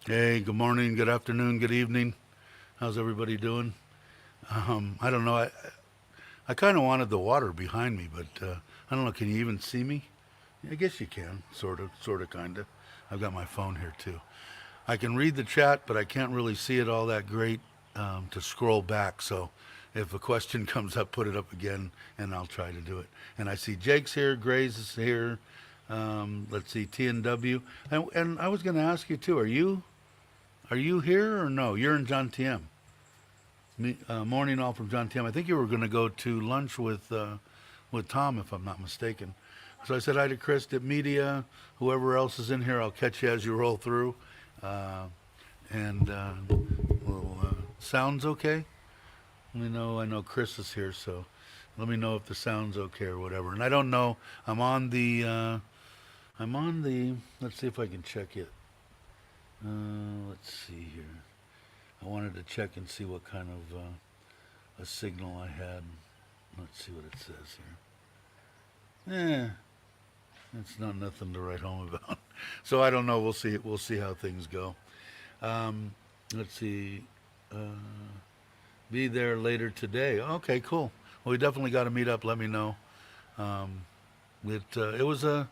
Hey, good morning, good afternoon, good evening. How's everybody doing? I don't know. I kind of wanted the water behind me, but I don't know. Can you even see me? I guess you can, sort of, kind of. I've got my phone here too. I can read the chat, but I can't really see it all that great to scroll back. So if a question comes up, put it up again, and I'll try to do it. And I see Jake's here, Gray's is here. Let's see, T and W. And I was going to ask you too. Are you here or no? You're in John TM. Morning all from John TM. I think you were going to go to lunch with Tom, if I'm not mistaken. So I said hi to Chris, Dip Media, whoever else is in here. I'll catch you as you roll through. Sounds okay? Let me know. I know Chris is here, so let me know if the sound's okay or whatever. And I don't know. I'm on the. Let's see if I can check it. Let's see here. I wanted to check and see what kind of a signal I had. Let's see what it says here. It's not nothing to write home about. So I don't know. We'll see. We'll see how things go. Let's see. Be there later today. Okay, cool. Well, we definitely got to meet up. Let me know. It was a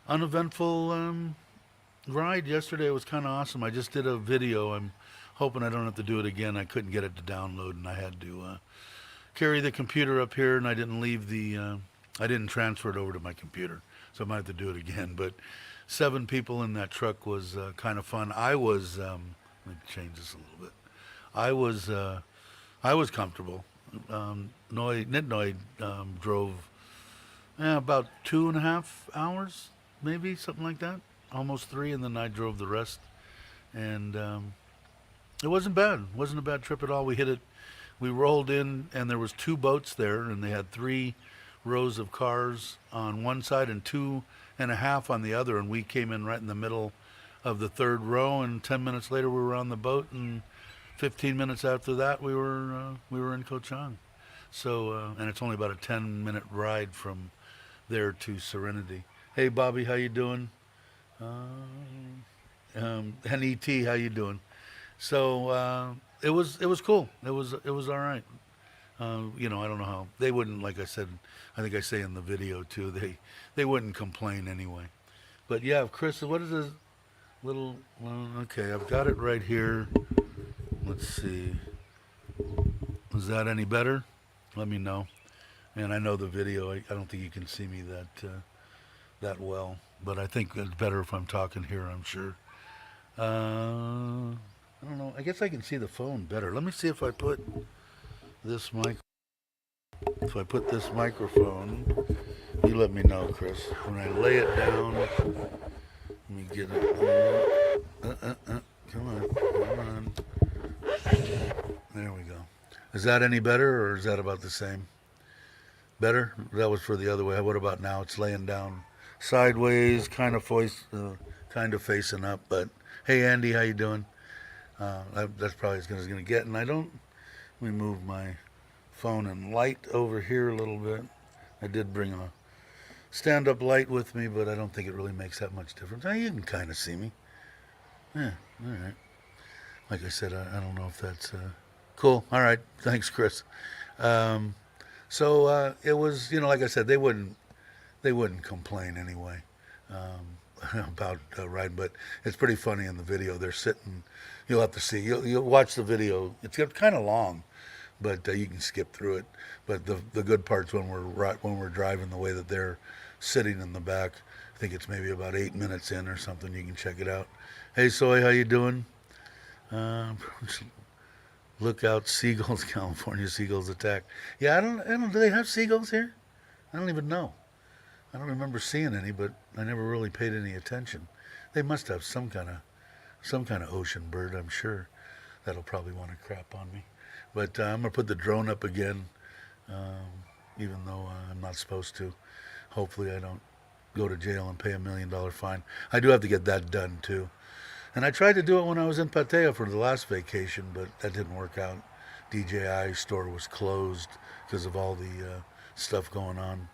uneventful ride yesterday. It was kind of awesome. I just did a video. I'm hoping I don't have to do it again. I couldn't get it to download, and I had to carry the computer up here, and I didn't leave I didn't transfer it over to my computer, so I might have to do it again. But 7 people in that truck was kind of fun. Let me change this a little bit. I was comfortable. Nitnoy drove about 2.5 hours, maybe something like that, almost 3, and then I drove the rest. And it wasn't bad. It wasn't a bad trip at all. We rolled in, and there was 2 boats there, and they had 3 rows of cars on one side and 2.5 on the other, and we came in right in the middle of the 3rd row, and 10 minutes later we were on the boat, and 15 minutes after that we were in Koh Chang. So and it's only about a 10-minute ride from there to Serenity. Hey Bobby, how you doing? And ET, how you doing? So it was cool. It was all right. I don't know how they wouldn't. Like I said, I think I say in the video too. They wouldn't complain anyway. But yeah, Chris, what is this little? Okay, I've got it right here. Let's see. Is that any better? Let me know. And I know the video. I don't think you can see me that well, but I think it's better if I'm talking here. I'm sure. I don't know. I guess I can see the phone better. Let me see if I put this microphone. You let me know, Chris. When I lay it down, let me get it. Come on. There we go. Is that any better, or is that about the same? Better? That was for the other way. What about now? It's laying down sideways, kind of facing up. But hey, Andy, how you doing? That's probably as good as it's going to get. And let me move my phone and light over here a little bit. I did bring a stand-up light with me, but I don't think it really makes that much difference. You can kind of see me. Yeah, all right. Like I said, I don't know if that's Cool. All right. Thanks, Chris. Um, so it was, like I said, they wouldn't complain anyway about riding, but it's pretty funny in the video. They're sitting. You'll have to see. You'll watch the video. It's kind of long, but you can skip through it. But the good parts when we're driving the way that they're sitting in the back. I think it's maybe about 8 minutes in or something. You can check it out. Hey, Soy, how you doing? Uh, Look out, seagulls, California seagulls attack. Yeah, I don't. Do they have seagulls here? I don't even know. I don't remember seeing any, but I never really paid any attention. They must have some kind of ocean bird, I'm sure. That'll probably want to crap on me. But I'm gonna put the drone up again, even though I'm not supposed to. Hopefully, I don't go to jail and pay $1 million fine. I do have to get that done too. And I tried to do it when I was in Pattaya for the last vacation, but that didn't work out. DJI store was closed because of all the stuff going on.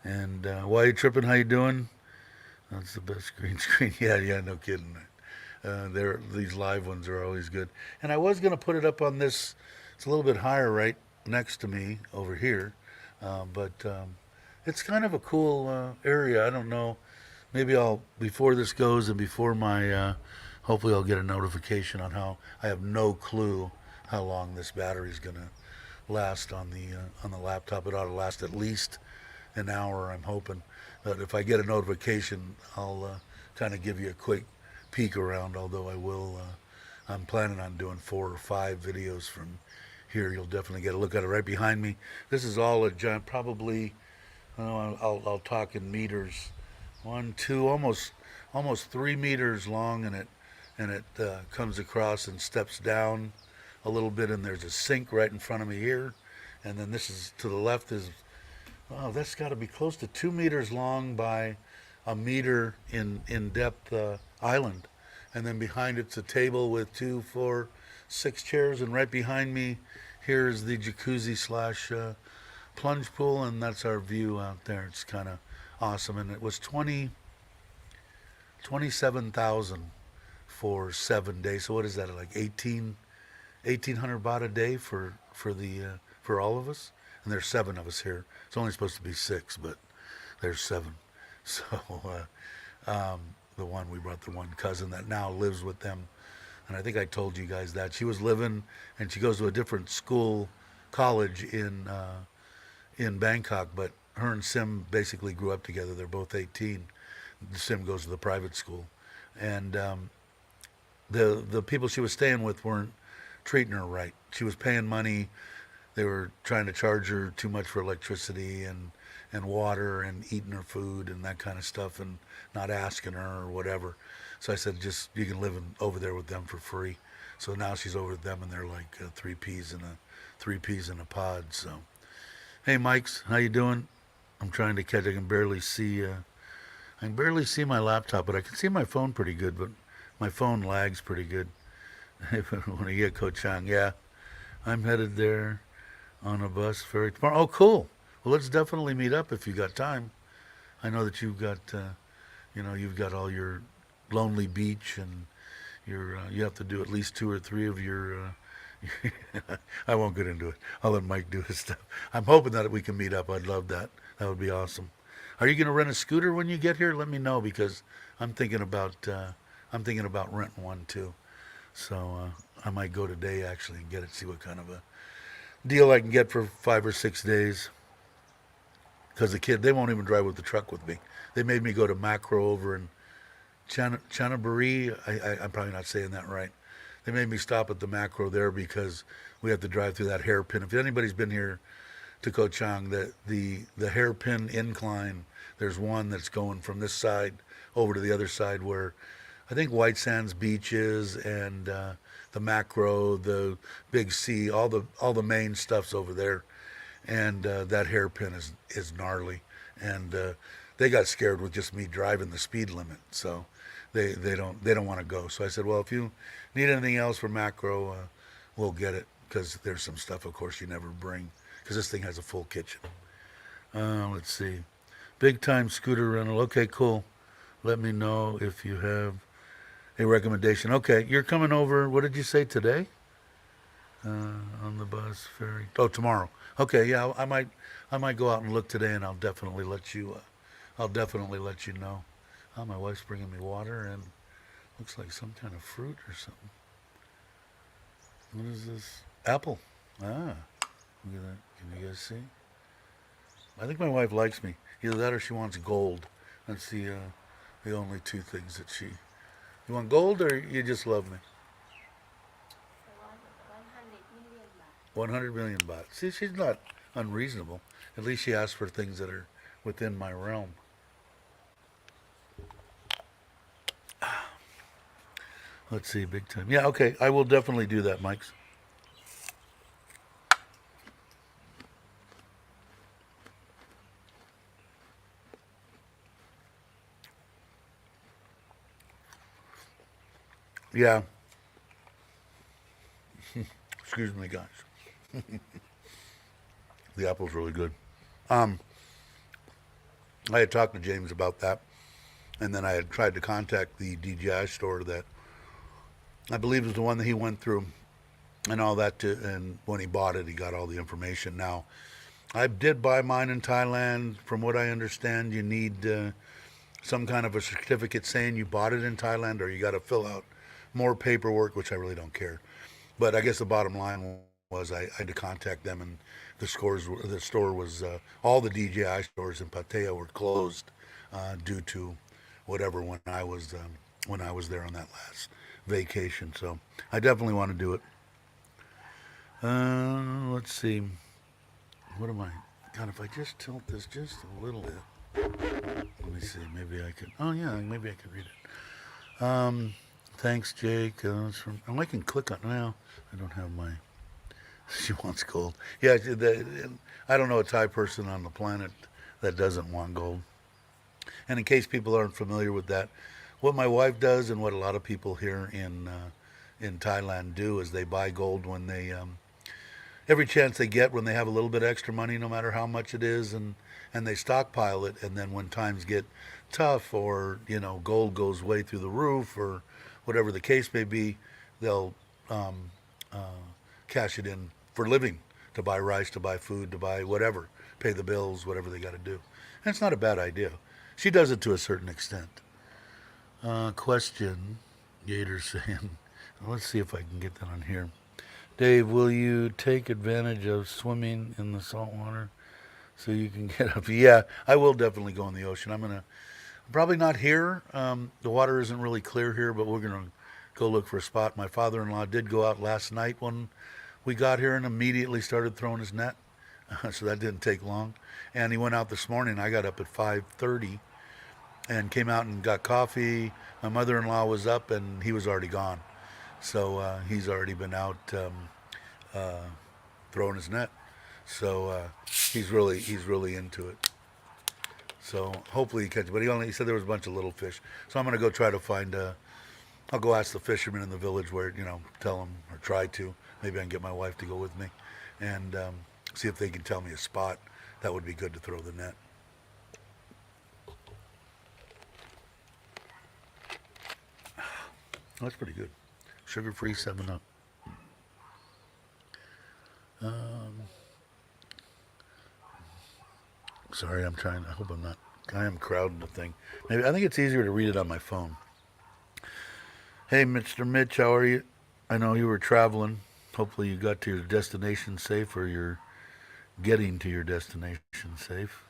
And why are you tripping? How you doing? That's the best green screen. Yeah, no kidding. These live ones are always good. And I was going to put it up on this. It's a little bit higher right next to me over here, but it's kind of a cool area. I don't know. Maybe before this goes and before hopefully I'll get a notification on how. I have no clue how long this battery's gonna last on the laptop. It ought to last at least an hour, I'm hoping. But if I get a notification, I'll kind of give you a quick peek around. Although I'm planning on doing 4 or 5 videos from here. You'll definitely get a look at it right behind me. This is all a giant, probably. I'll talk in meters. 1, 2, almost 3 meters long, and it comes across and steps down a little bit, and there's a sink right in front of me here, and then this is to the left is, wow, that's got to be close to 2 meters long by a meter in depth island, and then behind it's a table with 2, 4, 6 chairs, and right behind me here is the jacuzzi slash plunge pool, and that's our view out there. It's kind of awesome, and it was 27,000 for 7 days. So what is that, like 1,800 baht a day for all of us? And there's 7 of us here. It's only supposed to be 6, but there's 7. So we brought the one cousin that now lives with them, and I think I told you guys that she was living, and she goes to a different college in Bangkok, but her and Sim basically grew up together. They're both 18. Sim goes to the private school, and the people she was staying with weren't treating her right. She was paying money. They were trying to charge her too much for electricity and water and eating her food and that kind of stuff, and not asking her or whatever. So I said, just you can live over there with them for free. So now she's over with them, and they're like 3 peas in a pod. So, hey, Mikes, how you doing? I'm trying to catch. I can barely see. I can barely see my laptop, but I can see my phone pretty good. But my phone lags pretty good. When I get Koh Chang, yeah, I'm headed there on a bus ferry tomorrow. Oh, cool. Well, let's definitely meet up if you got time. I know that you've got all your lonely beach, and you have to do at least 2 or 3 of your. I won't get into it. I'll let Mike do his stuff. I'm hoping that we can meet up. I'd love that. That would be awesome. Are you going to rent a scooter when you get here? Let me know, because I'm thinking about renting one too. So I might go today actually and get it. See what kind of a deal I can get for 5 or 6 days. Because they won't even drive with the truck with me. They made me go to Macro over in Chanaburi. I'm probably not saying that right. They made me stop at the Macro there because we have to drive through that hairpin. If anybody's been here to Koh Chang, the hairpin incline, there's one that's going from this side over to the other side where I think White Sands Beach is, and the Macro, the Big C, all the main stuff's over there, and that hairpin is gnarly, and they got scared with just me driving the speed limit, so they don't want to go. So I said, well, if you need anything else for Macro, we'll get it, because there's some stuff, of course, you never bring, because this thing has a full kitchen. Let's see. Big time scooter rental. Okay, cool. Let me know if you have a recommendation. Okay, you're coming over, what did you say, today? On the bus ferry. Oh, tomorrow. Okay, yeah, I might go out and look today, and I'll definitely let you know. Oh, my wife's bringing me water and looks like some kind of fruit or something. What is this? Apple. Ah, look at that. Can you guys see? I think my wife likes me. Either that or she wants gold. That's the only two things that she. You want gold or you just love me? 100 million baht. See, she's not unreasonable. At least she asks for things that are within my realm. Let's see, big time. Yeah, okay. I will definitely do that, Mike's. Yeah. Excuse me, guys. The apple's really good. Um, I had talked to James about that, and then I had tried to contact the DJI store that I believe was the one that he went through and all that. And when he bought it, he got all the information. Now, I did buy mine in Thailand. From what I understand, you need some kind of a certificate saying you bought it in Thailand, or you got to fill out more paperwork, which I really don't care. But I guess the bottom line was I had to contact them, and the store was all the DJI stores in Pattaya were closed due to whatever when I was there on that last vacation. So I definitely want to do it. Let's see. What am I? God, if I just tilt this just a little bit. Let me see. Maybe I could. Oh yeah, maybe I could read it. Thanks, Jake. It's from. Oh, I can click on now. I don't have my. She wants gold. Yeah, I don't know a Thai person on the planet that doesn't want gold. And in case people aren't familiar with that, what my wife does and what a lot of people here in Thailand do is they buy gold when they every chance they get when they have a little bit of extra money, no matter how much it is, and they stockpile it. And then when times get tough, or gold goes way through the roof, or whatever the case may be, they'll um, uh, cash it in for living, to buy rice, to buy food, to buy whatever, pay the bills, whatever they got to do. And it's not a bad idea. She does it to a certain extent. Question, Gator saying, let's see if I can get that on here. Dave, will you take advantage of swimming in the salt water so you can get up? Yeah, I will definitely go in the ocean. Probably not here. The water isn't really clear here, but we're gonna go look for a spot. My father-in-law did go out last night when we got here and immediately started throwing his net, so that didn't take long. And he went out this morning. I got up at 5:30 and came out and got coffee. My mother-in-law was up and he was already gone, so he's already been out uh, throwing his net. So he's really into it. So hopefully he catches. But he said there was a bunch of little fish. So I'm gonna go try to find. I'll go ask the fishermen in the village where tell them, or try to. Maybe I can get my wife to go with me, and see if they can tell me a spot that would be good to throw the net. That's pretty good. Sugar-free 7 Up. Um, Sorry, I'm trying. I hope I'm not. I am crowding the thing. Maybe I think it's easier to read it on my phone. Hey, Mr. Mitch, how are you? I know you were traveling. Hopefully, you got to your destination safe, or you're getting to your destination safe.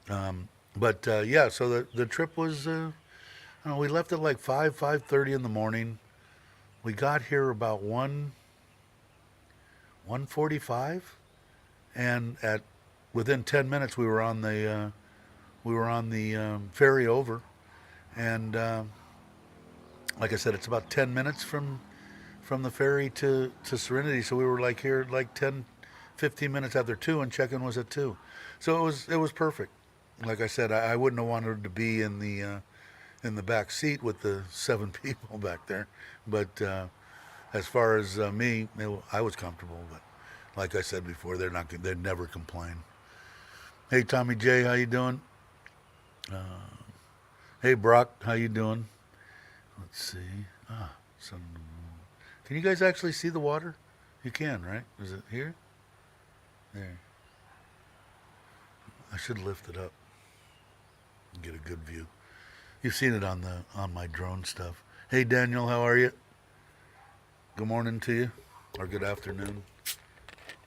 But yeah, so the trip was. I don't know, we left at like 5:30 in the morning. We got here about 1:45, and at within 10 minutes we were on the ferry over, and like I said, it's about 10 minutes from the ferry to Serenity. So we were like here at like 10, 15 minutes after two, and check-in was at two. So it was perfect. Like I said, I wouldn't have wanted to be in the back seat with the seven people back there, but as far as me, I was comfortable. But like I said before, they'd never complain. Hey, Tommy J, how you doing? Uh, hey, Brock, how you doing? Let's see. Ah, some. Can you guys actually see the water? You can, right? Is it here? There. I should lift it up and get a good view. You've seen it on my drone stuff. Hey Daniel, how are you? Good morning to you, or good afternoon,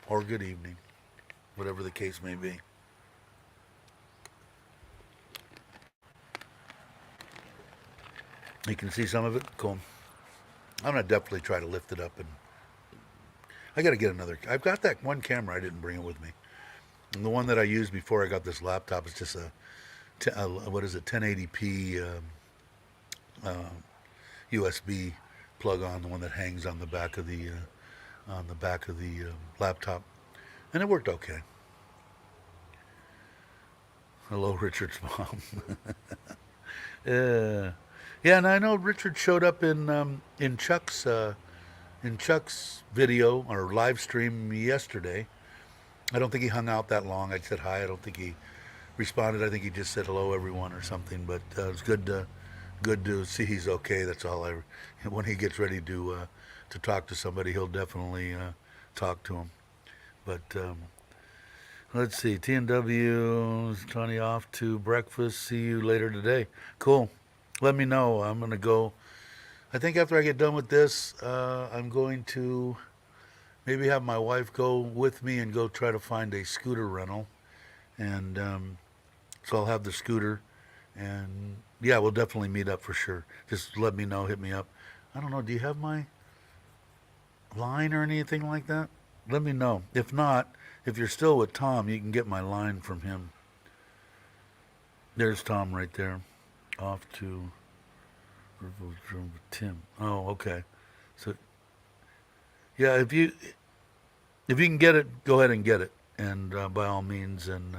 or good evening, whatever the case may be. You can see some of it? Cool. I'm going to definitely try to lift it up, and I got to get another. I've got that one camera. I didn't bring it with me. And the one that I used before I got this laptop is just what is it, 1080p USB plug on, the one that hangs on the back of the laptop, and it worked okay. Hello, Richard's mom. Yeah. Yeah, and I know Richard showed up in Chuck's video or live stream yesterday. I don't think he hung out that long. I said hi. I don't think he responded. I think he just said hello everyone or something. But it was good to see he's okay. That's all I. When he gets ready to talk to somebody, he'll definitely talk to him. But let's see. TNW is Tony off to breakfast. See you later today. Cool. Let me know. I'm gonna go. I think after I get done with this, I'm going to maybe have my wife go with me and go try to find a scooter rental, and so I'll have the scooter, and yeah, we'll definitely meet up for sure. Just let me know. Hit me up. I don't know. Do you have my line or anything like that? Let me know. If not, if you're still with Tom, you can get my line from him. There's Tom right there. Off to Tim. Oh, okay. So, yeah, if you can get it, go ahead and get it, and by all means, and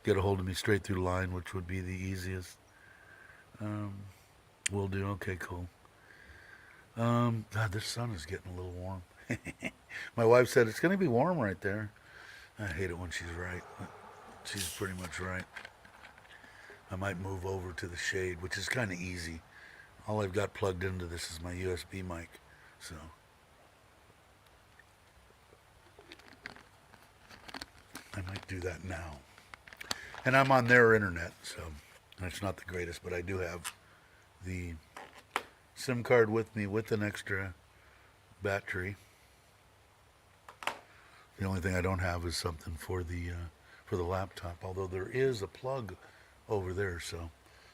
get a hold of me straight through line, which would be the easiest. Will do. Okay, cool. God, this sun is getting a little warm. My wife said it's going to be warm right there. I hate it when she's right. But she's pretty much right. I might move over to the shade, which is kind of easy. All I've got plugged into this is my USB mic, so. I might do that now. And I'm on their internet, so that's not the greatest, but I do have the SIM card with me with an extra battery. The only thing I don't have is something for the laptop, although there is a plug over there, so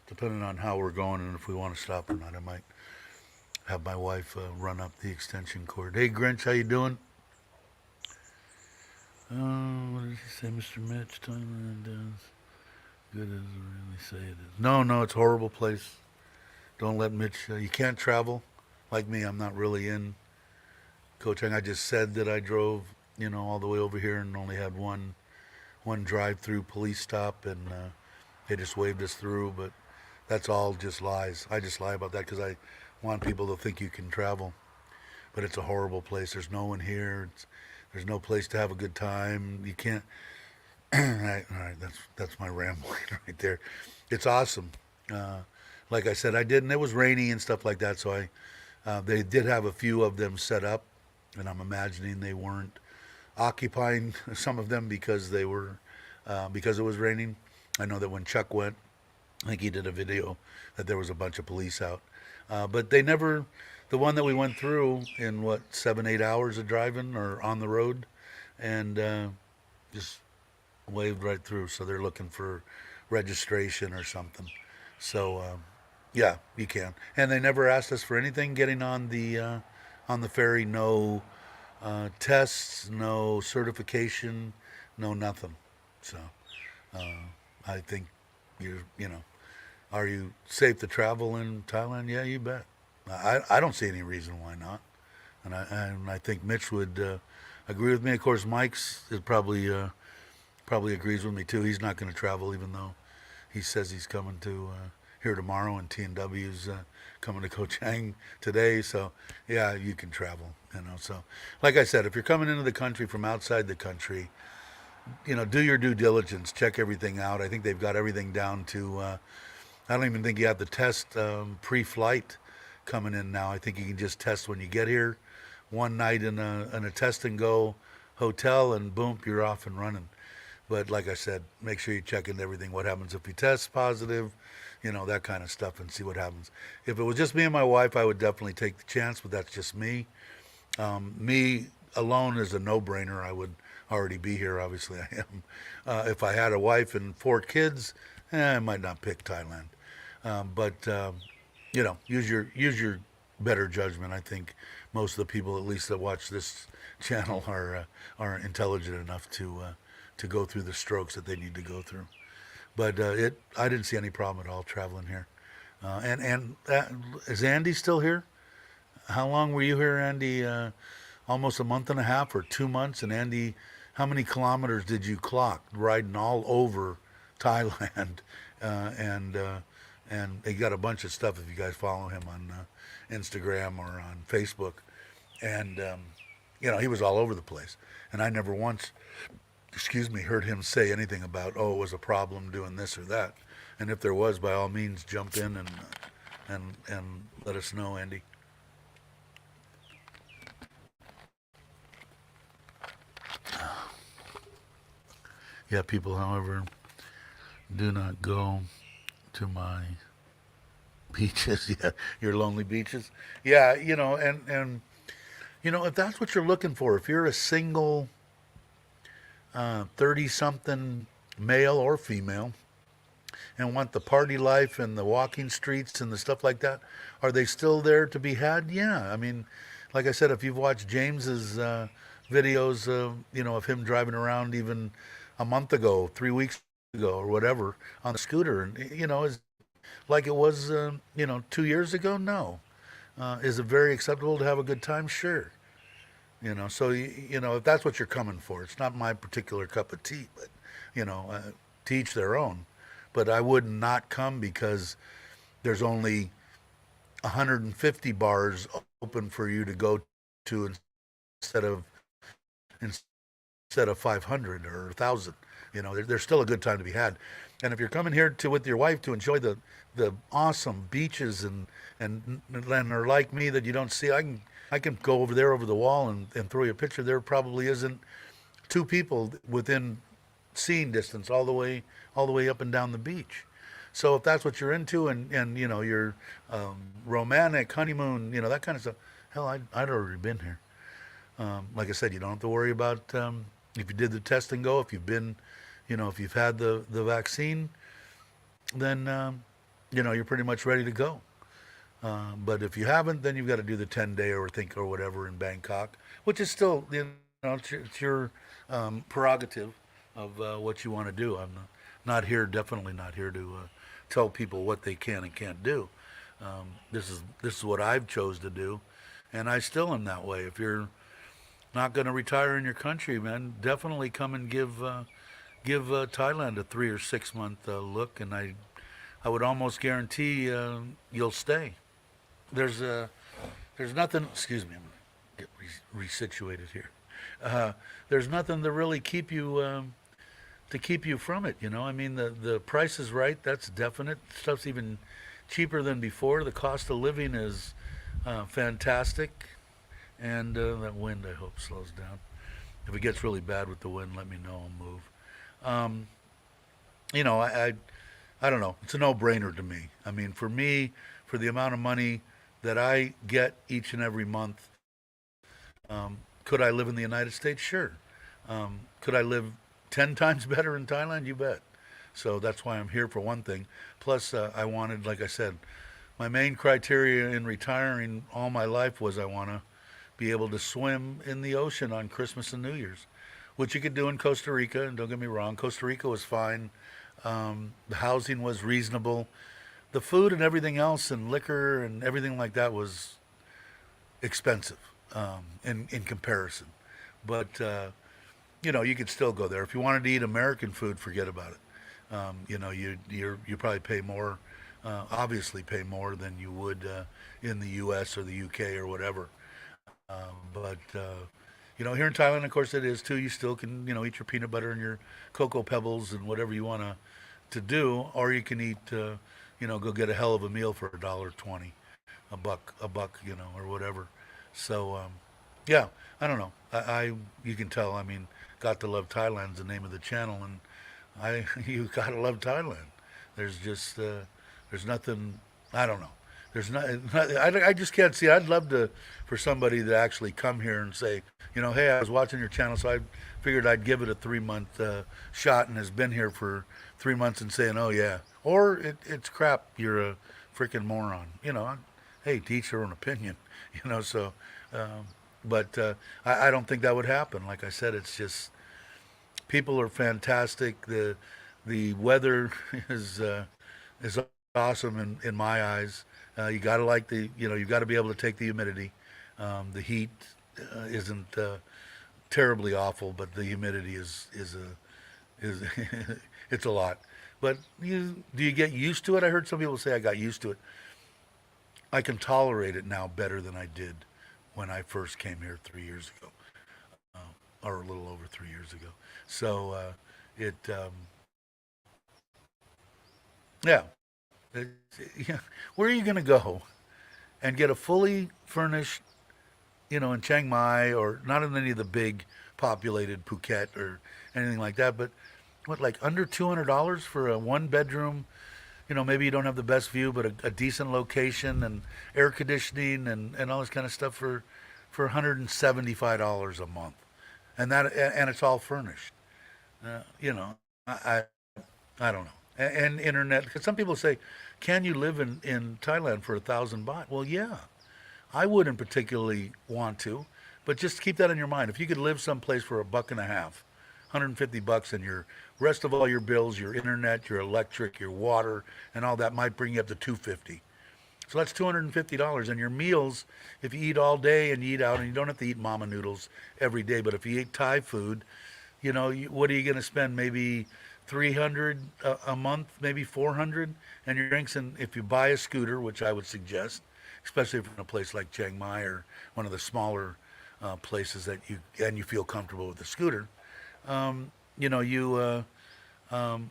depending on how we're going and if we want to stop or not, I might have my wife run up the extension cord. Hey Grinch, how you doing? What did he say, Mr. Mitch? Thailand is good as I really say it is. No, it's a horrible place. Don't let Mitch, you can't travel. Like me, I'm not really in Koh Chang. I just said that I drove, all the way over here and only had one drive-through police stop, and they just waved us through, but that's all just lies. I just lie about that because I want people to think you can travel. But it's a horrible place. There's no one here. There's no place to have a good time. You can't. All right, that's my rambling right there. It's awesome. Like I said, I did, and it was rainy and stuff like that, so they did have a few of them set up, and I'm imagining they weren't occupying some of them because they were because it was raining. I know that when Chuck went, I think he did a video that there was a bunch of police out. But they never, the one that we went through in 7-8 hours of driving or on the road, and just waved right through. So they're looking for registration or something. So yeah, you can. And they never asked us for anything getting on the ferry. No tests, no certification, no nothing. So I think are you safe to travel in Thailand? Yeah, you bet. I don't see any reason why not, and I think Mitch would agree with me. Of course, Mike's is probably agrees with me too. He's not going to travel, even though he says he's coming to here tomorrow, and TNW's coming to Koh Chang today. So yeah, you can travel. So like I said, if you're coming into the country from outside the country, do your due diligence, check everything out. I think they've got everything down to, I don't even think you have to test pre-flight coming in now. I think you can just test when you get here, one night in a test and go hotel, and boom, you're off and running. But like I said, make sure you check into everything. What happens if you test positive? That kind of stuff, and see what happens. If it was just me and my wife, I would definitely take the chance, but that's just me. Me alone is a no-brainer. I would already be here. Obviously, I am. If I had a wife and four kids, I might not pick Thailand. But use your better judgment. I think most of the people, at least that watch this channel, are intelligent enough to go through the strokes that they need to go through. But I didn't see any problem at all traveling here. And is Andy still here? How long were you here, Andy? Almost a month and a half or 2 months. And Andy, how many kilometers did you clock riding all over Thailand? And he got a bunch of stuff if you guys follow him on Instagram or on Facebook. And he was all over the place. And I never once, excuse me, heard him say anything about, oh, it was a problem doing this or that. And if there was, by all means, jump in and let us know, Andy. Yeah, people, however, do not go to my beaches. Yeah, your lonely beaches. Yeah, and if that's what you're looking for, if you're a single 30-something male or female and want the party life and the walking streets and the stuff like that, are they still there to be had? Yeah. I mean, like I said, if you've watched James's videos, of him driving around even a month ago, 3 weeks ago, or whatever, on the scooter, and is like it was, 2 years ago. No, is it very acceptable to have a good time? Sure. So if that's what you're coming for, it's not my particular cup of tea, but to each their own. But I would not come because there's only 150 bars open for you to go to instead of instead of 500 or 1,000. There's still a good time to be had. And if you're coming here with your wife to enjoy the awesome beaches and are like me that you don't see, I can go over there over the wall and throw you a picture. There probably isn't two people within seeing distance all the way up and down the beach. So if that's what you're into, and you're romantic honeymoon, that kind of stuff, hell, I'd already been here. Like I said, you don't have to worry about if you did the test and go. If you've been, if you've had the vaccine, then you're pretty much ready to go. But if you haven't, then you've got to do the 10-day or whatever in Bangkok, which is still, it's your prerogative of what you want to do. I'm not here, definitely not here to tell people what they can and can't do. This is what I've chose to do, and I still am that way. If you're not going to retire in your country, man, definitely come and give Thailand a 3 or 6 month look, and I would almost guarantee you'll stay. There's nothing. Excuse me, I'm gonna get resituated here. There's nothing to really keep you from it. I mean, the price is right. That's definite. Stuff's even cheaper than before. The cost of living is fantastic, and that wind, I hope, slows down. If it gets really bad with the wind, let me know. I'll move. Um, I don't know. It's a no-brainer to me. I mean, for me, for the amount of money that I get each and every month, could I live in the United States? Sure. Could I live 10 times better in Thailand? You bet. So that's why I'm here, for one thing. Plus, I wanted, like I said, my main criteria in retiring all my life was I want to be able to swim in the ocean on Christmas and New Year's, which you could do in Costa Rica. And don't get me wrong, Costa Rica was fine. The housing was reasonable. The food and everything else and liquor and everything like that was expensive in comparison. But you could still go there if you wanted to eat American food. Forget about it. You probably pay more, obviously pay more than you would in the U.S. or the U.K. or whatever. But here in Thailand, of course, it is too. You still can eat your peanut butter and your cocoa pebbles and whatever you want to do, or you can eat go get a hell of a meal for $1.20, a buck, or whatever. So Yeah, I don't know. You can tell. I mean, Got to Love Thailand's the name of the channel, and you gotta love Thailand. There's just there's nothing. I don't know. There's not I just can't see. I'd love to for somebody to actually come here and say, hey, I was watching your channel, so I figured I'd give it a 3 month shot, and has been here for 3 months and saying, oh yeah, or it's crap. You're a freaking moron. Hey, to each their own opinion. So. Um, but I don't think that would happen. Like I said, it's just people are fantastic. The weather is awesome in my eyes. You got to like you got to be able to take the humidity. The heat isn't terribly awful, but the humidity is it's a lot. But do you get used to it? I heard some people say I got used to it. I can tolerate it now better than I did when I first came here 3 years ago, or a little over 3 years ago. So it, yeah. It, yeah. Where are you going to go and get a fully furnished, in Chiang Mai, or not in any of the big populated Phuket or anything like that, but what, like under $200 for a one bedroom? Maybe you don't have the best view, but a decent location and air conditioning and all this kind of stuff for $175 a month, and it's all furnished. Uh, you know, I I don't know. And internet, because some people say, can you live in Thailand for 1,000 baht? Well, yeah, I wouldn't particularly want to, but just keep that in your mind. If you could live someplace for a buck and a half, 150 bucks, and your rest of all your bills, your internet, your electric, your water, and all that might bring you up to 250. So that's $250. And your meals, if you eat all day and you eat out, and you don't have to eat mama noodles every day, but if you eat Thai food, what are you going to spend? Maybe 300 a month, maybe 400, and your drinks. And if you buy a scooter, which I would suggest, especially if you're in a place like Chiang Mai or one of the smaller places that you feel comfortable with the scooter, um, you know, um,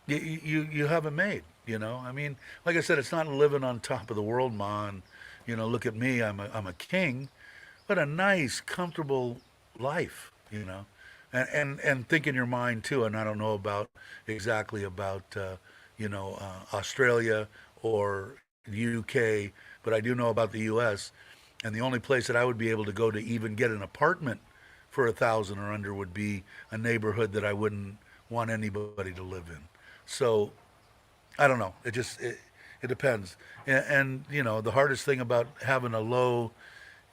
you have it made. I mean, like I said, it's not living on top of the world, Ma. And look at me, I'm a king, but a nice, comfortable life. And think in your mind too. And I don't know about exactly about Australia or the UK, but I do know about the U.S. And the only place that I would be able to go to even get an apartment for 1,000 or under would be a neighborhood that I wouldn't want anybody to live in. So I don't know. It depends. And the hardest thing about having a low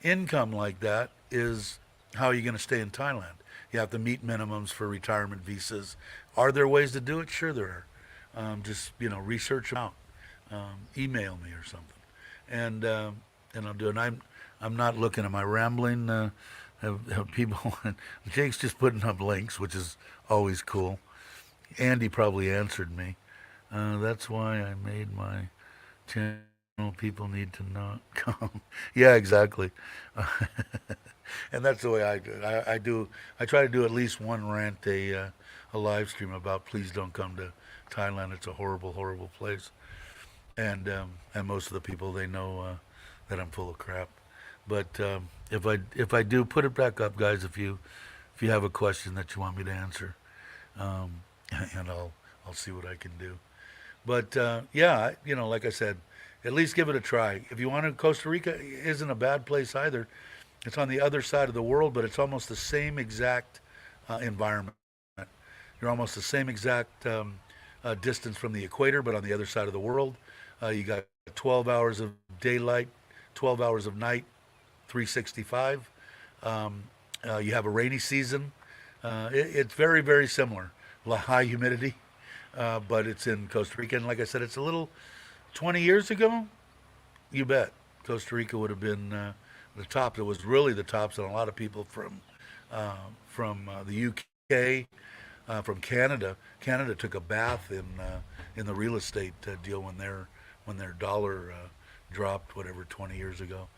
income like that is how are you going to stay in Thailand? You have to meet minimums for retirement visas. Are there ways to do it? Sure, there are. Just research them out. Email me or something, and I'll do it. I'm not looking. Am I rambling? Have people? Jake's just putting up links, which is always cool. Andy probably answered me. That's why I made my channel. People need to not come. Yeah, exactly. And that's the way I do it. I do. I try to do at least one rant a live stream about please don't come to Thailand. It's a horrible, horrible place. And most of the people they know that I'm full of crap. But if I do put it back up, guys, if you have a question that you want me to answer, um, and I'll see what I can do. But yeah, like I said, at least give it a try. If you want to, Costa Rica isn't a bad place either. It's on the other side of the world, but it's almost the same exact environment. You're almost the same exact distance from the equator, but on the other side of the world. You got 12 hours of daylight, 12 hours of night, 365. You have a rainy season. It's very, very similar. High humidity, but it's in Costa Rica. And like I said, it's a little 20 years ago, you bet. Costa Rica would have been the top. It was really the tops, and a lot of people from the UK, from Canada. Canada took a bath in the real estate deal when their dollar dropped, whatever, 20 years ago.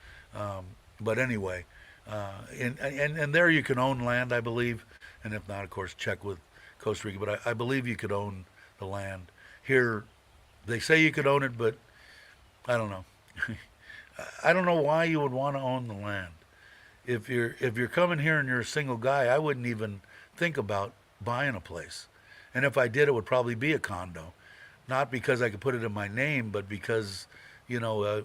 But anyway, and there you can own land, I believe, and if not, of course, check with Costa Rica. But I believe you could own the land here. They say you could own it, but I don't know. I don't know why you would want to own the land. if you're coming here and you're a single guy, I wouldn't even think about buying a place. And if I did, it would probably be a condo, not because I could put it in my name, but because, you know,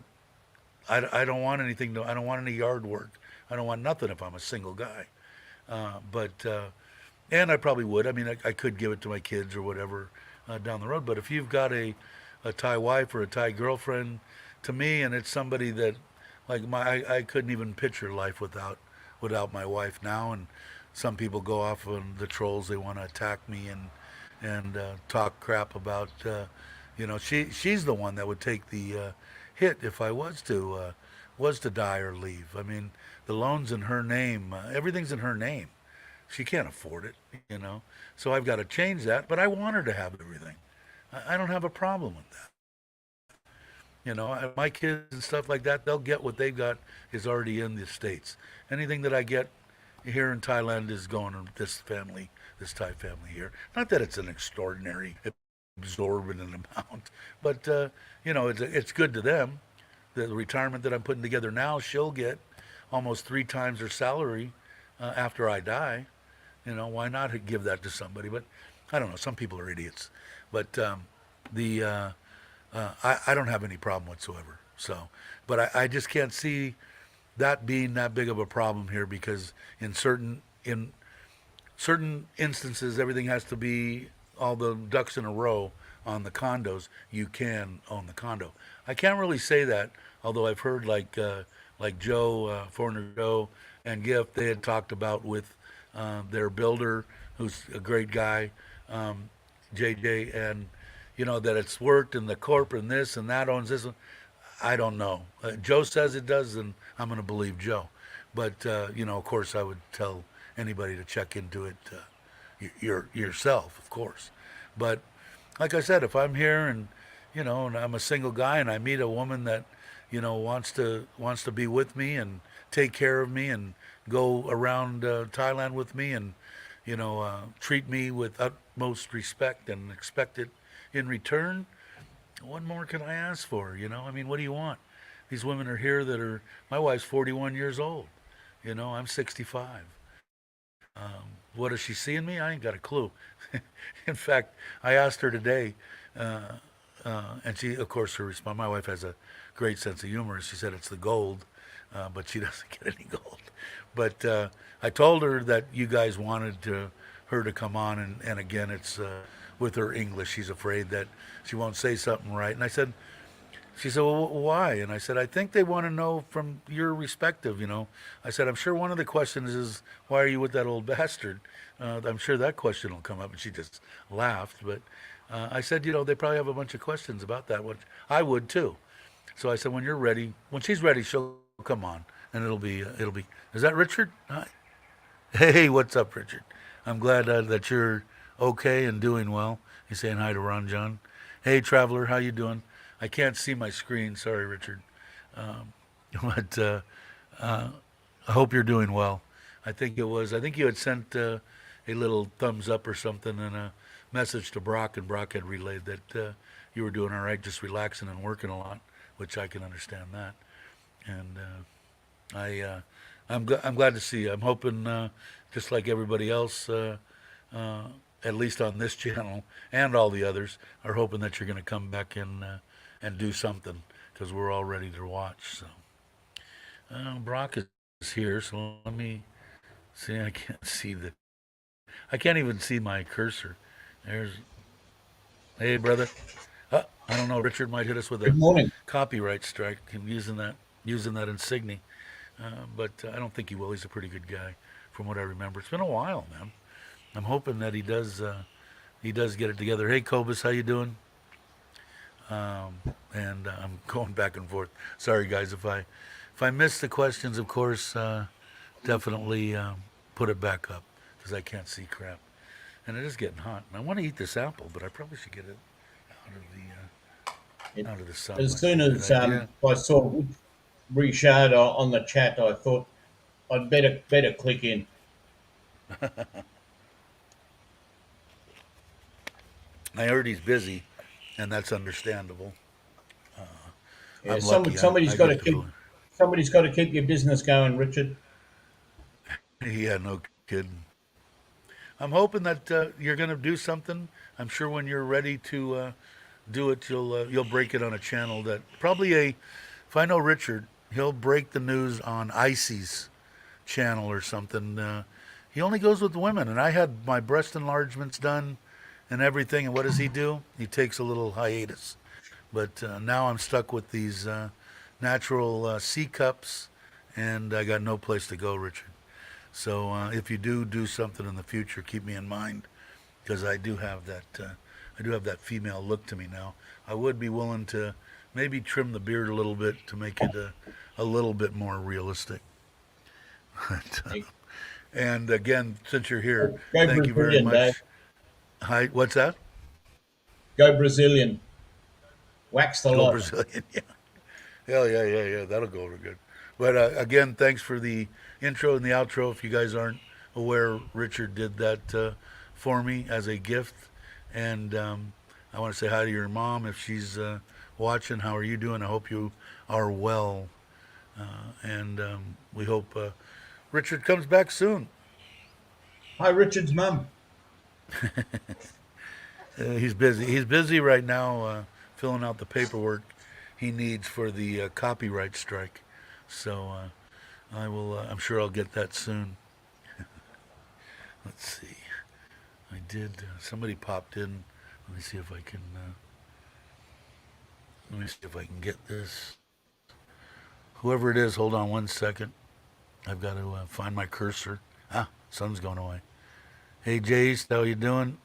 I don't want anything to, I don't want any yard work. I don't want nothing if I'm a single guy. But and I probably would. I mean, I could give it to my kids or whatever down the road. But if you've got a Thai wife or a Thai girlfriend, to me, and it's somebody that, like I couldn't even picture life without my wife now. And some people go off on the trolls. They want to attack me and talk crap about. She's the one that would take the hit if I was to die or leave. I mean, the loan's in her name. Everything's in her name. She can't afford it. So I've got to change that. But I want her to have everything. I don't have a problem with that. My kids and stuff like that, they'll get what they've got is already in the States. Anything that I get here in Thailand is going to this family, this Thai family here. Not that it's an extraordinary, exorbitant amount, but, it's good to them. The retirement that I'm putting together now, she'll get almost 3 times her salary after I die. Why not give that to somebody? But I don't know. Some people are idiots. But the I don't have any problem whatsoever. So, but I just can't see that being that big of a problem here because in certain instances everything has to be all the ducks in a row on the condos. You can own the condo. I can't really say that, although I've heard like Joe, Foreigner Joe, and Gift, they had talked about with their builder, who's a great guy, JJ, and that it's worked and the corp and this and that owns this one. I don't know. Joe says it does, and I'm going to believe Joe. But of course, I would tell anybody to check into it yourself, of course. But like I said, if I'm here and and I'm a single guy and I meet a woman that wants to be with me and take care of me and go around Thailand with me and treat me with utmost respect and expect it in return, what more can I ask for? I mean, what do you want? These women are here that are, my wife's 41 years old. I'm 65. What does she see in me? I ain't got a clue. In fact, I asked her today, and she, of course, her response, my wife has a great sense of humor. She said it's the gold, but she doesn't get any gold. But I told her that you guys wanted her to come on, and again, it's with her English. She's afraid that she won't say something right. And she said, well, why? And I said, I think they want to know from your respective, I said, I'm sure one of the questions is, why are you with that old bastard? I'm sure that question will come up. And she just laughed. But I said, they probably have a bunch of questions about that, which I would too. So I said, when you're ready, when she's ready, she'll come on. And it'll be, is that Richard? Hi. Hey, what's up, Richard? I'm glad that you're okay and doing well. He's saying hi to Ron John. Hey, traveler, how you doing? I can't see my screen. Sorry, Richard. Um, but I hope you're doing well. I think you had sent a little thumbs up or something and a message to Brock, and Brock had relayed that you were doing all right, just relaxing and working a lot, which I can understand that. And I'm glad to see you. I'm hoping, just like everybody else, uh, at least on this channel and all the others, are hoping that you're going to come back and do something because we're all ready to watch. So Brock is here, so let me see. I can't even see my cursor. There's, hey brother. I don't know. Richard might hit us with Good a morning. copyright strike and using that insignia. But I don't think he will. He's a pretty good guy, from what I remember. It's been a while, man. I'm hoping that he does get it together. Hey, Cobus, how you doing? And I'm going back and forth. Sorry, guys, if I miss the questions, of course, definitely put it back up because I can't see crap. And it is getting hot. And I want to eat this apple, but I probably should get it out of It, the out of the sun. as Might be soon a good as idea. I saw Richard on the chat, I thought I'd better click in. I heard he's busy, and that's understandable. Yeah, I'm lucky. I somebody's got to get to. keep somebody's got to keep your business going, Richard. Yeah, no kidding. I'm hoping that you're going to do something. I'm sure when you're ready to do it, you'll break it on a channel that probably a. If I know Richard, he'll break the news on Icy's channel or something. He only goes with women, and I had my breast enlargements done and everything. And what does he do? He takes a little hiatus. But now I'm stuck with these natural C cups, and I got no place to go, Richard. So if you do something in the future, keep me in mind because I do have that. I do have that female look to me now. I would be willing to maybe trim the beard a little bit to make it a little bit more realistic. But, and again, since you're here, Go thank you very Brazilian, Dave. much. Hi, what's that? Go Brazilian. Wax the Go lot. Brazilian. Yeah. Hell yeah, yeah, yeah. That'll go over good. But again, thanks for the intro and the outro. If you guys aren't aware, Richard did that for me as a gift. And I want to say hi to your mom if she's watching. How are you doing? I hope you are well. And we hope Richard comes back soon. Hi, Richard's mum. He's busy. He's busy right now filling out the paperwork he needs for the copyright strike. So I will. I'm sure I'll get that soon. Let's see. I did. Somebody popped in. Let me see if I can. Let me see if I can get this. Whoever it is, hold on one second. I've got to find my cursor. Ah, sun's going away. Hey, Jace, how you doing?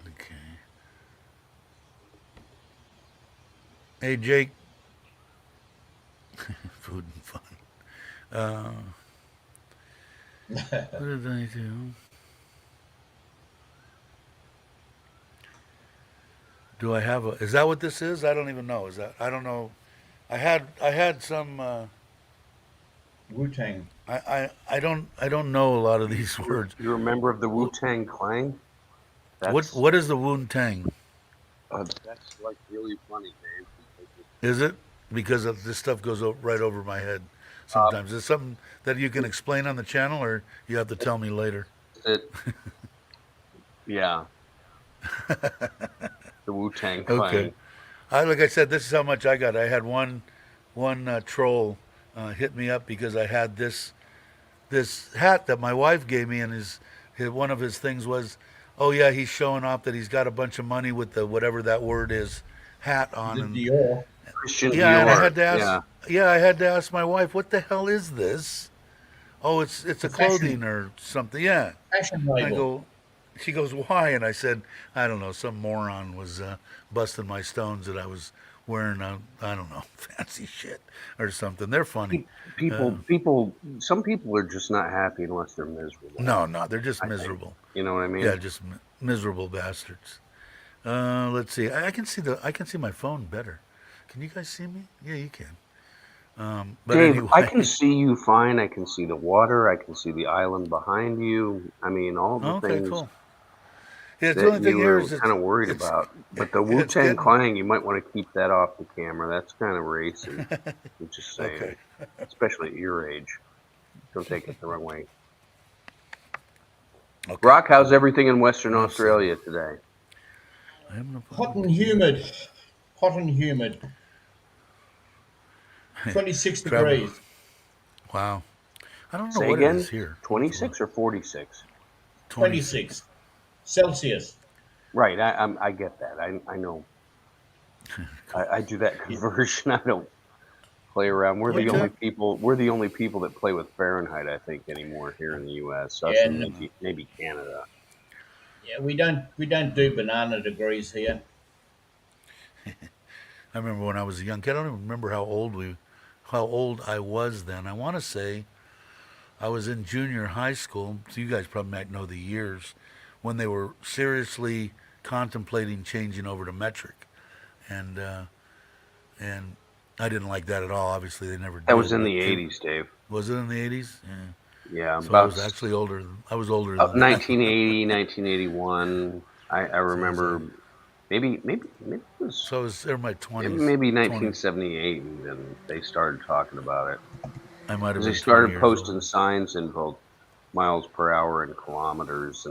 Okay. Hey, Jake. Food and fun. Uh, what did I do? Do I have a? Is that what this is? I don't even know. Is that? I don't know. I had some. Wu Tang. I don't know a lot of these words. You're a member of the Wu-Tang Clan? What That's what is the Woon Tang? that's like really funny, Dave. Because Is it? Because of, this stuff goes right over my head sometimes. Is it something that you can explain on the channel, or you have to tell me later? it, yeah, the Wu-Tang Okay. Clan. Like I said, this is how much I got. I had one troll hit me up because I had this hat that my wife gave me, and one of his things was, oh yeah, he's showing off that he's got a bunch of money with the whatever that word is hat on, The and Dior. Christian yeah, and I Dior. had to ask, Yeah. yeah, I had to ask my wife, what the hell is this? Oh, it's The a clothing fashion or something. Yeah, fashion I label. go. She goes, why? And I said, I don't know. Some moron was busting my stones that I was wearing I don't know, fancy shit or something. They're funny. Pe- People, Uh, people, some people are just not happy unless they're miserable. no, no, they're just I think. miserable. You know what I Yeah, mean? just miserable bastards. Let's see. I can see my phone better. Can you guys see me? Yeah, you can. But Dave, I can anyway, see you fine. I can see the water. I can see the island behind you. I mean, all the okay, things cool. Yeah, the that only you thing here were is kind of worried it's about. But the it's Wu-Tang getting Clan, you might want to keep that off the camera. That's kind of racy. I'm just saying, okay. especially at your age. Don't take it the wrong way. Okay, Brock, how's cool. everything in Western Enough said. Australia today? I am gonna Hot find and humid. Hot and humid. 26 travel. degrees. Wow. I don't know Say what it is again? here. What's the 26 or 46? 26? 26 Celsius. Right, I get that. I know. I do that Yeah. conversion. I don't play around. We're What the only time? people. We're the only people that play with Fahrenheit, I think, anymore here in the U.S. Us Yeah, and maybe Canada. yeah, we don't do banana degrees here. I remember when I was a young kid. I don't even remember how old I was then. I want to say I was in junior high school. So you guys probably might know the years when they were seriously contemplating changing over to metric, and and I didn't like that at all. Obviously, they never That was did. in But the they '80s, Dave. was it in the 80s? Yeah. Yeah, So I about was actually older. I was older than that. 1980, 1981. I So I was remember maybe it was so I was in my 20s, maybe 20. 1978 even they started talking about it. I might have Because they been 20 started years posting older. signs in both miles per hour and kilometers,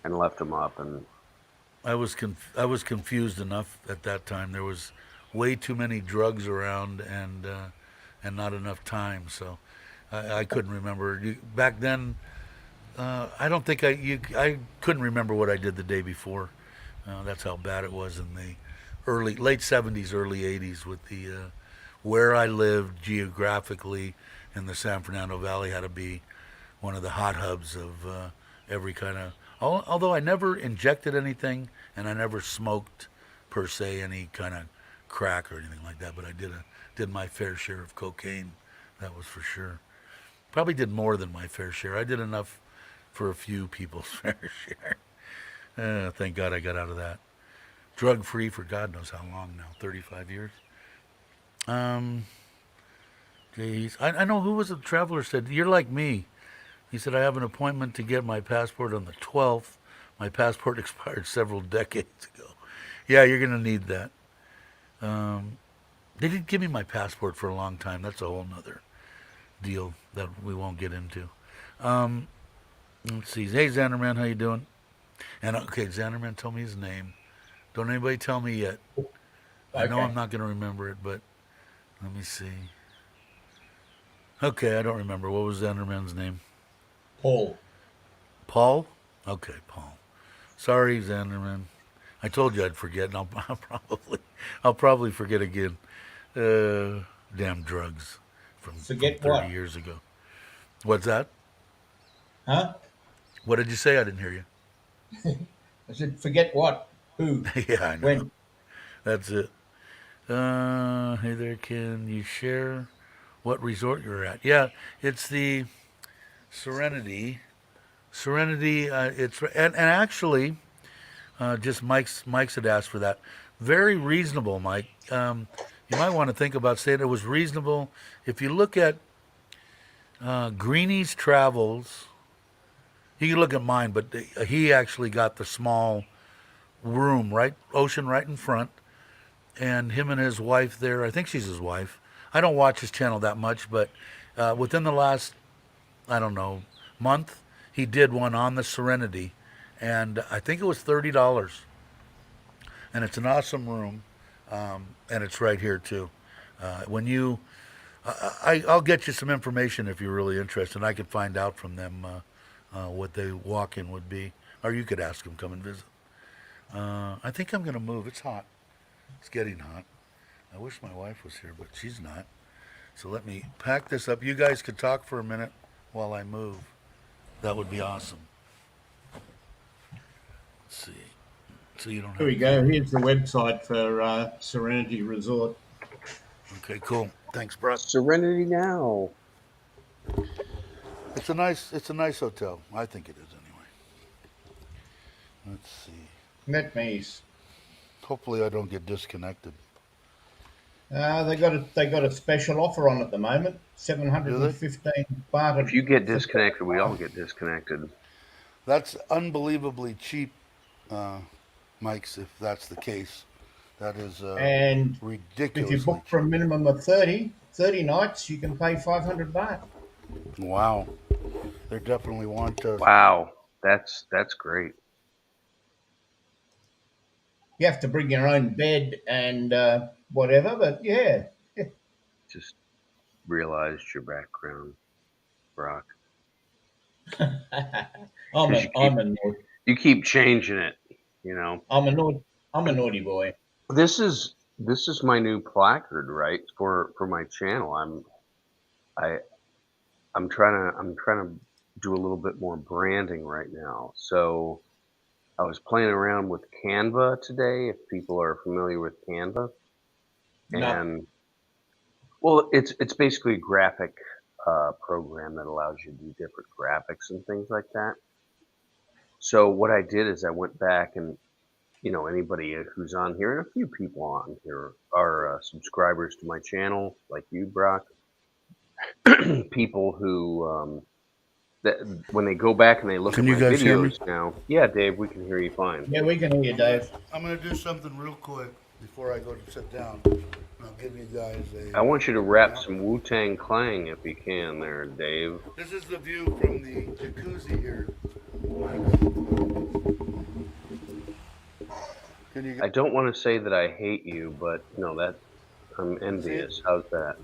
and left them up. And I was confused enough at that time. There was way too many drugs around and not enough time, so I couldn't remember. Back then, I don't think I couldn't remember what I did the day before. That's how bad it was in the late 70s, early 80s with the where I lived geographically in the San Fernando Valley had to be one of the hot hubs of every kind of. Although I never injected anything and I never smoked per se any kind of crack or anything like that, but I did my fair share of cocaine. That was for sure. Probably did more than my fair share. I did enough for a few people's fair share. Thank God I got out of that. Drug free for God knows how long now, 35 years. Um, Geez, I know who was a traveler said, "You're like me." He said, "I have an appointment to get my passport on the 12th. My passport expired several decades ago." Yeah, you're going to need that. Um, they didn't give me my passport for a long time. That's a whole nother deal that we won't get into. Um, let's see. Hey, Xanderman, how you doing? And okay, Xanderman told me his name. Don't anybody tell me yet. I know I'm Okay. not going to remember it, but let me see. Okay, I don't remember. What was Xanderman's name? Paul. Paul? Okay, Paul. Sorry, Xanderman. I told you I'd forget, and I'll probably forget again. Damn drugs from Forget 30 what? years ago. What's that? Huh? What did you say? I didn't hear you. I said, forget what? Who? Yeah, I know. When? That's it. Hey there, can you share what resort you're at? Yeah, it's the Serenity. Serenity. And actually, just Mike's had asked for that. Very reasonable, Mike. You might want to think about saying it was reasonable. If you look at Greenie's Travels, you can look at mine, but he actually got the small room, right, ocean right in front, and him and his wife there. I think she's his wife. I don't watch his channel that much, but within the last, I don't know, month, he did one on the Serenity, and I think it was $30, and it's an awesome room, and it's right here too. When you, I'll get you some information if you're really interested. I could find out from them what the walk-in would be, or you could ask them come and visit. I think I'm gonna move. It's hot. It's getting hot. I wish my wife was here, but she's not. So let me pack this up. You guys could talk for a minute while I move. That would be awesome. Let's see. So you don't Here have we to go. carry. Here's the website for Serenity Resort. Okay, cool. Thanks, Brett. Serenity now. It's a nice hotel. I think it is anyway. Let's see. Let me. Hopefully I don't get disconnected. They got a special offer on at the moment. Do they? 715 baht If you get for disconnected, we all 12 get disconnected. That's unbelievably cheap, uh, Mike's, if that's the case. That is And if you ridiculously book for a cheap. minimum of 30 nights, you can pay 500 baht. Wow. They definitely want to. Wow, that's great. You have to bring your own bed and whatever, but yeah. Just realized your background, Brock, I'm because a I'm a naughty, you keep changing it. You know, I'm a naughty boy. this is my new placard, right, for my channel. I I'm trying to do a little bit more branding right now. So I was playing around with Canva today, if people are familiar with Canva. No. And well, it's basically a graphic program that allows you to do different graphics and things like that. So what I did is I went back and, anybody who's on here, and a few people on here are subscribers to my channel, like you, Brock. People who that when they go back and they look at Can you my guys hear me? videos now. Yeah, Dave, we can hear you fine. Yeah, we can hear you, Dave. I'm gonna do something real quick. before I go to sit down, I'll give you guys I a. want you to rap some Wu-Tang Clang if you can there, Dave. This is the view from the jacuzzi here. Can you I don't want to say that I hate you, but no, that I'm see it? envious. How's that?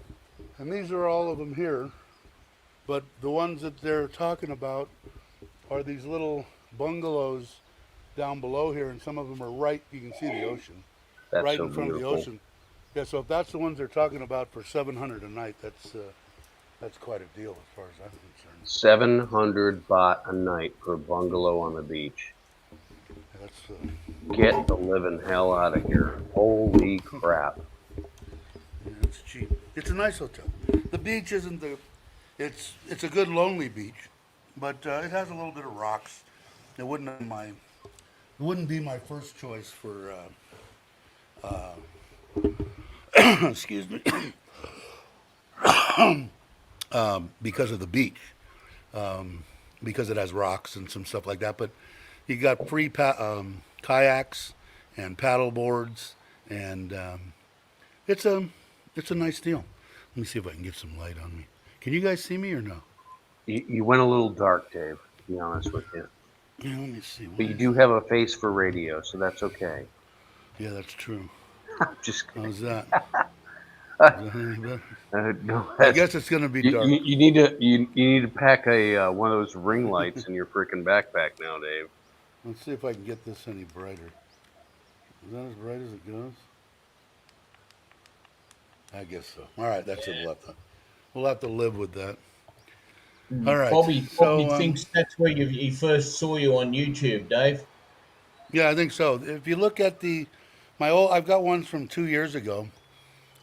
And these are all of them here, but the ones that they're talking about are these little bungalows down below here, and some of them are right. You can see the ocean, That's right so in front of the beautiful. ocean. Yeah, so if that's the ones they're talking about for 700 a night, that's quite a deal as far as I'm concerned. 700 baht a night for a bungalow on the beach. That's Get the living hell out of here. Holy crap. yeah, it's cheap. It's a nice hotel. The beach isn't the. It's a good lonely beach, but it has a little bit of rocks. It wouldn't be my first choice for. Excuse me. Because of the beach, because it has rocks and some stuff like that. But you got free kayaks and paddle boards, and it's a it's a nice deal. Let me see if I can get some light on me. Can you guys see me or no? You went a little dark, Dave, to be honest with you. Yeah, let me see. But you do have a face for radio, so that's okay. Yeah, that's true. Just kidding. How's that? Is that any better? No, I that's, guess it's gonna be dark. you need to you need to pack a one of those ring lights in your freaking backpack now, Dave. Let's see if I can get this any brighter. Is that as bright as it goes? I guess so. All right, that's it. We'll have to live with that. All right. Bobby So thinks that's where he first saw you on YouTube, Dave. yeah, I think so. If you look at I've got ones from 2 years ago.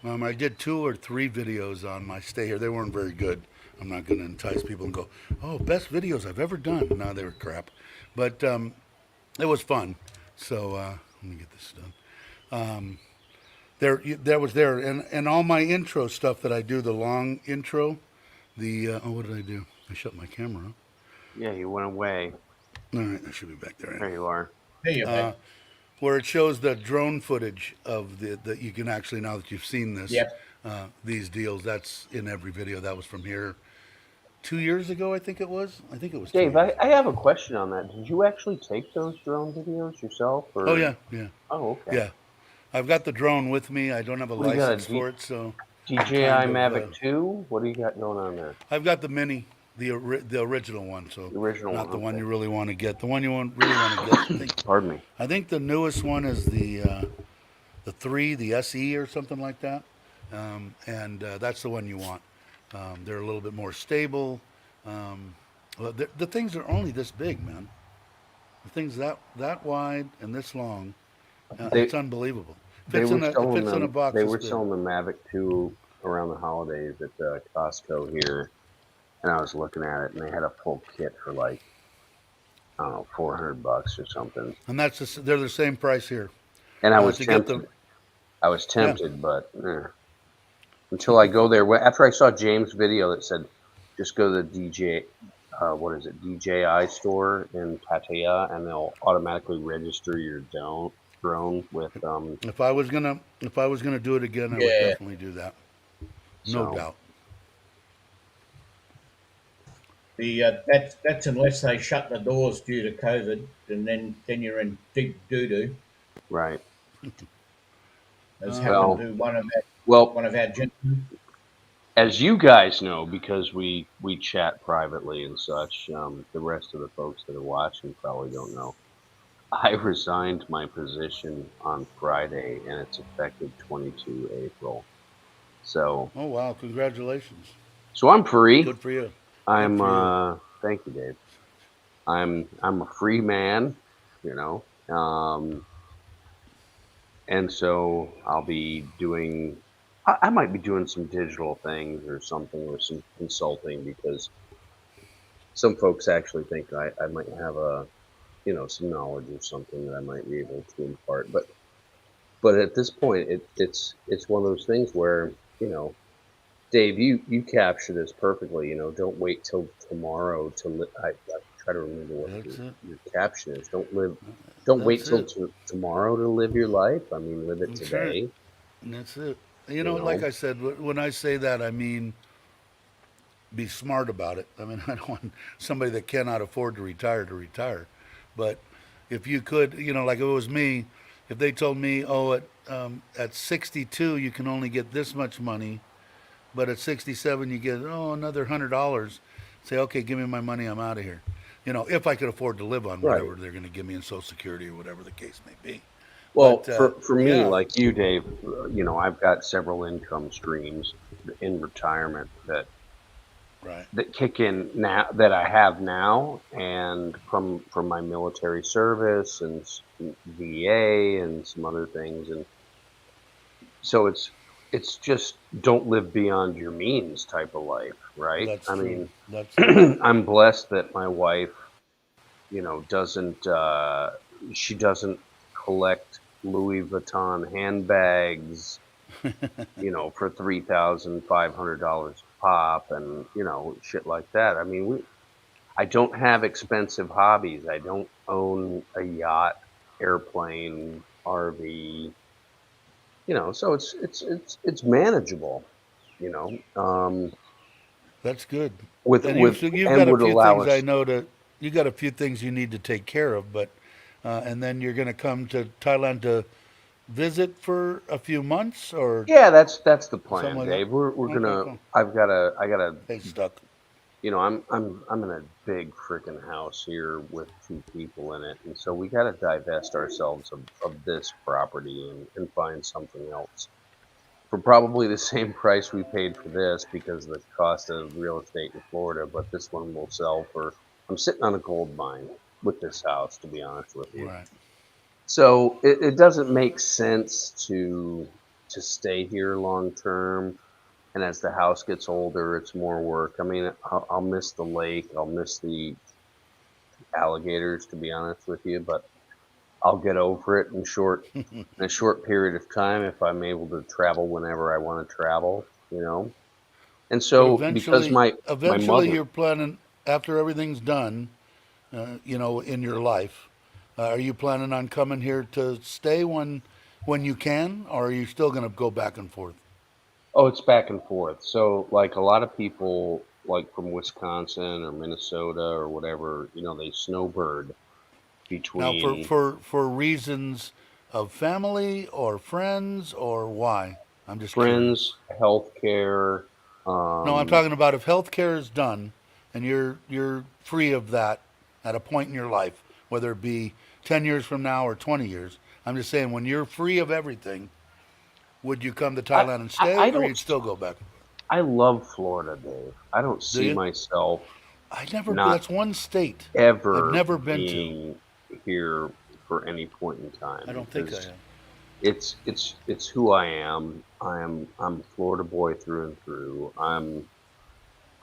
I did 2 or 3 videos on my stay here. They weren't very good. I'm not going to entice people and go, oh, best videos I've ever done. No, they were crap. But it was fun. So let me get this done. There was there, and all my intro stuff that I do, the long intro, what did I do? I shut my camera off. Yeah, you went away. All right, I should be back there. There you are. There you go. Where it shows the drone footage of that you can actually, now that you've seen this, Yep. these deals. That's in every video. That was from here 2 years ago, I think it was. I think it was Dave, 2 years I ago. have a question on that. Did you actually take those drone videos yourself, Oh or? yeah, yeah, Oh, okay. yeah. I've got the drone with me. I don't have a What do you got, license for it, so I'm DJI kind of. Mavic 2? What do you got going on there? I've got the mini, the original one. So The original not one, the one okay. you really want to get. The one you really want to get. Pardon me. I think the newest one is the 3, the SE or something like that, and that's the one you want. They're a little bit more stable. Well, the things are only this big, man. The things that wide and this long. They It's unbelievable. they were It selling fits in a them. box They this were big. selling the Mavic 2 around the holidays at Costco here, and I was looking at it, and they had a full kit for like, I don't know, $400 or something. And they're the same price here. And I was To get the tempted. I was yeah. tempted, but until I go there, after I saw James' video that said, just go to the what is it, DJI store in Pattaya, and they'll automatically register your drone with If I was gonna do it again, I would Yeah. definitely do that. No so doubt. That's unless they shut the doors due to COVID, and then you're in deep doo doo, right. as Well, happened to well, one of our gentlemen. as you guys know, because we chat privately and such, the rest of the folks that are watching probably don't know. I resigned my position on Friday, and it's effective 22 April. So Oh wow! Congratulations. I'm free. Good for you. Good I'm for you. thank you, Dave. I'm a free man, you know. And so I'll be doing. I might be doing some digital things or something, or some consulting, because some folks actually think I might have some knowledge or something that I might be able to impart. But at this point, it's one of those things where, Dave, you capture this perfectly. Don't wait till tomorrow to. I've try to remember what That's it. your caption is. Don't wait That's till it. tomorrow to live your life. I mean, live it That's right. today. And that's it. You You know, like know. I said, when I say that, I mean be smart about it. I mean, I don't want somebody that cannot afford to retire. But if you could, you know, like if it was me, if they told me, oh, at 62 you can only get this much money, but at 67 you get another $100. Say, okay, give me my money, I'm out of here. You know, if I could afford to live on Right. whatever they're going to give me in Social Security or whatever the case may be. Well, But for me, yeah, like you, Dave, I've got several income streams in retirement right. that kick in now that I have now, and from my military service and VA and some other things, and so it's just don't live beyond your means type of life, right? That's I true. mean, That's it. I'm blessed that my wife, doesn't she doesn't collect Louis Vuitton handbags, for $3,500 pop, and shit like that. I mean, I don't have expensive hobbies. I don't own a yacht, airplane, RV. So it's manageable. You know, That's good. with And with you've and got a would few allow things I us. know to you got a few things you need to take care of, but and then you're going to come to Thailand to visit for a few months or Yeah, that's the something plan, like that. Dave. We're Okay, gonna. cool. I gotta. Stay stuck. I'm in a big freaking house here with two people in it, and so we got to divest ourselves of this property and find something else for probably the same price we paid for this because of the cost of real estate in Florida. But this one will sell for. I'm sitting on a gold mine with this house, to be honest with you. Right. So it doesn't make sense to stay here long term. And as the house gets older, it's more work. I mean, I'll miss the lake. I'll miss the alligators, to be honest with you, but I'll get over it in a short period of time if I'm able to travel whenever I want to travel. And But so because my eventually mother, you're planning after everything's done, in your life. Are you planning on coming here to stay when you can, or are you still going to go back and forth? oh, it's back and forth. So like a lot of people like from Wisconsin or Minnesota or whatever, they snowbird Now, between for reasons of family or friends or why? I'm just curious. friends, healthcare. No, I'm Um, talking about if healthcare is done and you're free of that at a point in your life, whether it be 10 years from now or 20 years. I'm just saying when you're free of everything, would you come to I, Thailand and I, stay I or don't. you'd still go back? I love Florida, Dave. I don't Do see you? myself I never not that's one state I've ever never been to. being here for any point in time I don't think I because have. it's who I am. I'm a Florida boy through and through.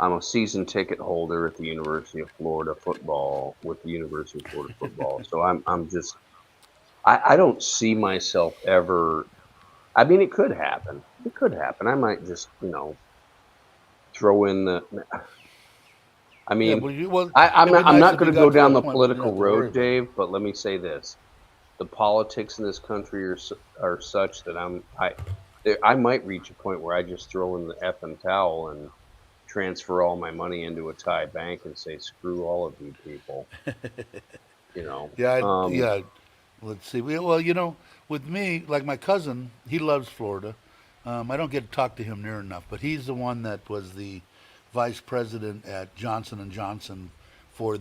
I'm a season ticket holder at the University of Florida football with the University of Florida football. So I'm just I don't see myself ever. I mean, it could happen. It could happen. I might just throw in the. I Yeah, mean, but well, I'm it'd be not. I'm nice not if you going to go got to down that the point where you didn't political have to worry road, about it. Dave. But let me say this: the politics in this country are such that I might reach a point where I just throw in the effing towel and transfer all my money into a Thai bank and say, "Screw all of you people." You know. Yeah, Um, yeah. Let's see. Well, with me, like my cousin, he loves Florida. I don't get to talk to him near enough, but he's the one that was the vice president at Johnson and Johnson for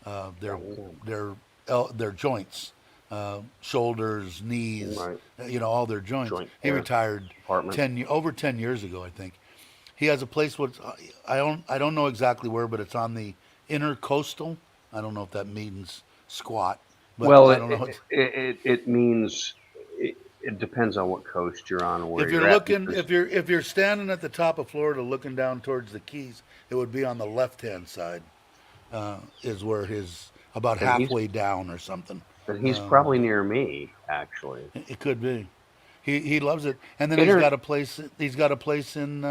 uh, their their their joints, shoulders, knees, right. all their joints. Joint He care retired department. over 10 years ago, I think. He has a place. I don't know exactly where, but it's on the intercoastal. I don't know if that means squat, but Well, I don't know. it means it depends on what coast you're on and where If you're you're at looking, because if you're standing at the top of Florida looking down towards the Keys, it would be on the left hand side. Is where his about and he's halfway down or something. and he's probably near me actually. It could be. He loves it, and then he's Inter got a place. He's got a place in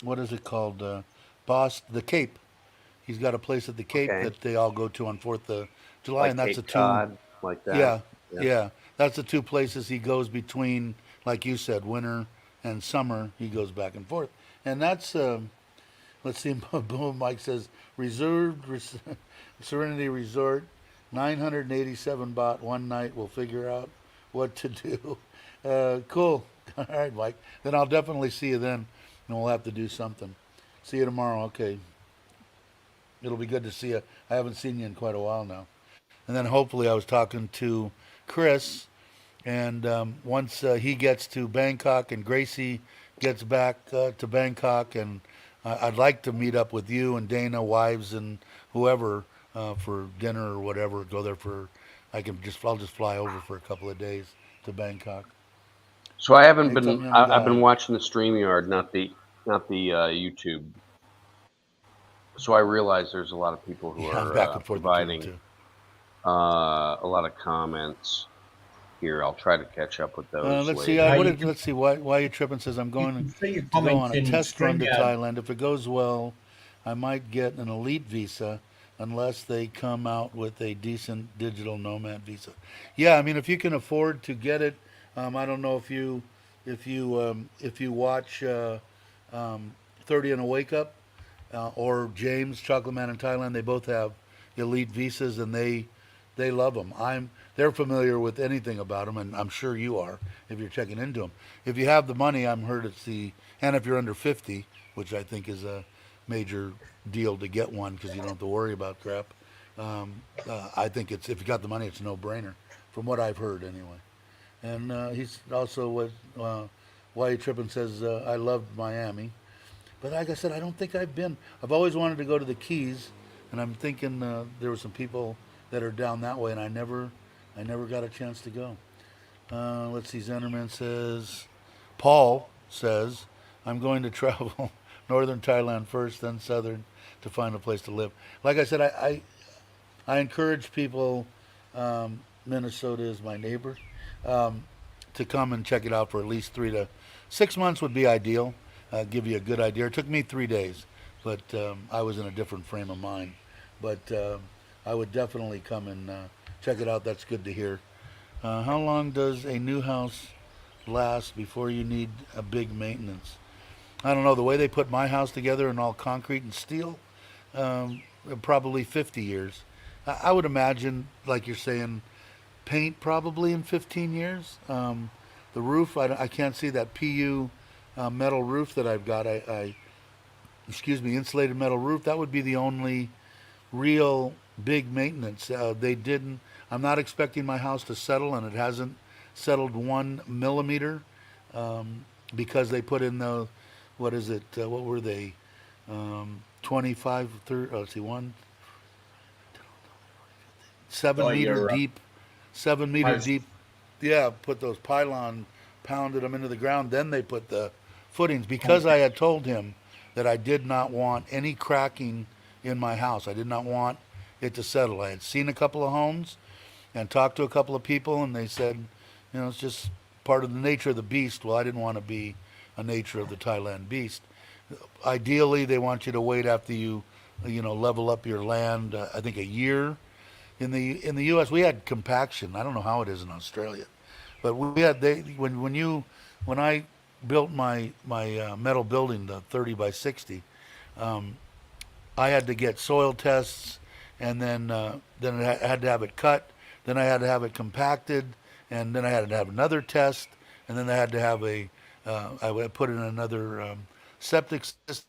what is it called? Boston, the Cape. He's got a place at the Cape Okay. that they all go to on 4th of July, Like and that's the Cape two. Cod, like that. Yeah, Yeah. yeah. That's the two places he goes between, like you said, winter and summer. He goes back and forth, and that's let's see. Boom. Mike says reserved Serenity Resort, 987 baht one night. We'll figure out what to do. Cool. All right, Mike. Then I'll definitely see you then, and we'll have to do something. See you tomorrow. Okay. It'll be good to see you. I haven't seen you in quite a while now. And then hopefully I was talking to Chris, and once he gets to Bangkok and Gracie gets back to Bangkok, and I'd like to meet up with you and Dana, wives, and whoever for dinner or whatever. Go there for. I'll just fly over for a couple of days to Bangkok. So I haven't Hey, been. something young I've been guy. watching the StreamYard, not the YouTube. So I realize there's a lot of people who Yeah, I'm are back and forth between the providing two. a lot of comments here. I'll try to catch up with those Let's see. later. You can Let's see. Why you tripping? Says I'm you going can see your to go comments on a in test run to StreamYard. Thailand. If it goes well, I might get an elite visa, unless they come out with a decent digital nomad visa. Yeah, I mean, if you can afford to get it, I don't know if you watch 30 and a Wake Up or James Chocolate Man in Thailand. They both have elite visas, and they love them. They're familiar with anything about them, and I'm sure you are if you're checking into them. If you have the money, I'm heard it's and if you're under 50, which I think is a major deal to get one because you don't have to worry about crap. I think it's if you got the money, it's a no-brainer, from what I've heard anyway. And he's also what why you tripping says I loved Miami. But like I said, I don't think I've been. I've always wanted to go to the Keys, and I'm thinking there were some people that are down that way, and I never got a chance to go. Let's see. Zenderman says, Paul says, I'm going to travel northern Thailand first, then southern, to find a place to live. Like I said, I encourage people. Minnesota is my neighbor. Um, to come and check it out for at least 3 to 6 months would be ideal. Give you a good idea. It took me 3 days, but I was in a different frame of mind. But I would definitely come and check it out. That's good to hear. How long does a new house last before you need a big maintenance? I don't know. The way they put my house together in all concrete and steel, probably 50 years. I would imagine, like you're saying, paint probably in 15 years. The roof, I can't see that PU metal roof that I've got. Excuse me, insulated metal roof. That would be the only real big maintenance. They didn't. I'm not expecting my house to settle, and it hasn't settled 1 millimeter because they put in the what is it? What were they? 25, 30. Let's see, one seven Oh, meter your deep, 7 meter post. deep. Yeah, put those pylon, pounded them into the ground. Then they put the footings because I had told him that I did not want any cracking in my house. I did not want it to settle. I had seen a couple of homes and talked to a couple of people, and they said, it's just part of the nature of the beast. Well, I didn't want to be a nature of the Thailand beast. Ideally, they want you to wait after level up your land. I think a year. In the U.S., we had compaction. I don't know how it is in Australia, but we had when I built my metal building, the 30 by 60. Um, I had to get soil tests, and then I had to have it cut. Then I had to have it compacted, and then I had to have another test, and then I had to have I would put in another septic system.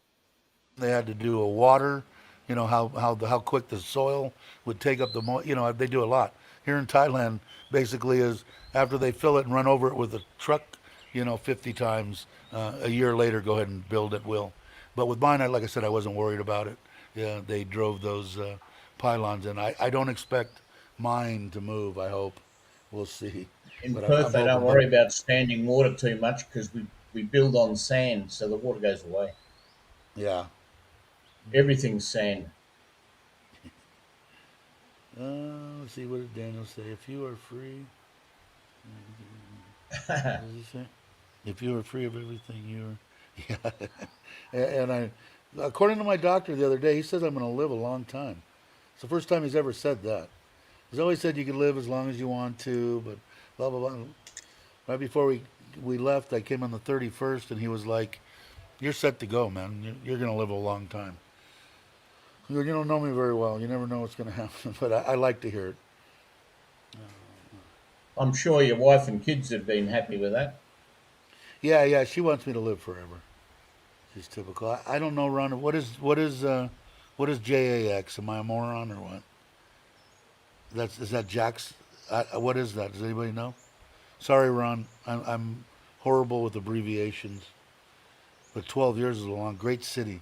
They had to do a water, how quick the soil would take up they do a lot. Here in Thailand, basically is after they fill it and run over it with a truck, 50 times, a year later go ahead and build at will. But with mine, like I said, I wasn't worried about it. Yeah, they drove those pylons in. I don't expect mine to move. I hope. We'll see. In But Perth, I'm they don't hoping. But worry about standing water too much because we build on sand, so the water goes away. yeah. Everything's sand. Let's see. What did Daniel say? If you are free, what does he say? If you are free of everything, you're. Yeah. And According to my doctor the other day, he says I'm going to live a long time. It's the first time he's ever said that. He's always said you can live as long as you want to, but blah blah blah. Right before we left, I came on the 31st, and he was like, "You're set to go, man. You're going to live a long time." You don't know me very well. You never know what's going to happen, but I like to hear it. I'm sure your wife and kids have been happy with that. Yeah, yeah. She wants me to live forever. She's typical. I don't know, Ron. What is JAX? Am I a moron or what? Is that Jack's? What is that? Does anybody know? Sorry, Ron. I'm horrible with abbreviations. But 12 years is a long, great city.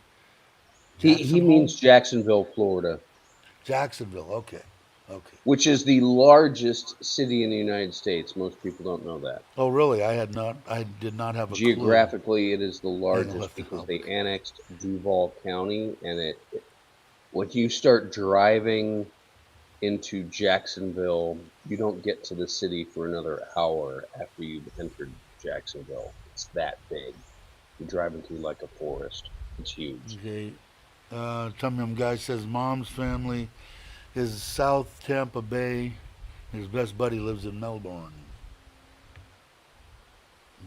He Jackson means Hole? Jacksonville, Florida, Jacksonville. Okay. Okay. which is the largest city in the United States. Most people don't know that. Oh, really? I did not have a clue. Geographically, it is the Hang on, largest left because out. they annexed Duval County, and when you start driving into Jacksonville, you don't get to the city for another hour after you've entered Jacksonville. It's that big. You're driving through like a forest. It's huge. Okay. Tum Yum Guy says mom's family is South Tampa Bay. His best buddy lives in Melbourne.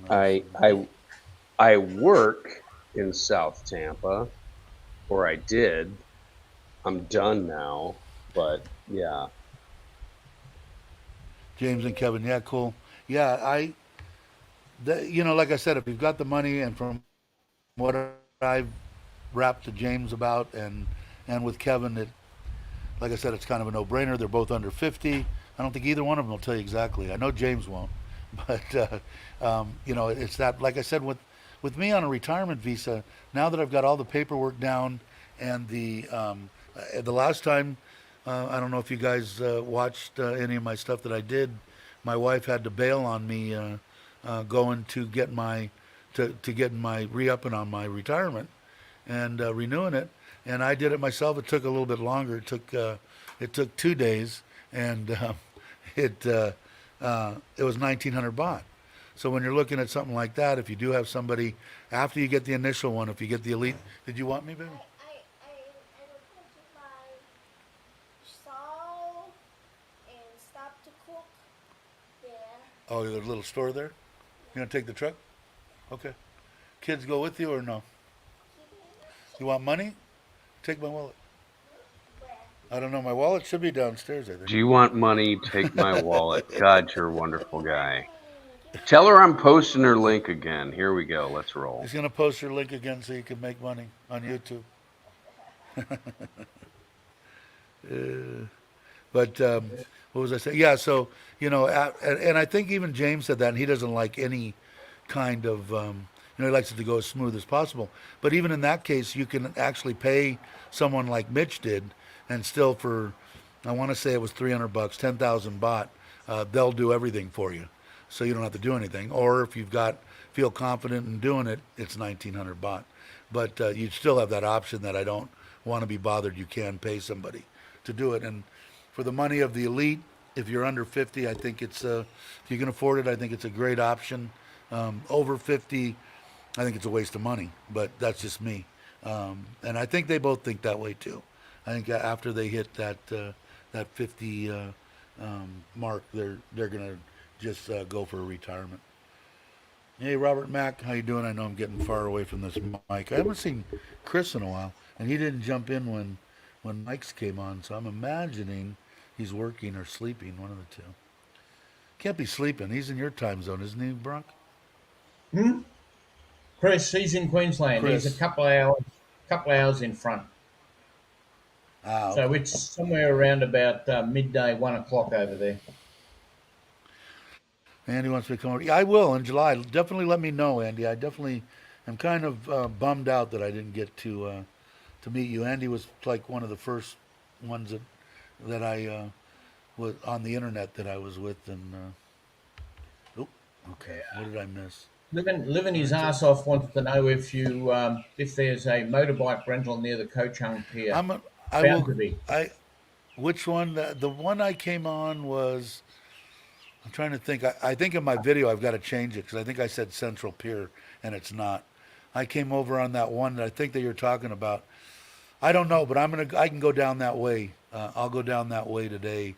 I I I work in South Tampa, or I did. I'm done now, but yeah. James and Kevin, yeah, cool. Yeah, like I said, if you've got the money, and from what I've rapped to James about, and with Kevin, like I said, it's kind of a no-brainer. They're both under 50. I don't think either one of them will tell you exactly. I know James won't, but it's that. Like I said, with me on a retirement visa, now that I've got all the paperwork down, and the last time, I don't know if you guys watched any of my stuff that I did. My wife had to bail on me going to get to get my re-upping on my retirement and renewing it. And I did it myself. It took a little bit longer. It took 2 days, and it was 1,900 baht. So when you're looking at something like that, if you do have somebody after you get the initial one, if you get the elite, did you want me, baby? I will come to my stall and stop to cook there. Oh, there's a little store there. You gonna take the truck? Okay. Kids go with you or no? You want money? Take my wallet. Where? I don't know. My wallet should be downstairs, I think. Do you want money? Take my wallet. God, you're a wonderful guy. Can Tell her I'm posting her link again. Here we go. Let's roll. He's gonna post your link again so you can make money on YouTube. But what was I saying? Yeah, so and I think even James said that, and he doesn't like any kind of he likes it to go as smooth as possible. But even in that case, you can actually pay someone like Mitch did, and still for I want to say it was 300 bucks, 10,000 baht. They'll do everything for you, so you don't have to do anything. Or if feel confident in doing it, it's 1,900 baht. But you still have that option that I don't want to be bothered. You can pay somebody to do it, and for the money of the elite, if you're under 50, I think if you can afford it, I think it's a great option. Over 50, I think it's a waste of money, but that's just me. And I think they both think that way too. I think after they hit that 50 mark, they're gonna just go for a retirement. Hey, Robert Mack, how you doing? I know I'm getting far away from this mic. I haven't seen Chris in a while, and he didn't jump in when Mike's came on, so I'm imagining he's working or sleeping, one of the two. Can't be sleeping. He's in your time zone, isn't he, Brock? Hmm? Chris, he's in Queensland. He's Chris. a couple hours in front. Ah, So okay. it's somewhere around about midday, 1 o'clock over there. Andy wants me to come over. Yeah, I will in July. Definitely let me know, Andy. I definitely am kind of bummed out that I didn't get to meet you. Andy was like one of the first ones that I was on the internet that I was with, and oh, okay. What did I miss? Living his ass off wants to know if there's a motorbike rental near the Koh Chang Pier. I'm a, I Bound will to be. I which one? The one I came on was. I'm trying to think. I think in my video I've got to change it because I think I said Central Pier and it's not. I came over on that one that I think that you're talking about. I don't know, but I can go down that way. I'll go down that way today,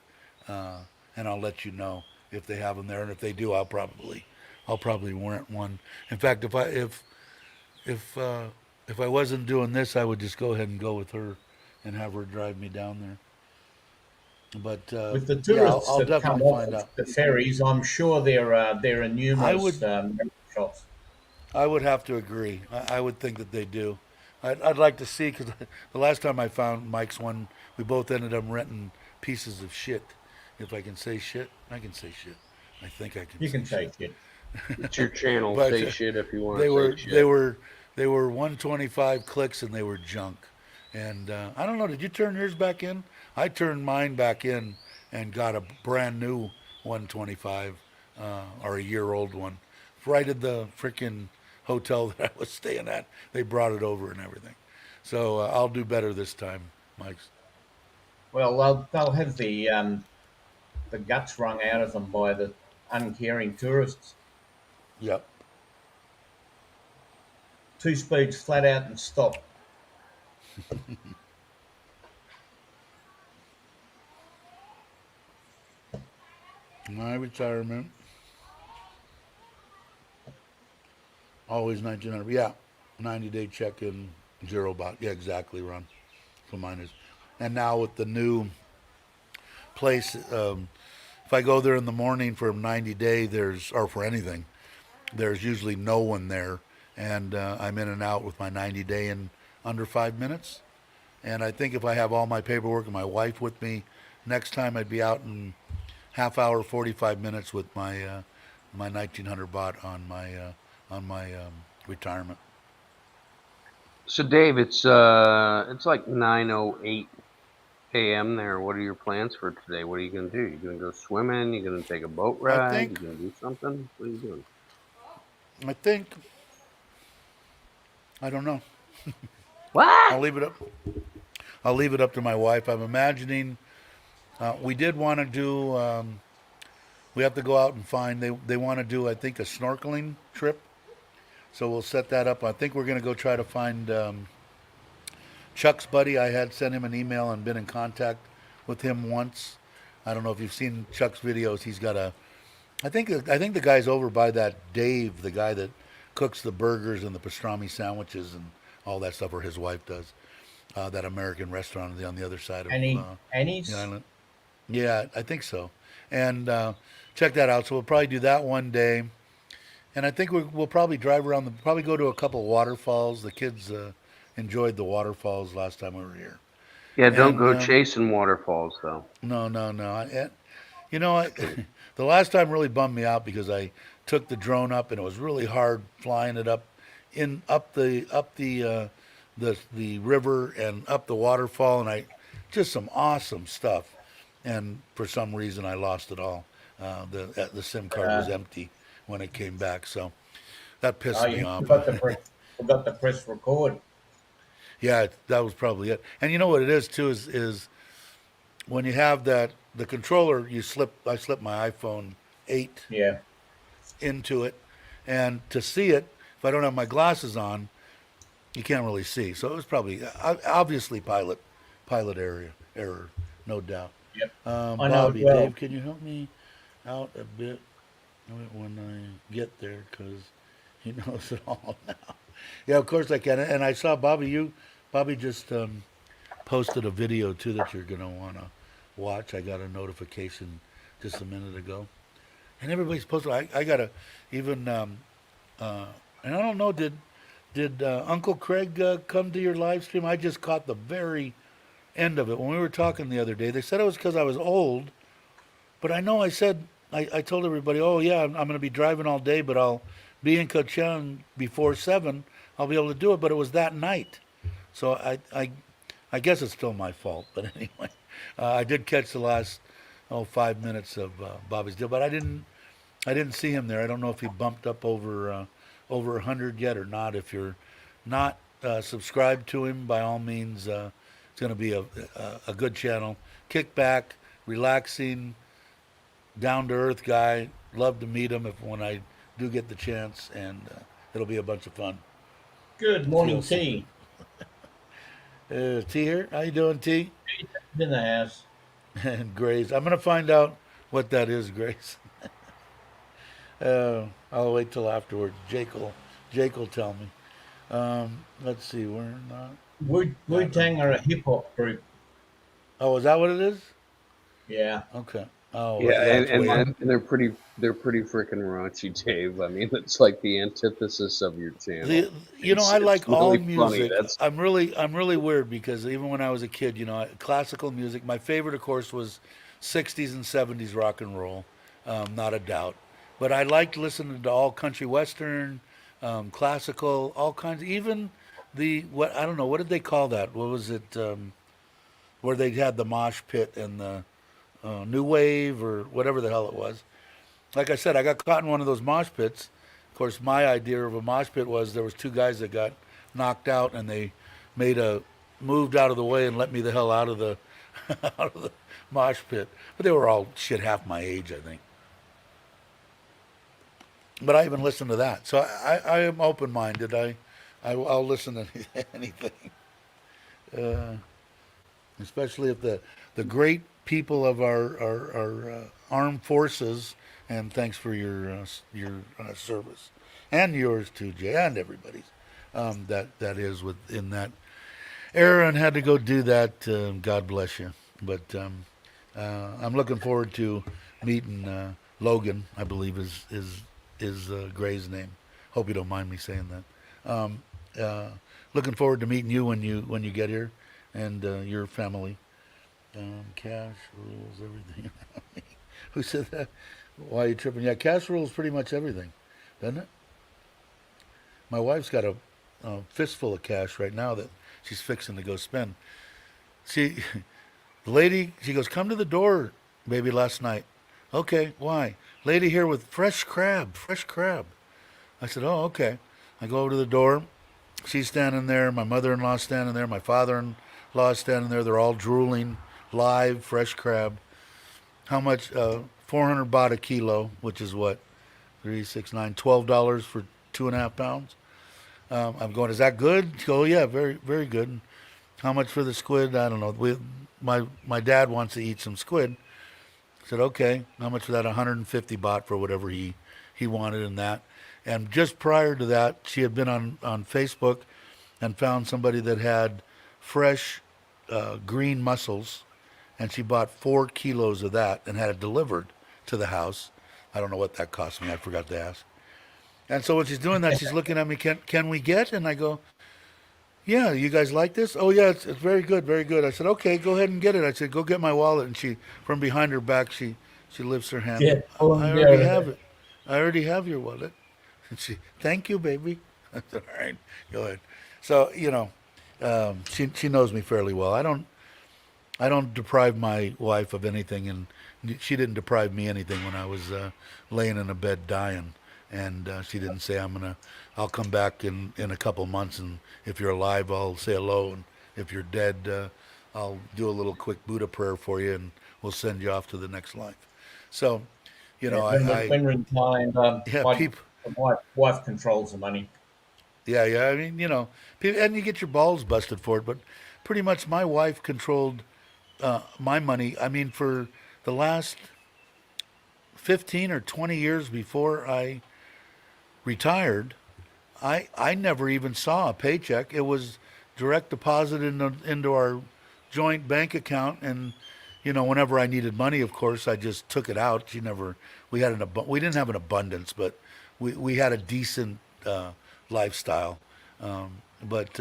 uh, and I'll let you know if they have them there, and if they do, I'll probably rent one. In fact, if uh, if I wasn't doing this, I would just go ahead and go with her, and have her drive me down there. But With the yeah, tourists I'll that come definitely off find of out. the ferries, I'm sure there are I numerous would shops. I would have to agree. I would think that they do. I'd like to see because the last time I found Mike's one, we both ended up renting pieces of shit. If I can say shit, I can say shit. I think I can You say can shit. take it. It's your channel. But Say shit if you want they to say were they shit. were they were 125 clicks and they were junk. And I don't know. Did you turn yours back in? I turned mine back in and got a brand new 125 or a year old one. Right at the freaking hotel that I was staying at, they brought it over and everything. So I'll do better this time, Mike. Well, they'll have the guts wrung out of them by the uncaring tourists. Yep. Two speeds flat out and stop. My retirement, always 1900. Yeah, 90-day check-in, zero bot. Yeah, exactly, Ron. So mine is. And now with the new place, if I go there in the morning for 90-day, or for anything, there's usually no one there, and I'm in and out with my 90-day in under 5 minutes. And I think if I have all my paperwork and my wife with me, next time I'd be out in half hour, 45 minutes with my 1900 baht on my retirement. So Dave, it's like 9:08 a.m. there. What are your plans for today? What are you gonna do? You gonna go swimming? You gonna take a boat I ride? You think gonna do something? What are you doing? I think I don't know. What? I'll leave it up. I'll leave it up to my wife. I'm imagining we did want to do. We have to go out and find. They want to do. I think a snorkeling trip. So we'll set that up. I think we're going to go try to find Chuck's buddy. I had sent him an email and been in contact with him once. I don't know if you've seen Chuck's videos. He's got a. I think the guy's over by that Dave, the guy that cooks the burgers and the pastrami sandwiches and all that stuff, or his wife does. That American restaurant on the other side of the Annie's. island. Yeah, I think so. And check that out. So we'll probably do that one day. And I think we'll probably drive around, probably go to a couple waterfalls. The kids enjoyed the waterfalls last time we were here. Yeah, don't And go chasing waterfalls though. no, no, no. You know, the last time really bummed me out because I took the drone up and it was really hard flying it up the river and up the waterfall, and I just some awesome stuff. And for some reason, I lost it all. The SIM card Uh, was empty when it came back, so that pissed me you off. forgot to press record. Yeah, that was probably it. And you know what it is too is when you have the controller, I slip my iPhone 8 Yeah. into it, and to see it, if I don't have my glasses on, you can't really see. So it was probably obviously pilot error, no doubt. Yep. I know it Bobby, well. Dave, can you help me out a bit when I get there? Because he knows it all now. Yeah, of course I can. And I saw Bobby just posted a video too that you're gonna want to watch. I got a notification just a minute ago, and everybody's posted. I gotta even and I don't know. Did Uncle Craig come to your live stream? I just caught the very end of it when we were talking the other day. They said it was because I was old, but I know I said I told everybody, oh yeah, I'm going to be driving all day, but I'll be in Koh Chang before 7. I'll be able to do it. But it was that night, so I guess it's still my fault. But anyway, I did catch the last 5 minutes of Bobby's deal, but I didn't see him there. I don't know if he bumped up over 100 yet or not. If you're not subscribed to him, by all means, it's going to be a good channel. Kick back, relaxing, down to earth guy. Love to meet him when I do get the chance, and it'll be a bunch of fun. Good morning, Feels T. T here. How you doing, T? In the house. And Grace. I'm gonna find out what that is, Grace. I'll wait till afterwards. Jake will tell me. Let's see. We're Wu not Tang are a recording. hip hop group. Oh, is that what it is? Yeah. Okay. Oh, Yeah, yeah. It's way. and they're pretty freaking raunchy, Dave. I mean, it's like the antithesis of your channel. I It's like all really funny. music. That's I'm really weird because even when I was a kid, classical music. My favorite, of course, was '60s and '70s rock and roll, not a doubt. But I liked listening to all country western, classical, all kinds. Even the what I don't know what did they call that? What was it? Where they had the mosh pit and the new wave or whatever the hell it was. Like I said, I got caught in one of those mosh pits. Of course, my idea of a mosh pit was there was two guys that got knocked out, and they moved out of the way and let me the hell out of the out of the mosh pit. But they were all shit half my age, I think. But I even listened to that, so I am open minded. I'll listen to anything, uh, especially if the great people of our armed forces. And thanks for your service, and yours too, Jay, and everybody's. That is within that era and had to go do that. God bless you. But I'm looking forward to meeting Logan. I believe is Gray's name. Hope you don't mind me saying that. Uh, Looking forward to meeting you when you get here, and your family. Cash rules everything. Who said that? Why are you tripping? Yeah, cash rules pretty much everything, doesn't it? My wife's got a fistful of cash right now that she's fixing to go spend. She, the lady, she goes, "Come to the door, baby." Last night, okay, why? Lady here with fresh crab, fresh crab. I said, "Oh, okay." I go over to the door. She's standing there. My mother-in-law's standing there. My father-in-law's standing there. They're all drooling, live, fresh crab. How much? 400 baht a kilo, which is what? Three, six, nine, $12 for 2.5 pounds. I'm going, is that good? She goes, oh yeah, very, very good. How much for the squid? I don't know. My dad wants to eat some squid. I said, okay. How much for that? 150 baht for whatever he wanted in that. And just prior to that, she had been on Facebook and found somebody that had fresh green mussels, and she bought 4 kilos of that and had it delivered to the house. I don't know what that cost me. I forgot to ask. And so when she's doing that, she's looking at me. Can we get? And I go, yeah. You guys like this? Oh yeah, it's very good, very good. I said, okay, go ahead and get it. I said, go get my wallet. And she, from behind her back, she lifts her hand up. Yeah. Oh, I already yeah. have it. I already have your wallet. And she, thank you, baby. I said, all right, go ahead. So she knows me fairly well. I don't deprive my wife of anything, and she didn't deprive me anything when I was laying in a bed dying. And she didn't say I'll come back in a couple months, and if you're alive, I'll say hello, and if you're dead, I'll do a little quick Buddha prayer for you, and we'll send you off to the next life. So, Yeah. I When we're in Thailand, yeah, my people, wife controls the money. yeah, yeah. I mean, and you get your balls busted for it, but pretty much my wife controlled my money. I mean, for the last 15 or 20 years before I retired, I never even saw a paycheck. It was direct deposit into our joint bank account, and whenever I needed money, of course, I just took it out. We didn't have an abundance, but we had a decent lifestyle. But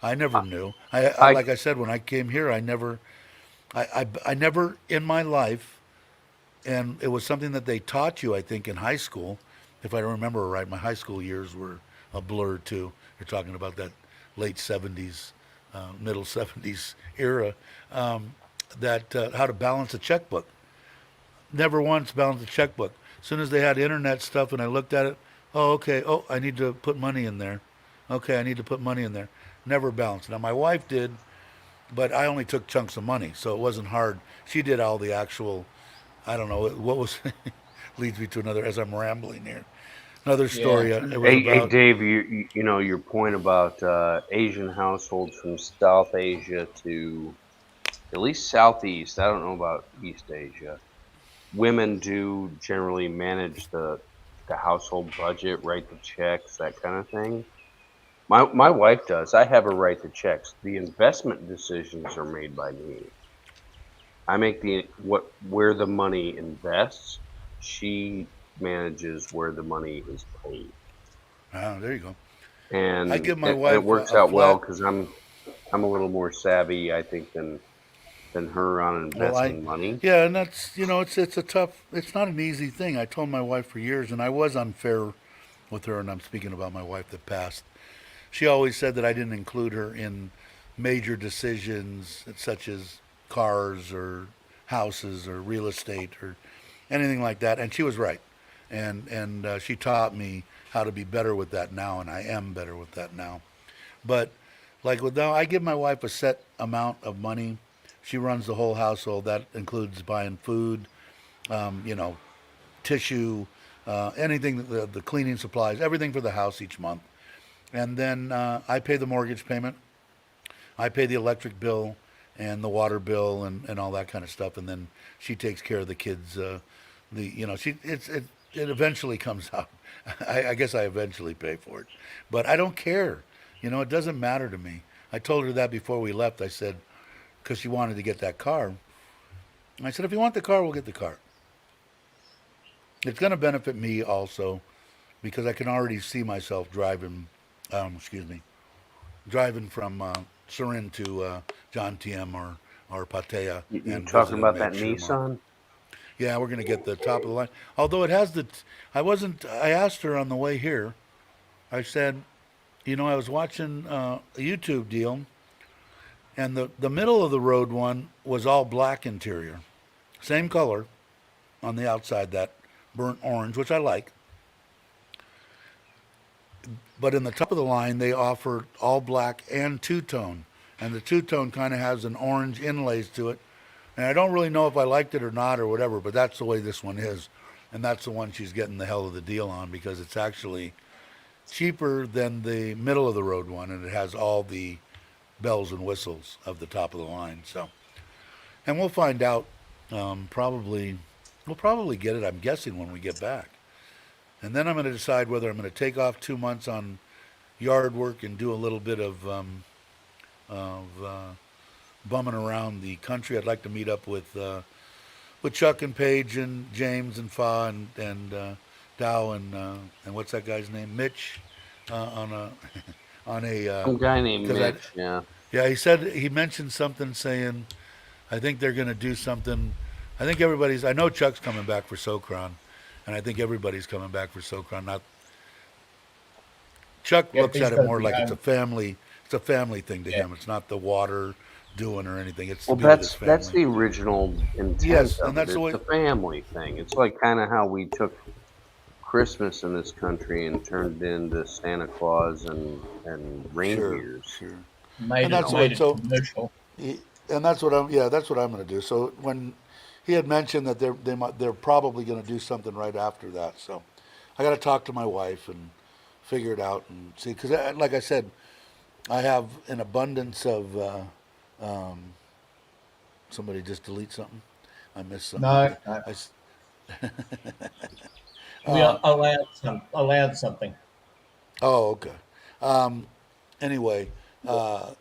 I never knew. I Like I said, when I came here, I never in my life, and it was something that they taught you, I think, in high school. If I remember right, my high school years were a blur too. You're talking about that late '70s, middle '70s era. That how to balance a checkbook. Never once balanced a checkbook. As soon as they had internet stuff, and I looked at it, oh okay, oh I need to put money in there. Okay, I need to put money in there. Never balanced. Now my wife did, but I only took chunks of money, so it wasn't hard. She did all the actual. I don't know what was leads me to another as I'm rambling here. Another Yeah. story. It was Hey, about. Dave, you know your point about Asian households from South Asia to at least Southeast. I don't know about East Asia. Women do generally manage the household budget, write the checks, that kind of thing. My wife does. I have her write the checks. The investment decisions are made by me. I make the what where the money invests. She manages where the money is paid. There you go. I And give my and it wife works a out well flat. because I'm a little more savvy, I think, than her on Well, investing money. yeah, and that's it's a tough. It's not an easy thing. I told my wife for years, and I was unfair with her, and I'm speaking about my wife that passed. She always said that I didn't include her in major decisions such as cars or houses or real estate or anything like that, and she was right. And she taught me how to be better with that now, and I am better with that now. But like with now, I give my wife a set amount of money. She runs the whole household. That includes buying food, you know, tissue, anything, the cleaning supplies, everything for the house each month. And then I pay the mortgage payment. I pay the electric bill and the water bill and all that kind of stuff. And then she takes care of the kids. It eventually comes out. I guess I eventually pay for it, but I don't care. It doesn't matter to me. I told her that before we left. I said, because she wanted to get that car. I said, if you want the car, we'll get the car. It's going to benefit me also because I can already see myself driving. Excuse me, driving from Surin to John TM or Pattaya You and talking visiting about that Meg Shermar. Nissan? Yeah, we're gonna get the top of the line. Although it has the, I wasn't. I asked her on the way here. I said, I was watching a YouTube deal, and the middle of the road one was all black interior, same color on the outside, that burnt orange, which I like. But in the top of the line, they offer all black and two tone, and the two tone kind of has an orange inlays to it. And I don't really know if I liked it or not or whatever, but that's the way this one is, and that's the one she's getting the hell of the deal on because it's actually cheaper than the middle of the road one, and it has all the bells and whistles of the top of the line. So, and we'll find out. Probably, we'll probably get it. I'm guessing when we get back, and then I'm going to decide whether I'm going to take off 2 months on yard work and do a little bit of bumming around the country. I'd like to meet up with Chuck and Paige and James and Fa and Dow and what's that guy's name? Mitch on a on a Some guy named because I Mitch. Yeah. yeah, he mentioned something saying I think they're going to do something. I think everybody's. I know Chuck's coming back for Sokran, and I think everybody's coming back for Sokran. Not Chuck Yep, looks he's at it going to more be like it's a home. family. It's a family thing to Yeah. him. It's not the water doing or anything. It's to Well, be with his that's family. the original intent Yes, and of it. that's the It's way. a family thing. It's like kind of how we took Christmas in this country and turned it into Santa Claus and Sure, reindeers. sure. Made And it that's the You way. made it So, commercial. he, and that's what I'm. Yeah, that's what I'm going to do. So when he had mentioned that they're probably going to do something right after that. So I got to talk to my wife and figure it out and see. Because like I said, I have an abundance of. Somebody just delete something. I missed something over No, there. no. I s We are allowed something. oh, okay. Um, anyway, uh,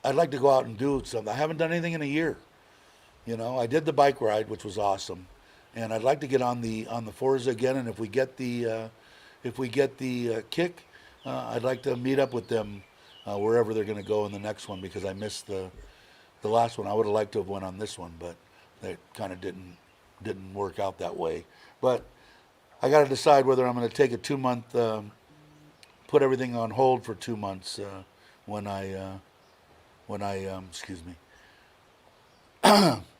I'd like to go out and do something. I haven't done anything in a year. I did the bike ride, which was awesome, and I'd like to get on the Forza again. And if we get the kick, I'd like to meet up with them wherever they're going to go in the next one because I missed the last one. I would have liked to have went on this one, but it kind of didn't work out that way. But I got to decide whether I'm going to take a 2 month, put everything on hold for 2 months when I excuse me,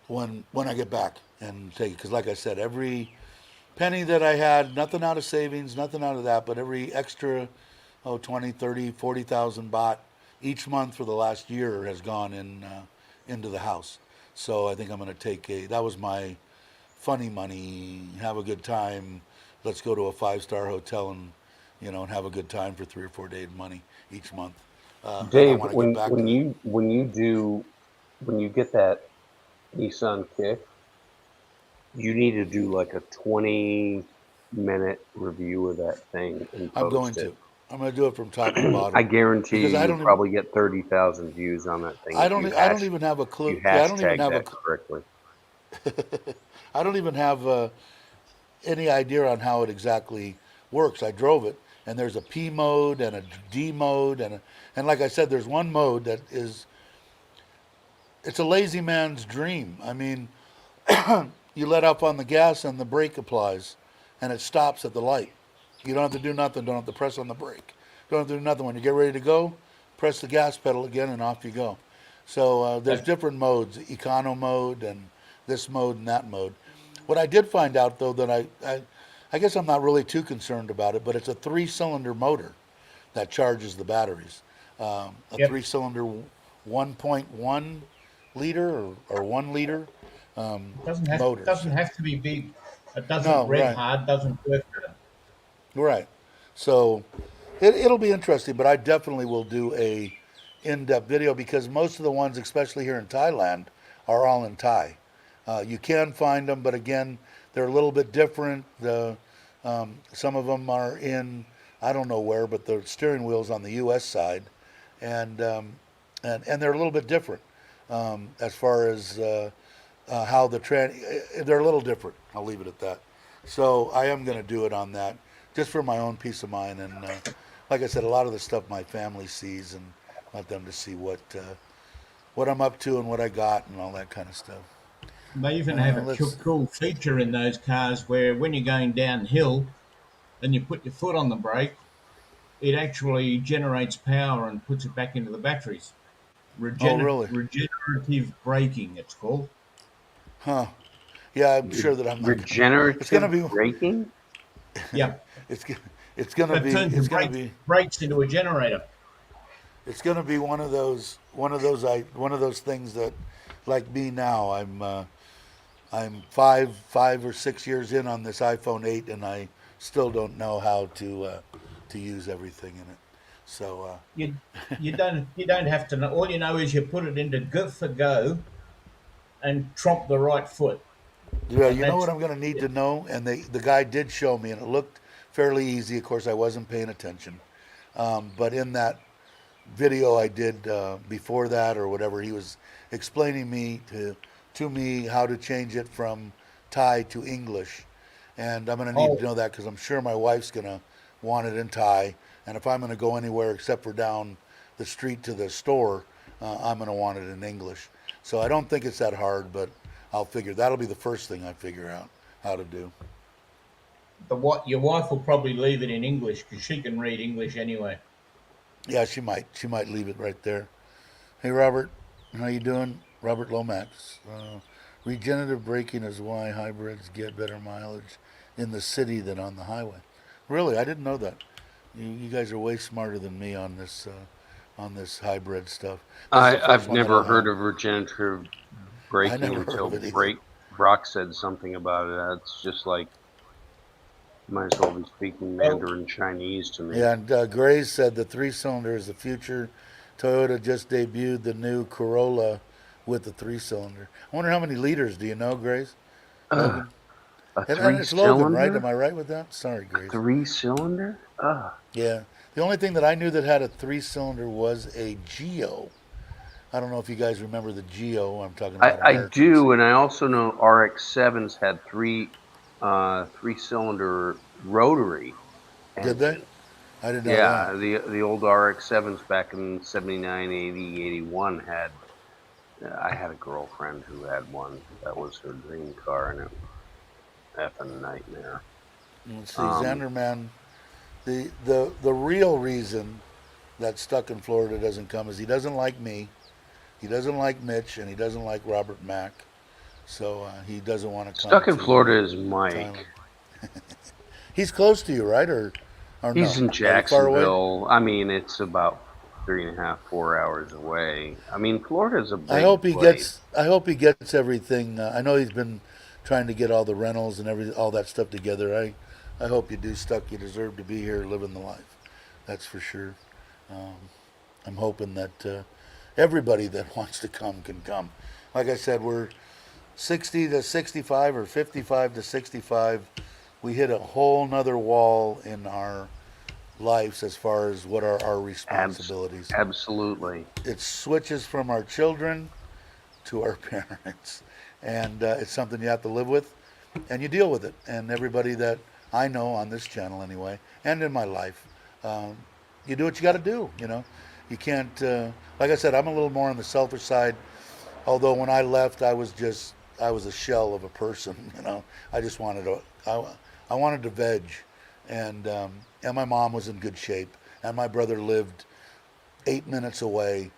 when I get back and take it. Because like I said, every penny that I had, nothing out of savings, nothing out of that, but every extra, 20, 30, 40,000 baht each month for the last year has gone into the house. So I think I'm going to that was my funny money, have a good time, let's go to a 5-star hotel and have a good time for 3 or 4 days money each month. And I Dave, want to get back to that. when you get that Nissan Kick, you need to do like a 20-minute review of that thing and I'm going post it. to. I'm going to do it from top to I bottom guarantee because you, I you'll don't even. probably get 30,000 views on that thing I if don't. you I don't even have a clue. Yeah, I don't even hashtag have a. that correctly. I don't even have any idea on how it exactly works. I drove it, and there's a P mode and a D mode, and like I said, there's one mode that is it's a lazy man's dream. I mean, you let up on the gas and the brake applies, and it stops at the light. You don't have to do nothing. Don't have to press on the brake. Don't have to do nothing. When you get ready to go, press the gas pedal again, and off you go. So there's That, different modes, econo mode and this mode and that mode. What I did find out though that I guess I'm not really too concerned about it, but it's a three-cylinder motor that charges the batteries. A yep. three-cylinder 1.1 liter or 1 liter It doesn't motors. have to be big. It doesn't No, rev right, hard. Doesn't work hard. right. So it'll be interesting, but I definitely will do a in-depth video because most of the ones, especially here in Thailand, are all in Thai. You can find them, but again, they're a little bit different. Some of them are in I don't know where, but the steering wheel's on the U.S. side, and and they're a little bit different as far as how they're a little different. I'll leave it at that. So I am going to do it on that, just for my own peace of mind, and like I said, a lot of the stuff my family sees, and want them to see what I'm up to and what I got and all that kind of stuff. They even have a Let's. cool feature in those cars where when you're going downhill and you put your foot on the brake, it actually generates power and puts it back into the batteries. Oh, really? Regenerative braking, it's called. Huh? Yeah, I'm sure that I'm not gonna. It's gonna Regenerative be. braking? Yep. It's it's gonna That be. turns your brakes into a generator. It's gonna be one of those things that, like me now, I'm 5 or 6 years in on this iPhone 8, and I still don't know how to use everything in it. So You you don't have to know. All you know is you put it into good for go and tromp the right foot, yeah, and you know what that's I'm gonna need to know, and the guy did show me, and it looked fairly easy. Of course, I wasn't paying attention, but in that video I did before that or whatever, he was explaining to me how to change it from Thai to English, and I'm going to need to oh know that because I'm sure my wife's going to want it in Thai, and if I'm going to go anywhere except for down the street to the store, I'm going to want it in English. So I don't think it's that hard, but I'll figure that'll be the first thing I figure out how to do. the what your wife will probably leave it in English because she can read English anyway. Yeah, she might leave it right there. Hey, Robert, how you doing? Robert Lomax. Regenerative braking is why hybrids get better mileage in the city than on the highway. Really, I didn't know that. You guys are way smarter than me on this hybrid stuff. This is the first I've one that never I'll heard have. of regenerative I braking never heard until of it either. Brock said something about it. It's just like might as well be speaking Well, Mandarin Chinese to me. Yeah, and Gray said the three-cylinder is the future. Toyota just debuted the new Corolla with the three-cylinder. I wonder how many liters. Do you know, Grace? Ugh, Logan? a And it's Logan, right? Am three-cylinder? I right with that? Sorry, A Grace. three-cylinder? Ugh. Yeah. The only thing that I knew that had a three-cylinder was a Geo. I don't know if you guys remember the Geo. I'm talking about I Americans. do, and I also know RX-7s had three-cylinder rotary Did they? engine. I didn't know that. Yeah, the old RX-7s back in 79, 80, 81 had. I had a girlfriend who had one. That was her dream car, and it was effing nightmare. Let's see, Um, Xanderman. The real reason that Stuck in Florida doesn't come is he doesn't like me, he doesn't like Mitch, and he doesn't like Robert Mack. So he doesn't want to come Stuck in to Florida is Mike. Thailand. He's close to you, right? Or He's no? in Are you far away? Jacksonville. I mean, it's about 3.5, 4 hours away. I mean, Florida's a I big hope he place. gets. I hope he gets everything. I know he's been trying to get all the rentals and all that stuff together. I hope you do stuck. You deserve to be here living the life. That's for sure. Um, I'm hoping that everybody that wants to come can come. Like I said, we're 60 to 65 or 55 to 65. We hit a whole nother wall in our lives as far as what are our Abs- responsibilities. Absolutely. It switches from our children to our parents, and it's something you have to live with, and you deal with it. And everybody that I know on this channel, anyway, and in my life, um, you do what you got to do. You can't. Like I said, I'm a little more on the selfish side. Although when I left, I was a shell of a person. I just wanted to I wanted to veg, and my mom was in good shape, and my brother lived 8 minutes away.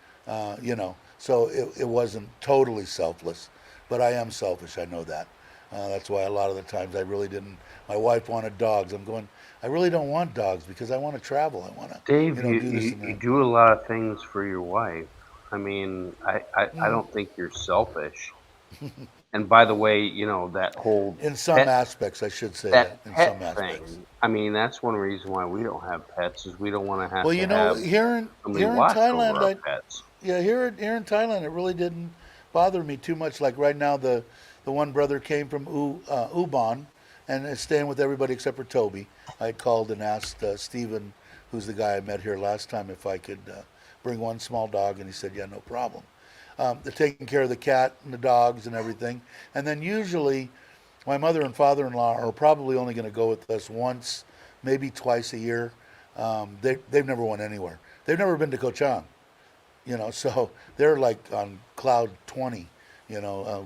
So it wasn't totally selfless, but I am selfish. I know that. That's why a lot of the times I really didn't. My wife wanted dogs. I'm going. I really don't want dogs because I want to travel. I want to, Dave, you, do this you, and you that. do a lot of things for your wife. I mean, I Mm. don't think you're selfish. And by the way, that whole In some pet aspects, I should say that that. In some pet aspects. thing, I mean, that's one reason why we don't have pets is we don't want to have Well, to have somebody here in watch over Thailand, our pets. yeah, here in Thailand, it really didn't bother me too much. Like right now, the one brother came from Ubon and is staying with everybody except for Toby. I called and asked Stephen, who's the guy I met here last time, if I could bring one small dog, and he said, yeah, no problem. They're taking care of the cat and the dogs and everything, and then usually my mother and father-in-law are probably only going to go with us once, maybe twice a year. They've never went anywhere. They've never been to Koh Chang, so they're like on cloud 20,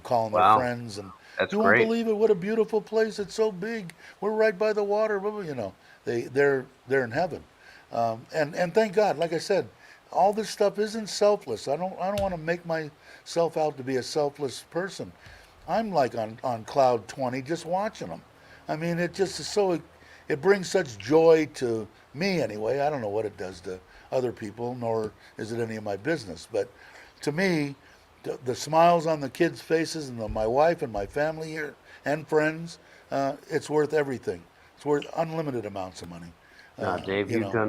calling their Wow, friends, and that's you won't great. believe it, what a beautiful place, it's so big, we're right by the water, blah, blah, they're in heaven. And thank God, like I said, all this stuff isn't selfless. I don't want to make myself out to be a selfless person. I'm like on cloud 20 just watching them. I mean, it just is so, it brings such joy to me anyway. I don't know what it does to other people, nor is it any of my business. But to me, the smiles on the kids' faces and my wife and my family here and friends, it's worth everything. It's worth unlimited amounts of money. Now, Dave, You know,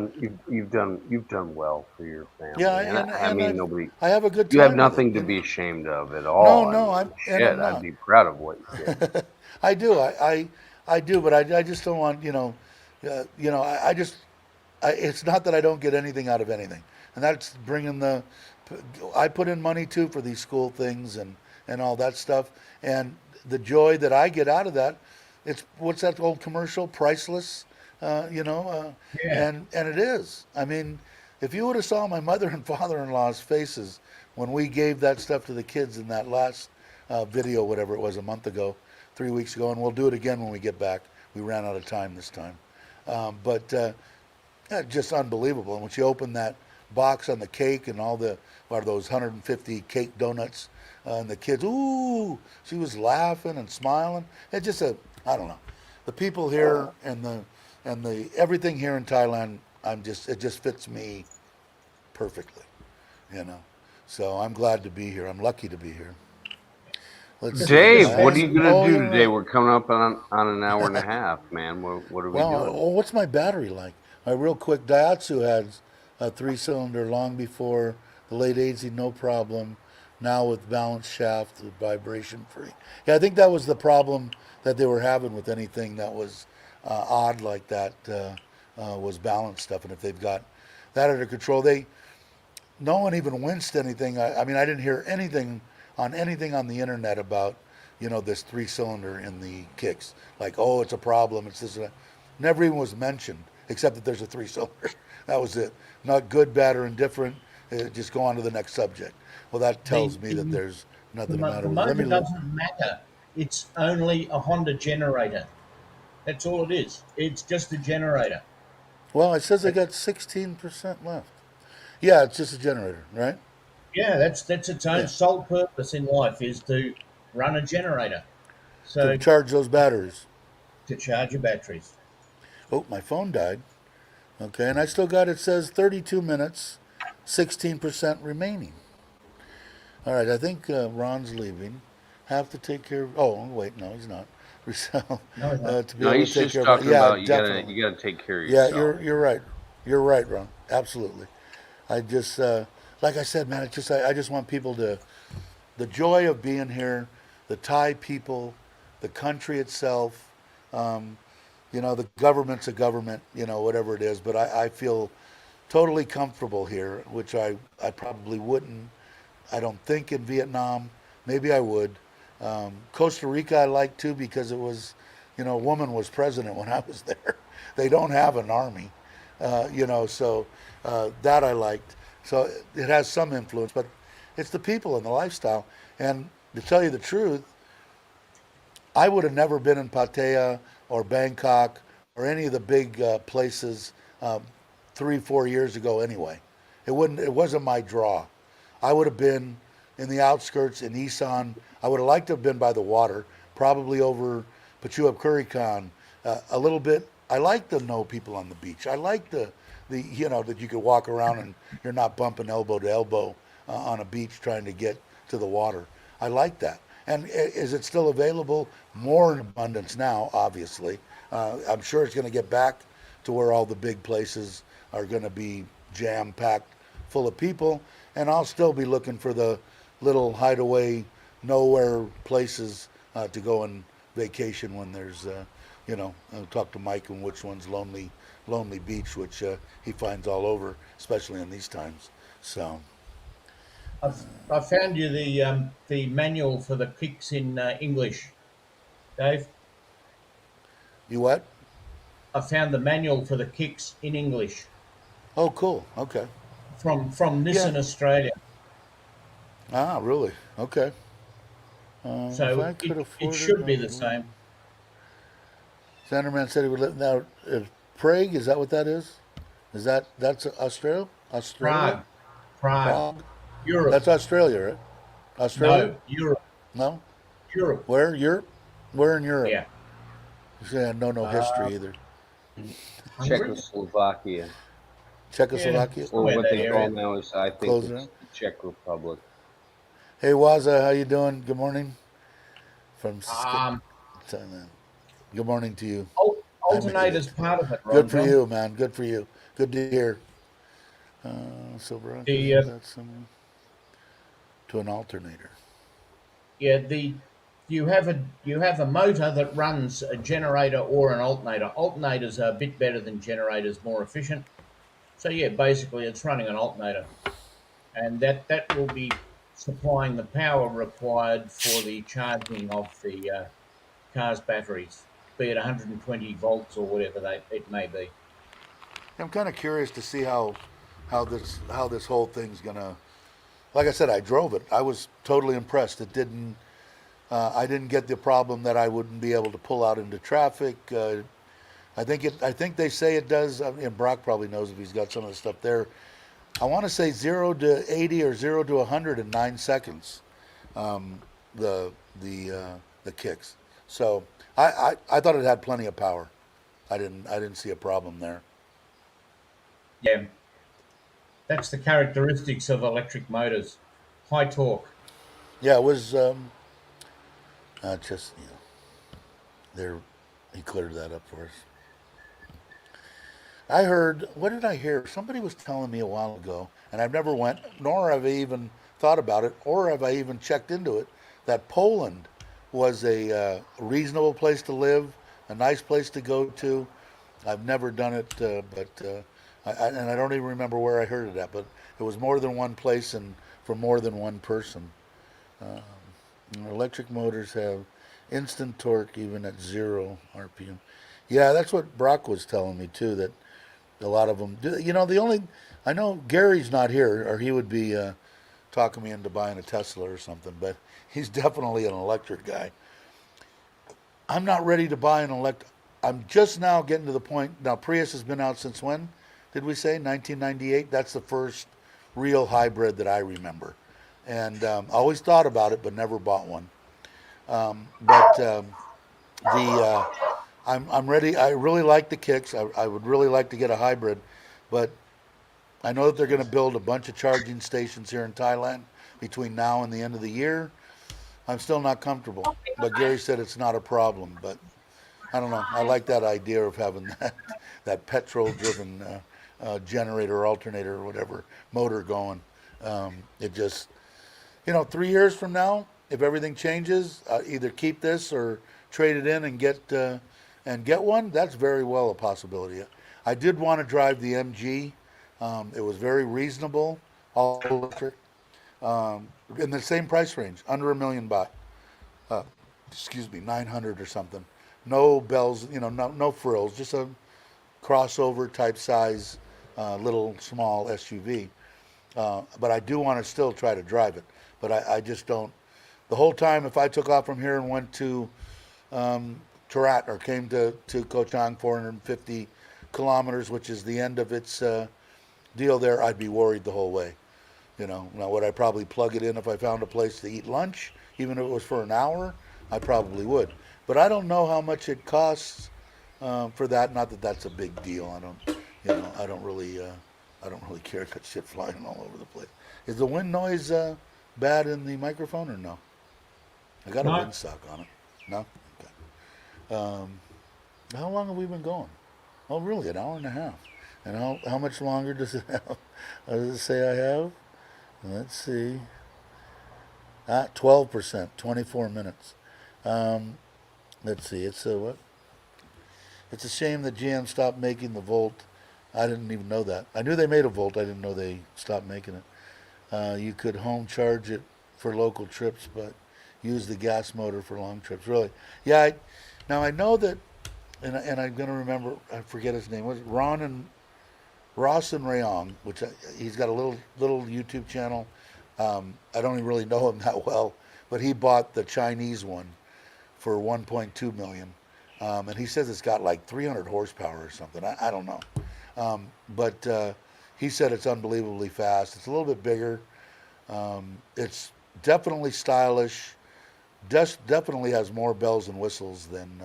you've done well for your yeah, family, and and I and mean nobody. I have a good You have time with it. nothing to be ashamed of at No, all. I no, mean, I'm shit, I'd not. be proud of what you did. I do. I do, but I just don't want, I just, it's not that I don't get anything out of anything. And that's bringing I put in money too for these school things and all that stuff. And the joy that I get out of that, what's that old commercial? Priceless, uh, you know, uh, Yeah. and it is. I mean, if you would have saw my mother and father-in-law's faces when we gave that stuff to the kids in that last video, whatever it was, a month ago, 3 weeks ago, and we'll do it again when we get back. We ran out of time this time. But yeah, just unbelievable. And when she opened that box on the cake and are those 150 cake donuts, and the kids, ooh, she was laughing and smiling. It just I don't know, the people here and the everything here in Thailand. It just fits me perfectly, you know. So I'm glad to be here. I'm lucky to be here. Let's Because see. it's Dave, just what are been, you gonna Oh, do you're today? right. We're coming up on an hour and a half, man. What are we Well, doing? oh, what's my battery like? Real quick, Daihatsu had a three-cylinder long before the late 80s, no problem. Now with balanced shaft, vibration free. Yeah, I think that was the problem that they were having with anything that was odd like that, was balance stuff. And if they've got that under control, no one even winced anything. I mean, I didn't hear anything on the internet about, this three-cylinder in the kicks. Like, oh, it's a problem. It's this. And that. Never even was mentioned, except that there's a three-cylinder. That was it. Not good, bad, or indifferent. Just go on to the next subject. Well, that the, tells me that the, there's nothing the the matter with it. Let motor me look. doesn't matter. It's only a Honda generator. That's all it is. It's just a generator. Well, it says I got 16% left. Yeah, it's just a generator, right? Yeah, that's its own Yeah, sole purpose in life is to run a generator. to So charge those batteries. to charge your batteries. Oh, my phone died. Okay, and I still got it says 32 minutes, 16% remaining. All right, I think Ron's leaving. Have to take care of. Oh, wait, no, he's not. So, No, no. to be No, able he's to take just care of it. talking Yeah, about definitely. you gotta take care of Yeah, yourself. you're right. You're right, Ron. Absolutely. I just, like I said, man, I just want people to the joy of being here, the Thai people, the country itself. Um, the government's a government, whatever it is, but I feel totally comfortable here, which I probably wouldn't. I don't think in Vietnam. Maybe I would. Costa Rica I like too because it was, a woman was president when I was there. They don't have an army, so that I liked. So it has some influence, but it's the people and the lifestyle. And to tell you the truth, I would have never been in Pattaya or Bangkok or any of the big places 3, 4 years ago anyway. It wouldn't. It wasn't my draw. I would have been in the outskirts in Isan. I would have liked to have been by the water, probably over Pachuap Kurikan, a little bit. I like to know people on the beach. I like the that you could walk around and you're not bumping elbow to elbow on a beach trying to get to the water. I like that. And is it still available? More in abundance now, obviously. I'm sure it's going to get back to where all the big places are going to be jam packed full of people. And I'll still be looking for the little hideaway, nowhere places to go on vacation when there's, I'll talk to Mike on which one's Lonely Beach, which he finds all over, especially in these times. So, I found you the manual for the kicks in English, Dave. you what? I found the manual for the kicks in English Oh, cool. Okay. from Yeah. Nissan Australia. Ah, really? Okay. If So I could it afford it, should I be the would. same. Sanderman said he would live now. Prague, is that what that is? That's Australia? Australia? Prague, Prague, Prague? Europe. That's Australia, right? Australia? No, Europe, No? Europe. Where? Europe? Where in Europe? Yeah. You say I know no Uh, history either. Hungary. Czechoslovakia, Yeah, Czechoslovakia? or somewhere what that they Okay. call area. now is I think Close it it's up. the Czech Republic. Hey Waza, how you doing? Good morning from Um, Thailand. Good morning to you. I made Alternator's it. part of it, Good Ron for John. you, man. Good for you. Good to hear. So Broncos The is that similar to an alternator? yeah the you have a motor that runs a generator or an alternator. Alternators are a bit better than generators, more efficient. So yeah, basically it's running an alternator, and that will be supplying the power required for the charging of the car's batteries, be it 120 volts or whatever it may be. I'm kind of curious to see how this whole thing's gonna. Like I said, I drove it. I was totally impressed. It didn't. I didn't get the problem that I wouldn't be able to pull out into traffic. I think it. I think they say it does. And Brock probably knows if he's got some of the stuff there. I want to say 0 to 80 or 0 to 100 in 9 seconds. The the kicks. So I thought it had plenty of power. I didn't see a problem there. Yeah, that's the characteristics of electric motors: high torque. Yeah, it was just there. He cleared that up for us. I heard. What did I hear? Somebody was telling me a while ago, and I've never went, nor have I even thought about it, or have I even checked into it. That Poland was a reasonable place to live, a nice place to go to. I've never done it, and I don't even remember where I heard it at. But it was more than one place and for more than one person. Electric motors have instant torque even at 0 RPM. Yeah, that's what Brock was telling me too. That a lot of them do. The only I know Gary's not here, or he would be talking me into buying a Tesla or something. But he's definitely an electric guy. I'm not ready to buy an electric. I'm just now getting to the point. Now Prius has been out since when? Did we say 1998? That's the first real hybrid that I remember, and always thought about it, but never bought one. But the I'm ready. I really like the kicks. I would really like to get a hybrid, but I know that they're going to build a bunch of charging stations here in Thailand between now and the end of the year. I'm still not comfortable. But Gary said it's not a problem. But I don't know. I like that idea of having that petrol-driven generator, alternator, or whatever motor going. It just 3 years from now, if everything changes, either keep this or trade it in and get one. That's very well a possibility. I did want to drive the MG. It was very reasonable, all electric, in the same price range, under $1 million. Uh, excuse me, 900 or something. No bells, no frills, just a crossover type size, little small SUV. But I do want to still try to drive it. But I just don't. The whole time, if I took off from here and went to Tarat or came to Koh Chang, 450 kilometers, which is the end of its deal there, I'd be worried the whole way. Now would I probably plug it in if I found a place to eat lunch, even if it was for an hour? I probably would. But I don't know how much it costs for that. Not that that's a big deal. I don't really care. Got shit flying all over the place. Is the wind noise bad in the microphone or no? I got a No. windsock on it. No? Okay. How long have we been going? Oh, really? An hour and a half. And how much longer does it have? Does it say I have? Let's see. 12%, 24 minutes. Let's see. It's a what? It's a shame that GM stopped making the Volt. I didn't even know that. I knew they made a Volt. I didn't know they stopped making it. You could home charge it for local trips, but use the gas motor for long trips. Really? Yeah. Now I know that, and I'm gonna remember. I forget his name. Was it Ross and Rayong? He's got a little YouTube channel. I don't even really know him that well, but he bought the Chinese one for 1.2 million, and he says it's got like 300 horsepower or something. I don't know, but he said it's unbelievably fast. It's a little bit bigger. It's definitely stylish. Definitely has more bells and whistles than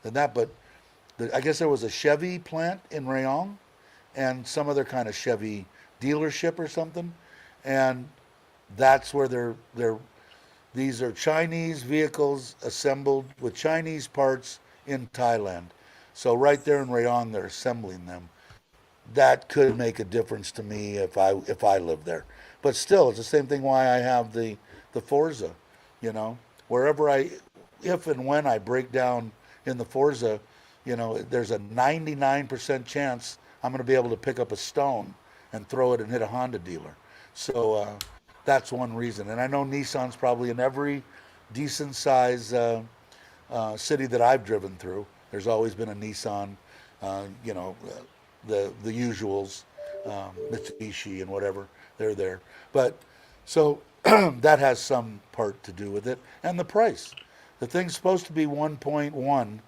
that. But I guess there was a Chevy plant in Rayong, and some other kind of Chevy dealership or something, and that's where these are Chinese vehicles assembled with Chinese parts in Thailand. So right there in Rayong, they're assembling them. That could make a difference to me if I live there. But still, it's the same thing why I have the Forza. Wherever if and when I break down in the Forza, there's a 99% chance I'm going to be able to pick up a stone and throw it and hit a Honda dealer. So that's one reason. And I know Nissan's probably in every decent size city that I've driven through. There's always been a Nissan, the usuals, Mitsubishi and whatever. They're there. But so that has some part to do with it. And the price. The thing's supposed to be 1.1,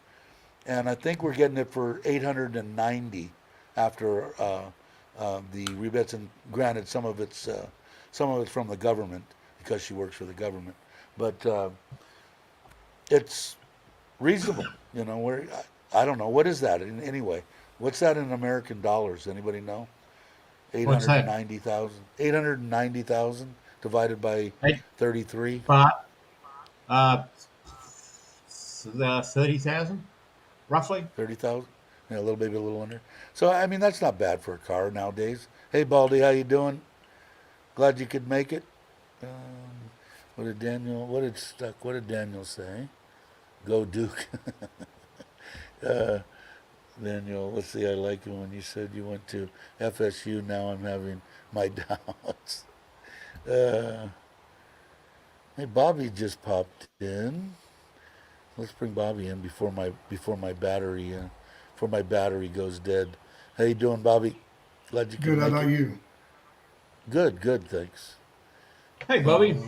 and I think we're getting it for 890 after the rebates. And granted, some of it's from the government because she works for the government, but it's reasonable. Where I don't know what is that anyway. What's that in American dollars? Anybody know? What's that? 890,000. 890,000 divided by Hey, 33. but uh, 30,000 roughly. 30,000. Yeah, a little maybe a little under. So I mean that's not bad for a car nowadays. Hey Baldy, how you doing? Glad you could make it. What did Daniel say? Go Duke. Daniel, let's see. I like it when you said you went to FSU. Now I'm having my doubts. Uh, hey, Bobby just popped in. Let's bring Bobby in before my battery goes dead. How you doing, Bobby? Glad you could Good. How make about it. you? Good, thanks. Hey, Bobby.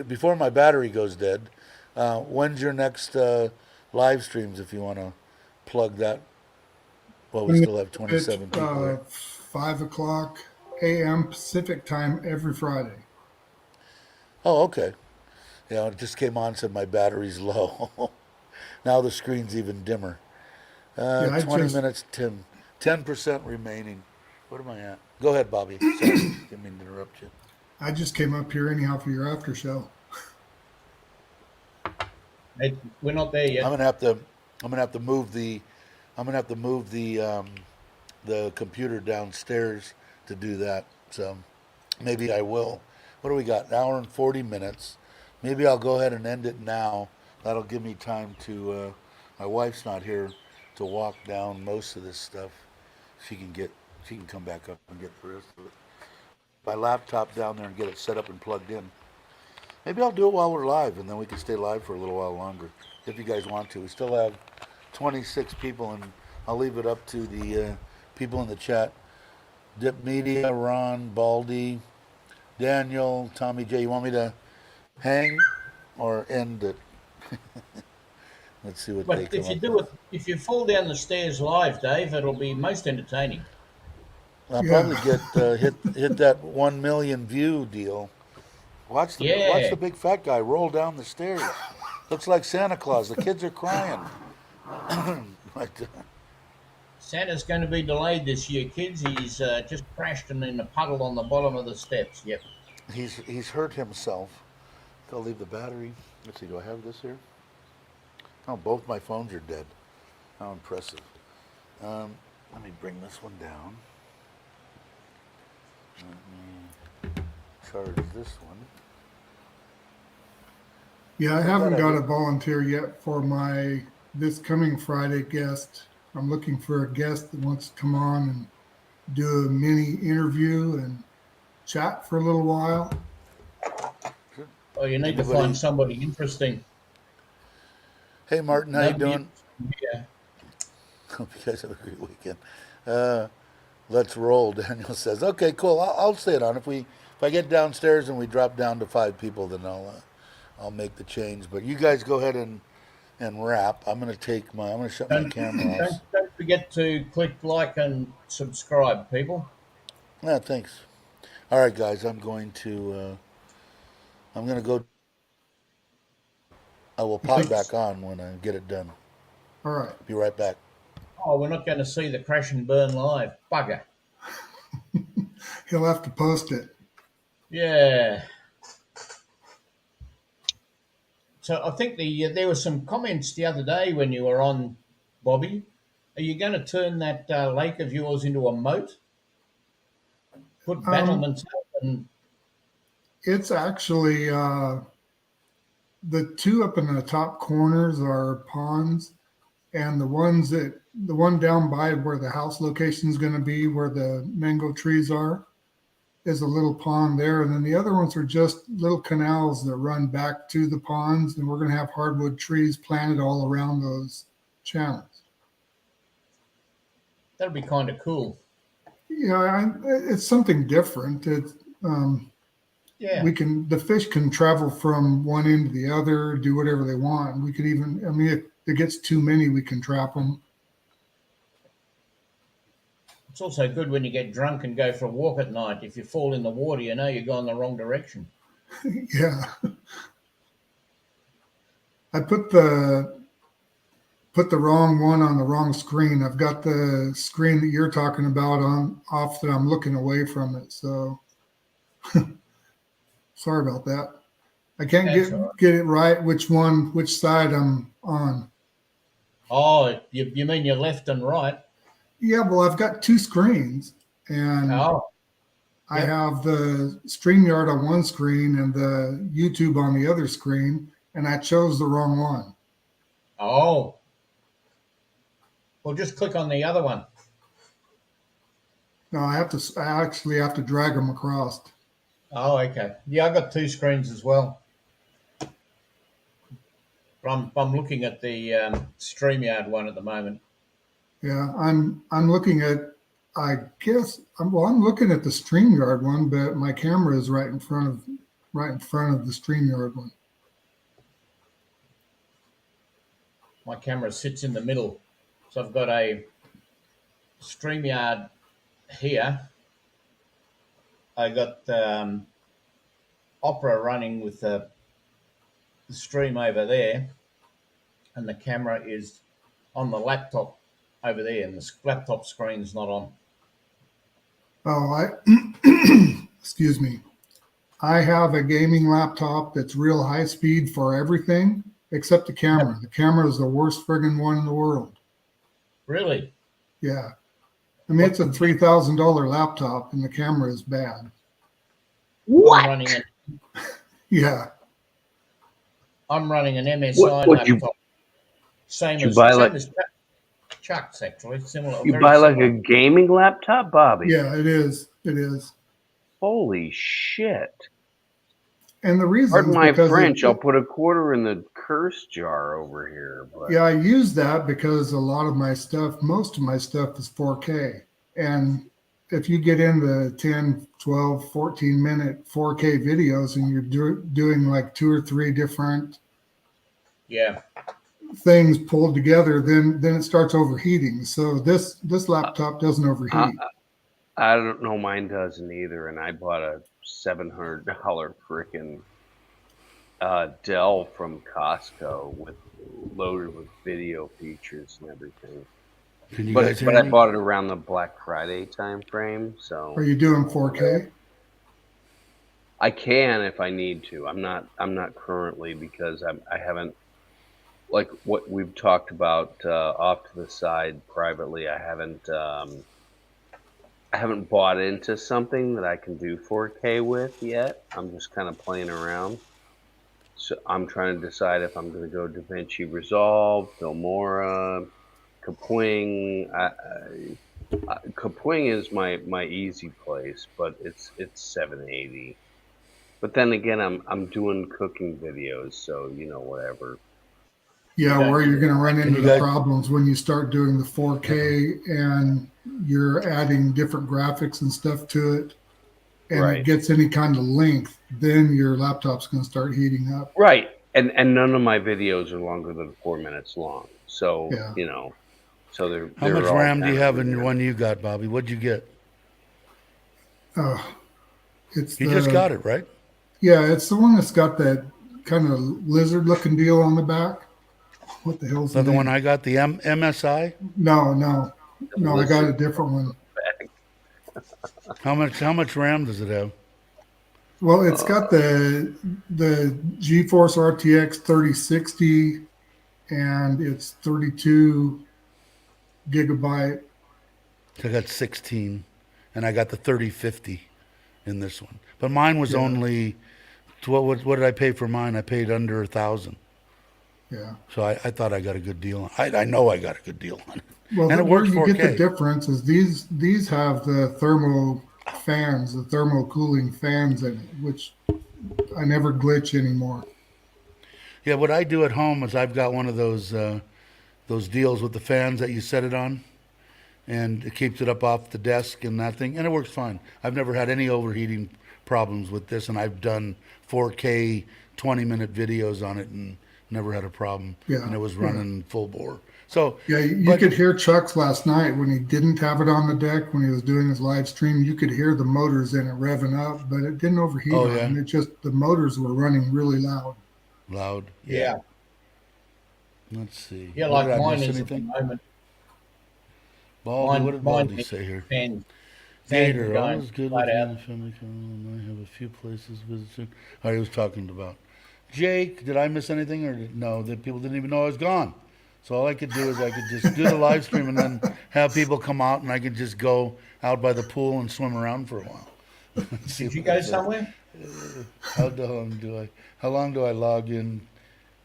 Before my battery goes dead, when's your next live streams? If you want to plug that, well, we still have At 27 people here. 5 o'clock a.m. Pacific time every Friday. Oh, okay. Yeah, it just came on, said my battery's low. Now the screen's even dimmer. Yeah, 20 minutes, 10% remaining. What am I at? Go ahead, Bobby. Sorry, didn't mean to interrupt you. I just came up here anyhow for your after show. We're not there I'm yet. gonna have to. I'm gonna have to move the. I'm gonna have to move the computer downstairs to do that. So maybe I will. What do we got? An hour and 40 minutes. Maybe I'll go ahead and end it now. That'll give me time to. My wife's not here to walk down most of this stuff. She can get. She can come back up and get the rest of it. My laptop down there and get it set up and plugged in. Maybe I'll do it while we're live, and then we can stay live for a little while longer, if you guys want to. We still have 26 people, and I'll leave it up to the people in the chat. Dip Media, Ron, Baldy, Daniel, Tommy J. You want me to hang or end it? Let's see what they But come if you up do with. it, if you fall down the stairs live, Dave, it'll be most entertaining. I'll probably Yeah. get hit that 1 million view deal. Watch Yeah. the big fat guy roll down the stairs. Looks like Santa Claus. The kids are crying. But, Santa's going to be delayed this year, kids. He's just crashed in a puddle on the bottom of the steps. Yep. he's hurt himself. I'll leave the battery. Let's see. Do I have this here? Oh, both my phones are dead. How impressive. Let me bring this one down. Let me charge this one. Yeah, I I thought haven't I got a did. volunteer yet for my this coming Friday guest. I'm looking for a guest that wants to come on and do a mini interview and chat for a little while. Oh, you need to find Anybody? somebody interesting. Hey, Martin, how you Nobody doing? interesting here. Hope you guys have a great weekend. Uh, let's roll. Daniel says, "Okay, cool. I'll stay it on. If I get downstairs and we drop down to 5 people, then I'll make the change. But you guys go ahead and wrap. I'm gonna shut my Don't, camera off. don't forget to click like and subscribe, people. Yeah, thanks. All right, guys. I'm gonna go. I will pop back on when I get it done. All right. Be right back. Oh, we're not going to see the crash and burn live. Bugger. He'll have to post it. Yeah. So I think there were some comments the other day when you were on, Bobby. Are you going to turn that lake of yours into a moat? Put Um, battlements up and it's actually the two up in the top corners are ponds, and the one down by where the house location is going to be, where the mango trees are, is a little pond there, and then the other ones are just little canals that run back to the ponds, and we're going to have hardwood trees planted all around those channels. that'll be kind of cool. It's something different. Yeah. The fish can travel from one end to the other, do whatever they want. We could even, I mean, if it gets too many, we can trap them. It's also good when you get drunk and go for a walk at night. If you fall in the water, you know you're going the wrong direction. Yeah, I put the wrong one on the wrong screen. I've got the screen that you're talking about on off that I'm looking away from it. So sorry about that. I can't That's all right. get it right which side I'm on. Oh, you mean your left and right? Yeah, well, I've got two screens, and Oh, I yep. have the StreamYard on one screen and the YouTube on the other screen, and I chose the wrong one. Oh, well, just click on the other one. No, I actually have to drag them across. Oh, okay. Yeah, I got two screens as well. But I'm looking at the StreamYard one at the moment. Yeah, I'm looking at, I'm looking at the StreamYard one, but my camera is right in front of the StreamYard one. My camera sits in the middle. So I've got a StreamYard here. I got Opera running with the stream over there, and the camera is on the laptop over there, and the laptop screen's not on. Oh, I excuse me. I have a gaming laptop that's real high speed for everything except the camera. The camera is the worst friggin' one in the world. Really? Yeah. I mean, it's a $3,000 laptop and the camera is bad. I'm running an Yeah. MSI What you laptop. Same you as buy like Chuck's actually. Similar, you very buy like similar. a gaming laptop, Bobby? Yeah, it is. It is. Holy shit! And the reason Pardon is my because French. I'll put a quarter in the curse jar over here. But yeah, I use that because a lot of my stuff, most of my stuff is 4K. And if you get into 10, 12, 14-minute 4K videos and you're doing like two or three different Yeah. things pulled together, then it starts overheating. So this laptop doesn't I, overheat. I don't know. Mine doesn't either. And I bought a $700 freaking Dell from Costco loaded with video features and everything. Can you guys hear But I me? bought it around the Black Friday time frame, so Are you doing 4K? I can if I need to. I'm not currently because I haven't, like what we've talked about off to the side privately. I haven't bought into something that I can do 4K with yet. I'm just kind of playing around. So I'm trying to decide if I'm going to go DaVinci Resolve, Filmora, Kapwing. Kapwing is my easy place, but it's 780. But then again, I'm doing cooking videos, so whatever. Yeah, don't where need you're going to run Can into you the guys? problems when you start doing the 4K and you're adding different graphics and stuff to it, and it Right, gets any kind of length, then your laptop's going to start heating up. right. And none of my videos are longer than 4 minutes long, so Yeah. so How much they're all RAM do you kind have of in in your there. one you got, Bobby? What'd you get? Uh, it's You just the got it, right? Yeah, it's the one that's got that kind of lizard looking deal on the back. What the hell's Is the that the one name? I got? The MSI? No, I got a Lizard. different one. How much RAM does it have? Well, it's got Uh, the GeForce RTX 3060 and it's 32 gigabyte. I got 16, and I got the 3050 in this one. But mine was Yeah, only what did I pay for mine? I paid under 1,000. yeah. So I thought I got a good deal. I know I got a good deal on it, Well, and it where works you get the 4K. difference is these have the thermal fans, the thermal cooling fans in it, which I never glitch anymore. Yeah, what I do at home is I've got one of those deals with the fans that you set it on, and it keeps it up off the desk and that thing, and it works fine. I've never had any overheating problems with this, and I've done 4K 20-minute videos on it and never had a problem, and Yeah, it was yeah. running full bore. So, Yeah, you but could hear Chuck's last night when he didn't have it on the deck when he was doing his live stream. You could hear the motors in it revving up, but it didn't overheat oh on yeah, him. It just the motors were running really loud. loud. Yeah. Yeah. Let's see. Yeah, What did like I mine miss? is at the Anything? moment. Baldy. What did Mine Baldy say here? fans are Gator, all going is good flat with out. me and the family. I have a few places to visit soon. All right, he was talking about Jake. Did I miss anything, or no? The people didn't even know I was gone. So all I could do is I could just do the live stream and then have people come out, and I could just go out by the pool and swim around for a while. See Did you what it go says. somewhere? How long do I log in?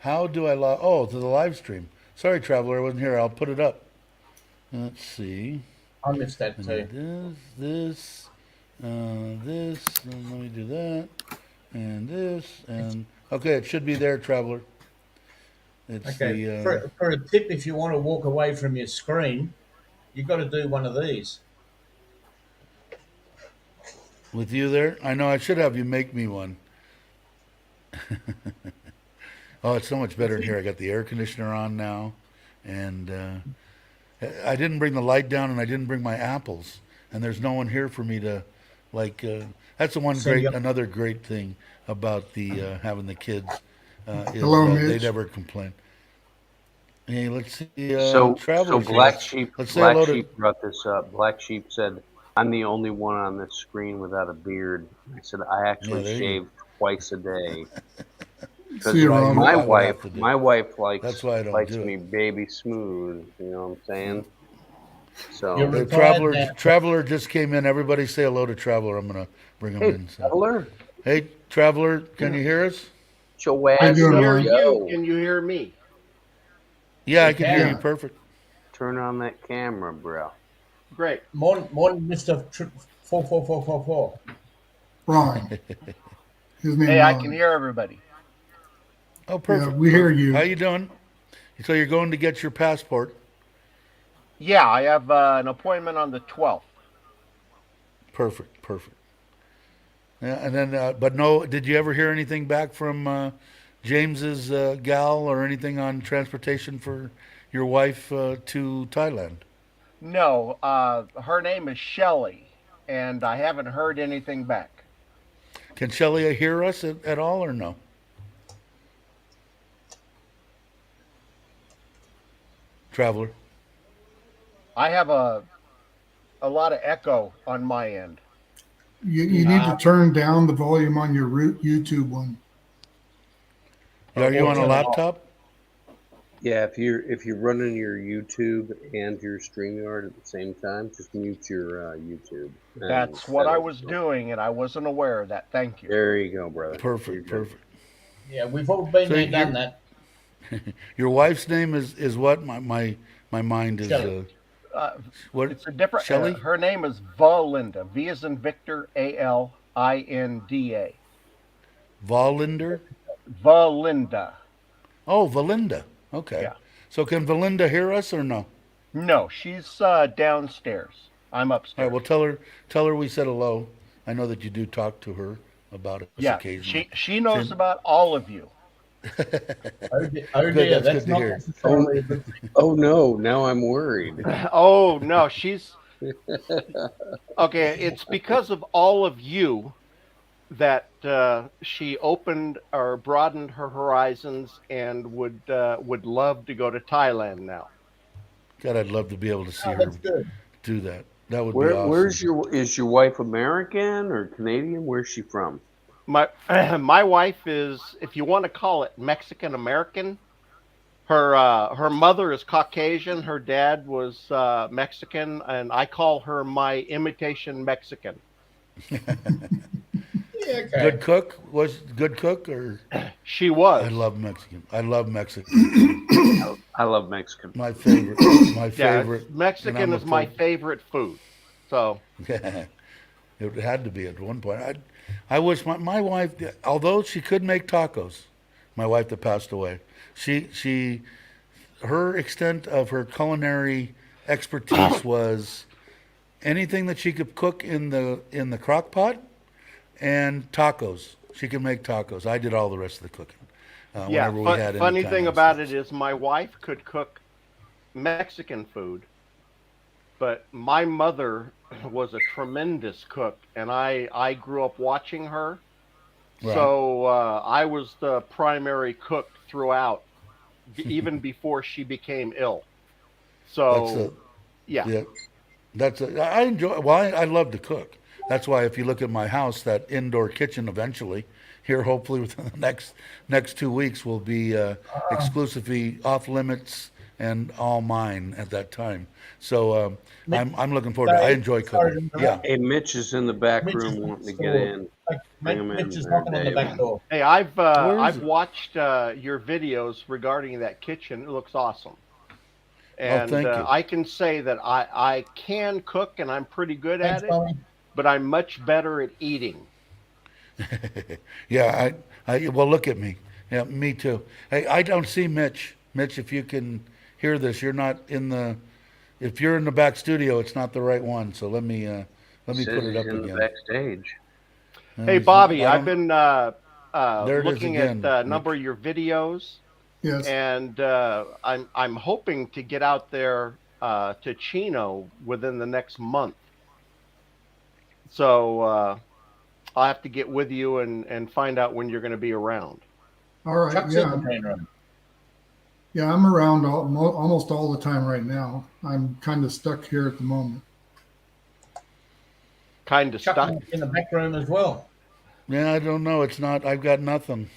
How do I log? Oh, to the live stream. Sorry, traveler, I wasn't here. I'll put it up. Let's see. I missed that And too. this, and let me do that, and this, and okay, it should be there, traveler. It's Okay. the For a tip, if you want to walk away from your screen, you've got to do one of these. with you there. I know I should have you make me one. Oh, it's so much better in here. I got the air conditioner on now, and I didn't bring the light down, and I didn't bring my apples, and there's no one here for me to, like. That's the one Send you. another great thing about the having the kids is Hello, they Mitch. never complain. Hey, let's see, so travelers here. Black Sheep Let's say hello to. brought this up. Black Sheep said, I'm the only one on this screen without a beard. I said I actually there you shave twice a day See because you, what Ron. I would have to do. my wife That's likes why I don't likes do me it. baby smooth. You know what I'm saying? You're So The retired now. traveler just came in. Everybody say hello to traveler. I'm gonna bring him hey, in. So, traveler, hey, traveler, can you hear us? your How you I ass can doing, up, hear Ron? you. yo. Can you hear me? Yeah, I We can hear you can. Yeah. perfect. Turn on that camera, bro. Great. Morning, Mister 4444. Ron. His name Hey, I can Ron. hear everybody. Oh, Yeah, perfect, we hear perfect. How you. you doing? So you're going to get your passport? Yeah, I have an appointment on the 12th. Perfect, perfect. Yeah, and then, but no, did you ever hear anything back from James's gal or anything on transportation for your wife to Thailand? No, her name is Shelly, and I haven't heard anything back. Can Shelia hear us at all or no? Traveler. I have a lot of echo on my end. You Hmm. need to turn down the volume on your root YouTube one. Are you Or on a turn it off. laptop? Yeah, if you're running your YouTube and your StreamYard at the same time, just mute your YouTube and That's what I that'll. was doing, and I wasn't aware of that. Thank you. There you go, brother. You're Perfect, good. perfect. Yeah, we've all been So there, done that. your wife's name is what? My mind is Shelley. Uh, what? it's a different. Shelley? Her name is Valinda. V as in Victor. Alinda. Valinder? Valinda. Oh, Valinda. Okay. Yeah. So can Valinda hear us or no? No, she's downstairs. I'm All right. upstairs. Well, tell her we said hello. I know that you do talk to her about us Yeah, occasionally. she knows Saying, about all of you. Oh good. dear, That's that's good to not hear. Oh, necessarily a good thing. oh no! Now I'm worried. Oh no, she's okay. It's because of all of you that she opened or broadened her horizons and would love to go to Thailand now. God, I'd love to be able to see Oh, her that's good. do that. That would be Where's awesome. your is your wife American or Canadian? Where's she from? My my wife is, if you want to call it Mexican American. Her mother is Caucasian. Her dad was Mexican, and I call her my imitation Mexican. Yeah, Good okay. cook? Was good cook or She I was. love Mexican. I love Mexican food. I love Mexican My food. favorite. My Yeah, favorite. And Mexican I'm a is my full. favorite food. So It had to be at one point. I wish my wife, although she could make tacos, my wife that passed away, she her extent of her culinary expertise was anything that she could cook in the crock pot and tacos. She could make tacos. I did all the rest of the cooking. yeah, Whenever we had any funny kind thing of about it stuff. is my wife could cook Mexican food, but my mother was a tremendous cook, and I grew up watching her. Right. So I was the primary cook throughout, even before she became ill. That's a So yeah, yeah. I enjoy. Well, I love to cook. That's why if you look at my house, that indoor kitchen eventually here, hopefully within the next 2 weeks, will be exclusively off limits and all mine at that time. So Mitch, I'm looking forward to. I enjoy sorry cooking. to Yeah. interrupt. Hey, Mitch is in the back Mitch room is wanting to next get door. in. Like, Bring him Mitch in is there, knocking on the Dave. back door. hey, Where is I've it? watched your videos regarding that kitchen. It looks awesome, Oh, and thank you. I can say that I can cook and I'm pretty good Thanks, at it, Tommy. but I'm much better at eating. Yeah. Well, look at me. Yeah, me too. Hey, I don't see Mitch. Mitch, if you can hear this, you're not in the. If you're in the back studio, it's not the right one. So He let me says put it he's up in the again. backstage. No, Hey he's not. Bobby, I I've don't. been There it is looking at again, a number Mitch. of your videos, Yes. and I'm hoping to get out there to Chino within the next month. So I'll have to get with you and find out when you're going to be around. All right. Chuck's in Yeah. the green room. Yeah. I'm around almost all the time right now. I'm kind of stuck here at the moment. kind of Chuck stuck. in the back room as well. Yeah, I don't know. It's not. I've got nothing.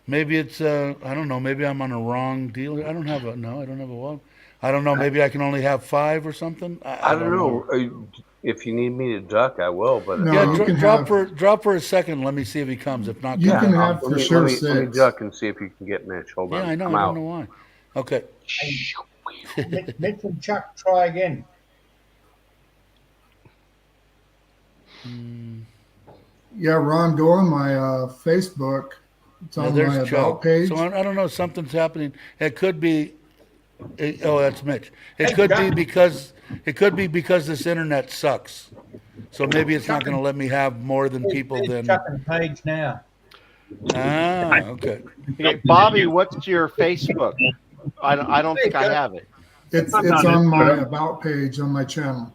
Maybe it's. I don't know. Maybe I'm on a wrong deal. I don't have a. No, I don't have a wall. I don't know. Maybe I can only have 5 or something. I I don't know. If you need me to duck, I will. But No, Yeah, you can drop have drop for a second. Let me see if he comes. If not, you come can back. have for sure let me 6. duck and see if you can get Mitch. Hold Yeah, on. I know. I'm I out. don't know why. Okay. Hey, Mitch and Chuck, try again. Yeah, Ron, go on my Facebook. It's Yeah, on my there's about Chuck. page. So I don't know. Something's happening. It could be. Oh, that's Mitch. It Hey, could be Chuck. because this internet sucks. So maybe it's not going to let me have more than people There's than. Chuck and Paige now. Okay. Okay, Bobby, what's your Facebook? I don't Hey, think I Chuck. have it. It's I'm not on into my it. about page on my channel.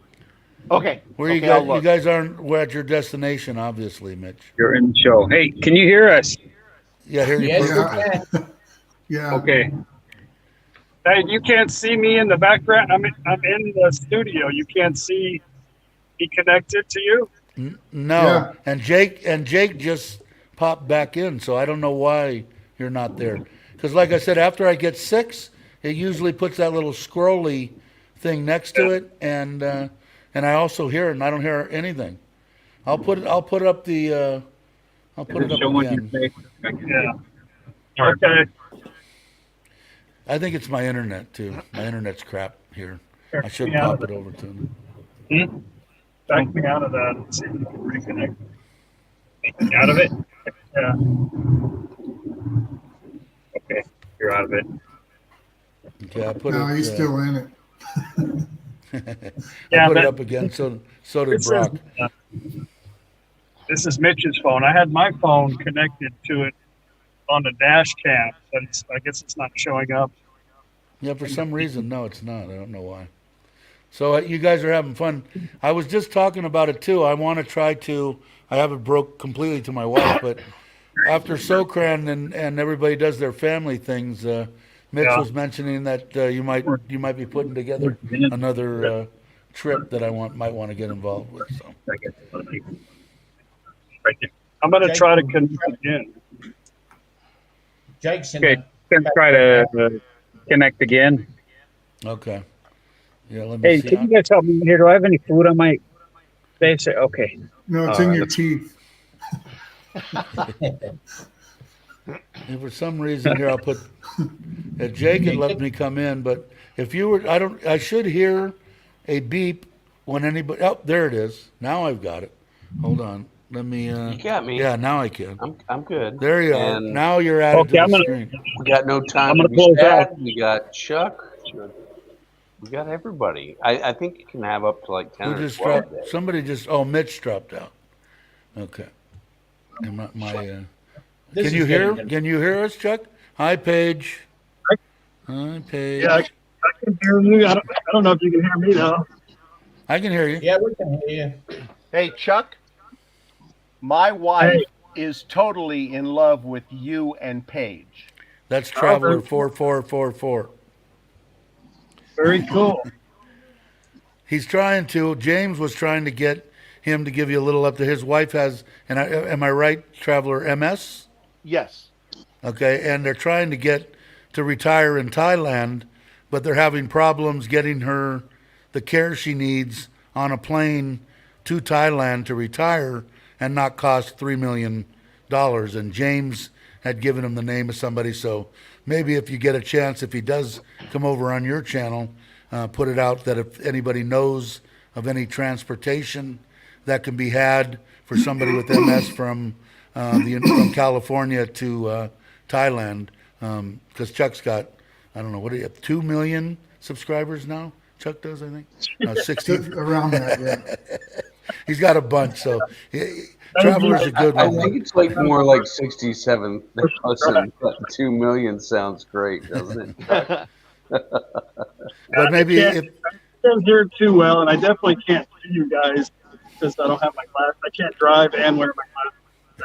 Okay. Where you Okay, I'll guys? You look. guys aren't. We're at your destination, obviously, Mitch. You're in the show. Hey, can you hear us? Yeah, I hear you Yes, we perfectly. can. Yeah. Okay. Hey, you can't see me in the background. I'm in the studio. You can't see me connected to you. No, Yeah. and Jake just popped back in, so I don't know why you're not there. Because, like I said, after I get 6, it usually puts that little scrolly thing next to it, and I also hear it, and I don't hear anything. I'll put it. I'll put up the. I'll put it It's up showing your again. face. Yeah. Okay. I think it's my internet too. My internet's crap here. I should Yeah. pop it over to him. Back me out of that and see if we can reconnect. Take me out of it. Yeah. Okay. You're out of it. Okay, I put No, it. he's still in it. I Yeah, put it but up again. So did This is, Brock. this is Mitch's phone. I had my phone connected to it on the dash cam, but I guess it's not showing up. Yeah, for some reason, no, it's not. I don't know why. So you guys are having fun. I was just talking about it too. I want to try to. I haven't broke completely to my wife, but after Sokran and everybody does their family things, Mitch Yeah. was mentioning that you might be putting together another trip that might want to get involved with. So Right there. I'm going to try to connect again. Jake's in Okay, the going to try to connect again. okay, yeah. Let me Hey, see. can you guys help me here? Do I have any food on my face? Okay. No, it's All in right, your let's- teeth. And for some reason here, I'll put. Jake had let me come in, but if you were, I don't. I should hear a beep when anybody. Oh, there it is. Now I've got it. Hold on. Let me. You got me. Yeah, now I can. I'm good. There you are. And Now you're added Okay, to I'm the gonna- screen. we got no time I'm to gonna be close sad. out. We got Chuck. We got everybody. I think you can have up to like 10 Who or just 12 dropped? days. Somebody just. Oh, Mitch dropped out. Okay. And my This can is you hear? getting- Can you hear us, Chuck? Hi, Paige. Hi, Paige. Yeah, I can hear you. I don't know if you can hear me though. I can hear you. Yeah, we can hear you. Hey, Chuck, my wife is totally in love with you and Paige. That's Traveler 4444. Very cool. He's trying to. James was trying to get him to give you a little up to. His wife has, and am I right, Traveler MS? Yes. Okay, and they're trying to get to retire in Thailand, but they're having problems getting her the care she needs on a plane to Thailand to retire and not cost $3 million. And James had given him the name of somebody, so maybe if you get a chance, if he does come over on your channel, put it out that if anybody knows of any transportation that can be had for somebody with MS from California to Thailand, because Chuck's got, I don't know, what do you have, 2 million subscribers now? Chuck does, I think. 60. Around that, yeah. He's got a bunch, so Traveler's a good I one. think it's like more like 67,000, but 2 million sounds great, doesn't it? But maybe I can't hear too well, and I definitely can't see you guys because I don't have my glass. I can't drive and wear my glasses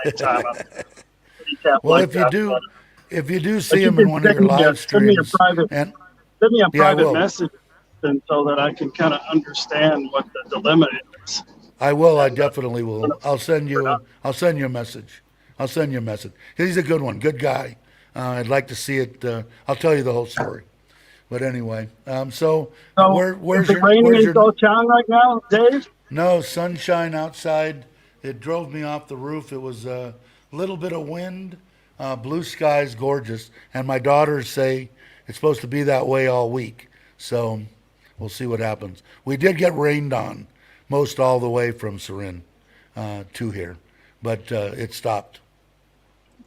at the same time. I'm handicapped well, like that, but- if you do but see you him in can one of your send me a- live send me a streams, private- and Send me a Yeah, I private will. message and so that I can kind of understand what the dilemma is. I will. I And definitely will. I'll send you a message. I'll send you a message. He's a good one. Good guy. I'd like to see it. I'll tell you the whole story. But anyway, so so is it raining where's in your Koh Chang right now, Dave? no sunshine outside? It drove me off the roof. It was a little bit of wind, blue skies, gorgeous, and my daughters say it's supposed to be that way all week. So we'll see what happens. We did get rained on most all the way from Surin to here, but it stopped.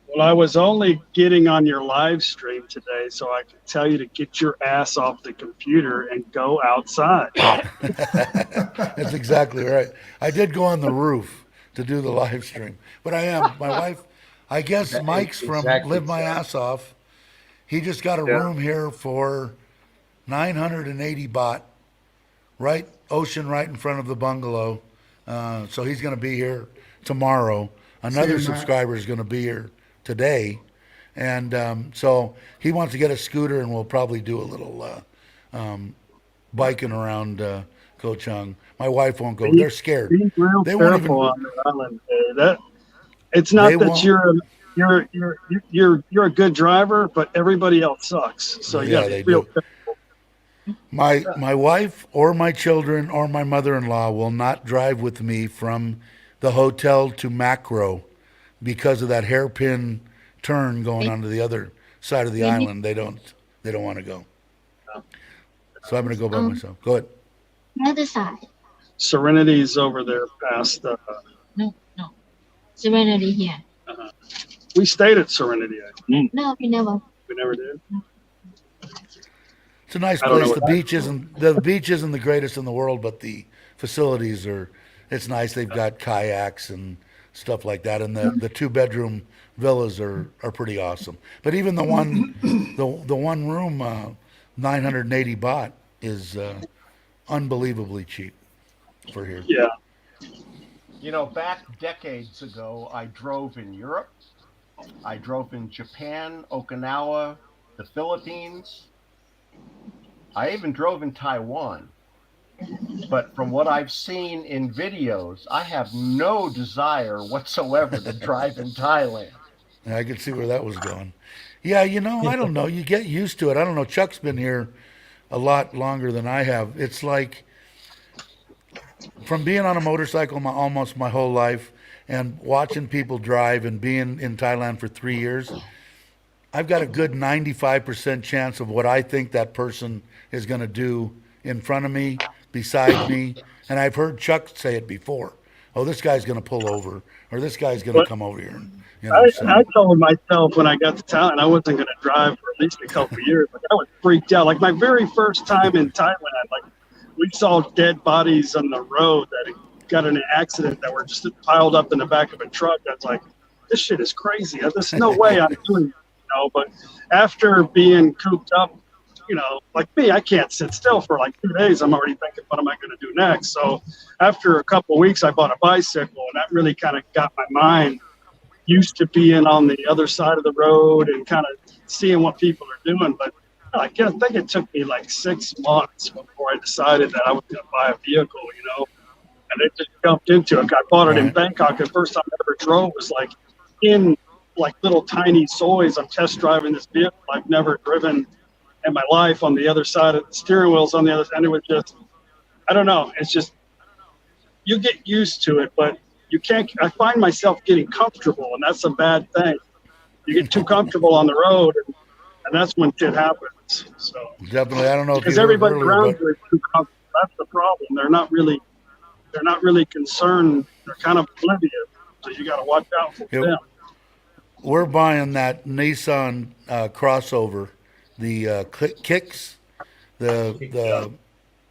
Well, I was only getting on your live stream today so I could tell you to get your ass off the computer and go outside. That's exactly right. I did go on the roof to do the live stream, but I am my wife. I guess Mike's from Exactly, Live My Sam. Ass Off. He just got a Yeah. room here for 980 baht, right ocean right in front of the bungalow. So he's going to be here tomorrow. Another Seeing that. subscriber is going to be here today, and so he wants to get a scooter, and we'll probably do a little biking around Koh Chang. My wife won't go. Be, They're scared. be real They won't careful even. on the island. That it's They not that won't. you're a good driver, but everybody else sucks. So you got Yeah, to they be real do. careful. My wife or my children or my mother-in-law will not drive with me from the hotel to Macro because of that hairpin turn going onto the other side of the island. They don't want to go. So I'm going to go by myself. Go ahead. The other side. Serenity's over there past. No, no. Serenity here. We stayed at Serenity. No, we never. We never did. It's a nice I don't know place. what The beach isn't the greatest in the world, but the facilities are. It's nice. They've got kayaks and stuff like that, and the 2-bedroom villas are pretty awesome. But even the one room 980 baht is unbelievably cheap for here. Yeah. You know, back decades ago, I drove in Europe. I drove in Japan, Okinawa, the Philippines. I even drove in Taiwan. But from what I've seen in videos, I have no desire whatsoever to drive in Thailand. Yeah, I could see where that was going. Yeah, I don't know. You get used to it. I don't know. Chuck's been here a lot longer than I have. It's like from being on a motorcycle almost my whole life and watching people drive and being in Thailand for 3 years, I've got a good 95% chance of what I think that person is going to do in front of me, beside me. And I've heard Chuck say it before. Oh, this guy's going to pull over, or this guy's going to But come over here. And, I told myself when I got to Thailand I wasn't going to drive for at least a couple of years. Like I was freaked out. Like my very first time in Thailand, like we saw dead bodies on the road that had got in an accident that were just piled up in the back of a truck. That's like, this shit is crazy. There's no way I'm doing it, But after being cooped up, like me, I can't sit still for like 2 days. I'm already thinking, what am I going to do next? So after a couple of weeks, I bought a bicycle, and that really kind of got my mind used to being on the other side of the road and kind of seeing what people are doing. But I think it took me like 6 months before I decided that I was going to buy a vehicle, and it just jumped into it. I bought it in Bangkok. The first time I ever drove was like in like little tiny soys. I'm test driving this vehicle I've never driven in my life on the other side of the steering wheels on the other side. And it was just, I don't know. It's just, you get used to it, but you can't, I find myself getting comfortable, and that's a bad thing. You get too comfortable on the road, and that's when shit happens. So definitely, I don't know if because you heard everybody earlier, around but you is too comfortable. That's the problem. They're not really concerned. They're kind of oblivious. So you got to watch out for Yep. them. we're buying that Nissan crossover, the Kicks, the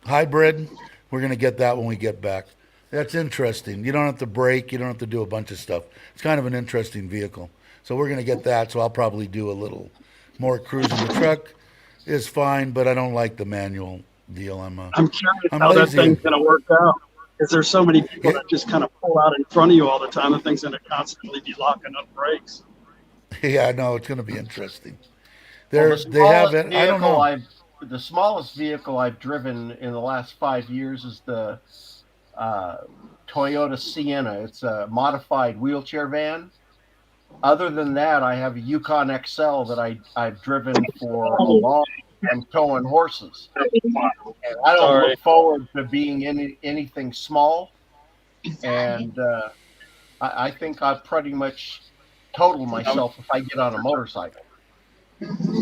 hybrid. We're going to get that when we get back. That's interesting. You don't have to brake. You don't have to do a bunch of stuff. It's kind of an interesting vehicle. So we're going to get that. So I'll probably do a little more cruising. The truck is fine, but I don't like the manual deal. I'm curious I'm how that lazy. thing's going to work out. Because there's so many people that just kind of pull out in front of you all the time. The thing's going to constantly be locking up brakes. Yeah, no, it's going to be interesting. Well, They have it. I don't know. The smallest vehicle I've driven in the last 5 years is the Toyota Sienna. It's a modified wheelchair van. Other than that, I have a Yukon XL that I've driven for a long time towing horses. And I don't Sorry. look forward to being anything small. And I think I've pretty much totaled myself if I get on a motorcycle.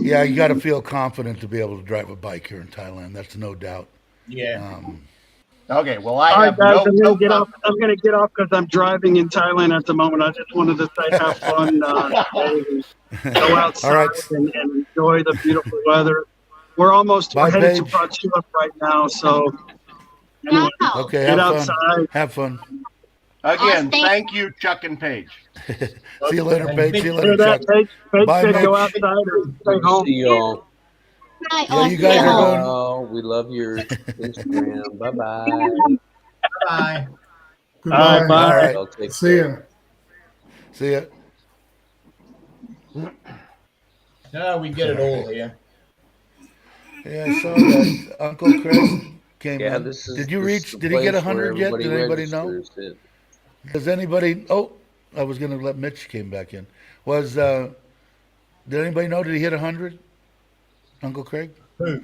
Yeah, you got to feel confident to be able to drive a bike here in Thailand. That's no doubt. Yeah. Okay, well, I All right, have guys, I'm no gonna get off. I'm gonna get off because I'm driving in Thailand at the moment. I just wanted to say have fun today. Go outside All right. and enjoy the beautiful weather. We're Bye, headed to Paige. Prachuap right now, so anyway, Wow. Okay, get have fun. outside. Have fun. Again, Austin. thank you, Chuck and Paige. See you later, And Paige. Mitch, See you Hear later, that? Chuck. Paige Bye, said go Mitch. outside or stay Good to home. see y'all. Hi, Yeah, you guys are Austin. doing. Wow, we love your Instagram. Bye bye. bye. Goodbye. All right, bye. All right. Y'all take See care. ya. See ya. No, we get it all here. Yeah, I saw that Uncle Craig came Yeah, in. this is. Did you this reach? is the Did he get place where 100 yet? everybody Did anybody know? registers it. Does anybody? Oh, I was gonna let Mitch came back in. Was did anybody know? Did he hit 100? Uncle Craig? Who?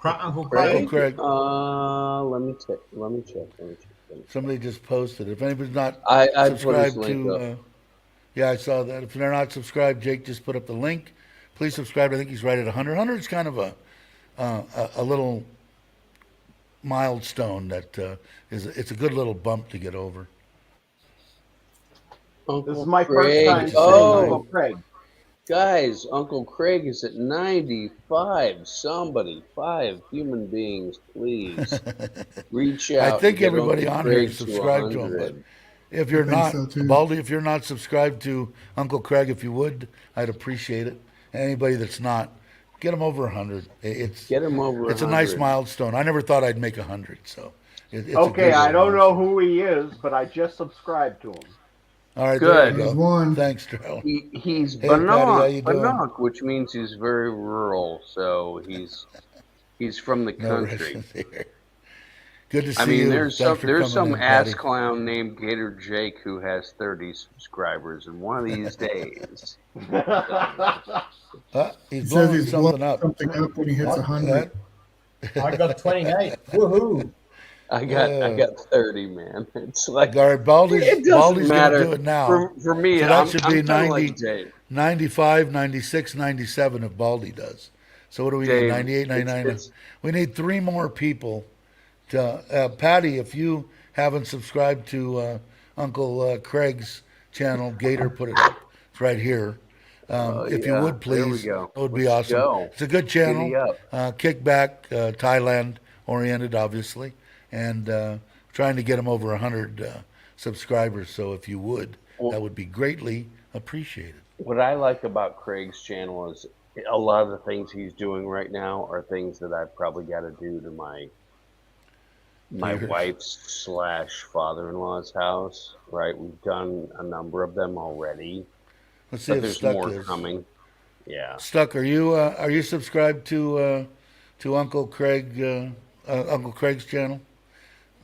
Uncle Uncle Craig? Craig. Let me check. Let me check. Somebody just posted. If anybody's not I put his subscribed link to, up. yeah, I saw that. If they're not subscribed, Jake just put up the link. Please subscribe. I think he's right at 100. 100 is kind of a little milestone that it's a good little bump to get over. Uncle This is my Craig. first time seeing Oh, Uncle Craig. guys, Uncle Craig is at 95. Somebody, 5 human beings, please reach I out. think and get everybody Uncle on here Craig is subscribed to him, but 100. if you're I think not, so, too. Baldy, if you're not subscribed to Uncle Craig, if you would, I'd appreciate it. Anybody that's not, get him over 100. It's Get him over it's a nice 100. milestone. I never thought I'd make 100, so it's a Okay, good I little don't know milestone. who he is, but I just subscribed to him. All right, Good. there you There's go. one. Thanks, Darrell. He's Hey, Patty, how you doing? Bannock, which means he's very rural. So he's from the No country. Russians here. Good to see I mean, you. there's Thanks for there's coming some in, ass Patty. clown named Gator Jake who has 30 subscribers, and one of these days, He's He says blowing he's blowing something up. something up when he hits 100. I got 28. Woohoo. I got 30, man. It's like All right, Baldy's it doesn't gonna matter do it now. for me. So that should be I'm kind of 90, like Dave. 95, 96, 97 if Baldy does. So what do we need? Dave, 98, 99. it's- We need 3 more people to Patty, if you haven't subscribed to Uncle Craig's channel, Gator put it up. It's right here. If you yeah, would there we please, go. that would be Let's awesome. go. It's a good Giddy channel. up. Kickback, Thailand oriented, obviously, and trying to get them over 100 subscribers. So if you would, that would be greatly appreciated. What I like about Craig's channel is a lot of the things he's doing right now are things that I've probably got to do to my Yours. wife's / father-in-law's house. Right, we've done a number of them already, Let's see but if there's Stuck more is. coming. Yeah. Stuck, are you subscribed to Uncle Craig Uncle Craig's channel?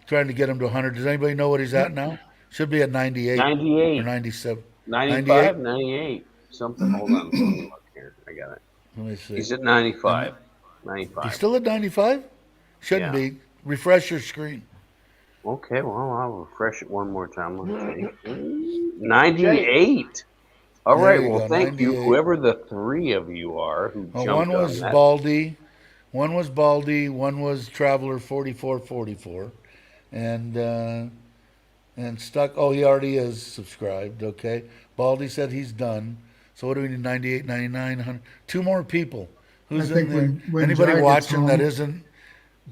Trying to get him to 100. Does anybody know what he's at now? Should be at 98 or 98, 97. 95, 98, something. Hold on, let me look here. I got it. Let me see. He's at 95. He's 95. still at 95? Shouldn't Yeah. be. Refresh your screen. Okay, well, I'll refresh it one more time. Let me see. 98. All There right, you well, go, thank you, 98. whoever the 3 of you are who One jumped on was that. Baldy. One was Baldy. One was Traveler 4444. And Stuck. Oh, he already is subscribed. Okay. Baldy said he's done. So what do we need? 98, 99, 100. 2 more people. Who's I think in there? when Anybody Jai gets watching that home- isn't?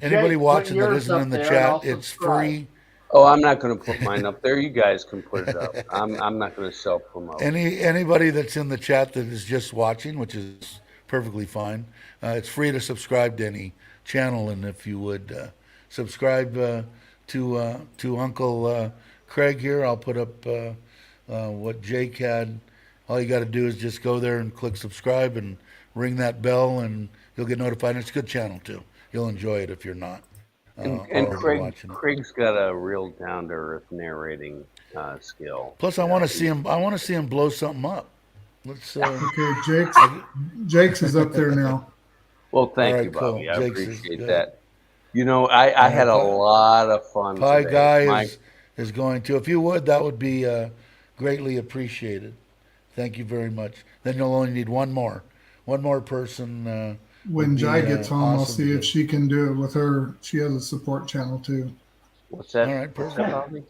Anybody Jake, watching put that yours isn't up in the there and I'll chat? It's subscribe. free. Oh, I'm not going to put mine up there. You guys can put it up. I'm not going to self-promote. Anybody that's in the chat that is just watching, which is perfectly fine, it's free to subscribe to any channel, and if you would subscribe to Uncle Craig here, I'll put up what Jake had. All you got to do is just go there and click subscribe and ring that bell, and you'll get notified. And it's a good channel too. You'll enjoy it if you're not. And already Craig watching it. Craig's got a real down to earth narrating skill. Plus, I You know, want to see him. I want to see him blow something up. Let's. Okay, Jake's is up there now. well, All thank you, right, cool. Bobby. I Jake's is appreciate good. that. You know, I All right, had a lot of fun Pie today. Guy My is going to. If you would, that would be greatly appreciated. Thank you very much. Then you'll only need one more. One more person would When be Jai gets home, I'll awesome to see if do. she can do it with her. She has a support channel too. what's All that? right, What's that, perfect. Bobby?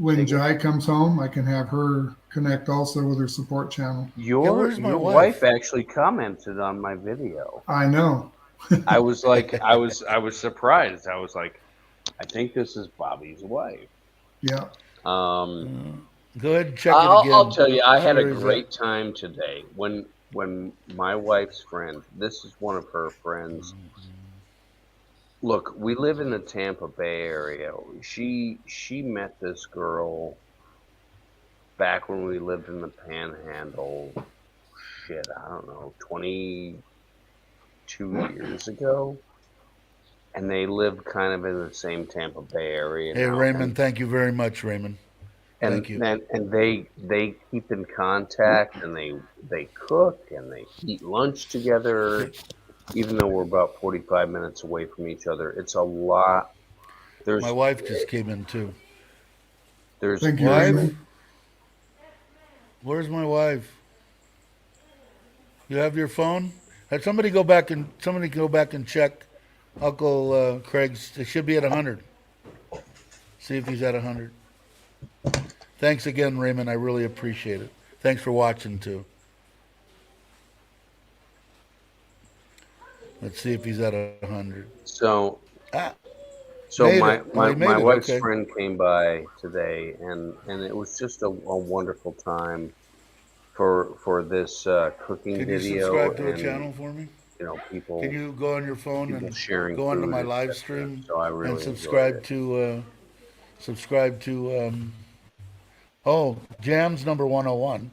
Say When again? Jai comes home, I can have her connect also with her support channel. Yeah, Your where's my your wife wife? actually commented on my video. I know. I was like, I was surprised. I was like, I think this is Bobby's wife. Yeah. Um, Go ahead and check it I'll again. tell you, I See had a where he's at. great time today. When my wife's friend, this is one of her friends. Look, we live in the Tampa Bay area. She met this girl back when we lived in the Panhandle. Shit, I don't know, 22 years ago, and they lived kind of in the same Tampa Bay area Hey, now. And Raymond, thank you very much, Raymond. and Thank you. and they keep in contact, and they cook and they eat lunch together, even though we're about 45 minutes away from each other. It's a lot. My There's wife just came in too. there's Thank you, there's Wife, Raymond. where's my wife? You have your phone? Had somebody go back and check Uncle Craig's. It should be at 100. See if he's at 100. Thanks again, Raymond. I really appreciate it. Thanks for watching too. Let's see if he's at 100. so Ah, so made my it. Oh, my he made my it. wife's Okay. friend came by today, and it was just a wonderful time for this cooking Can you video, subscribe to a and channel for me? Can people you go on your phone people and sharing go onto food, my live etc. stream So I and really enjoyed subscribe it. to oh, Jams number 101.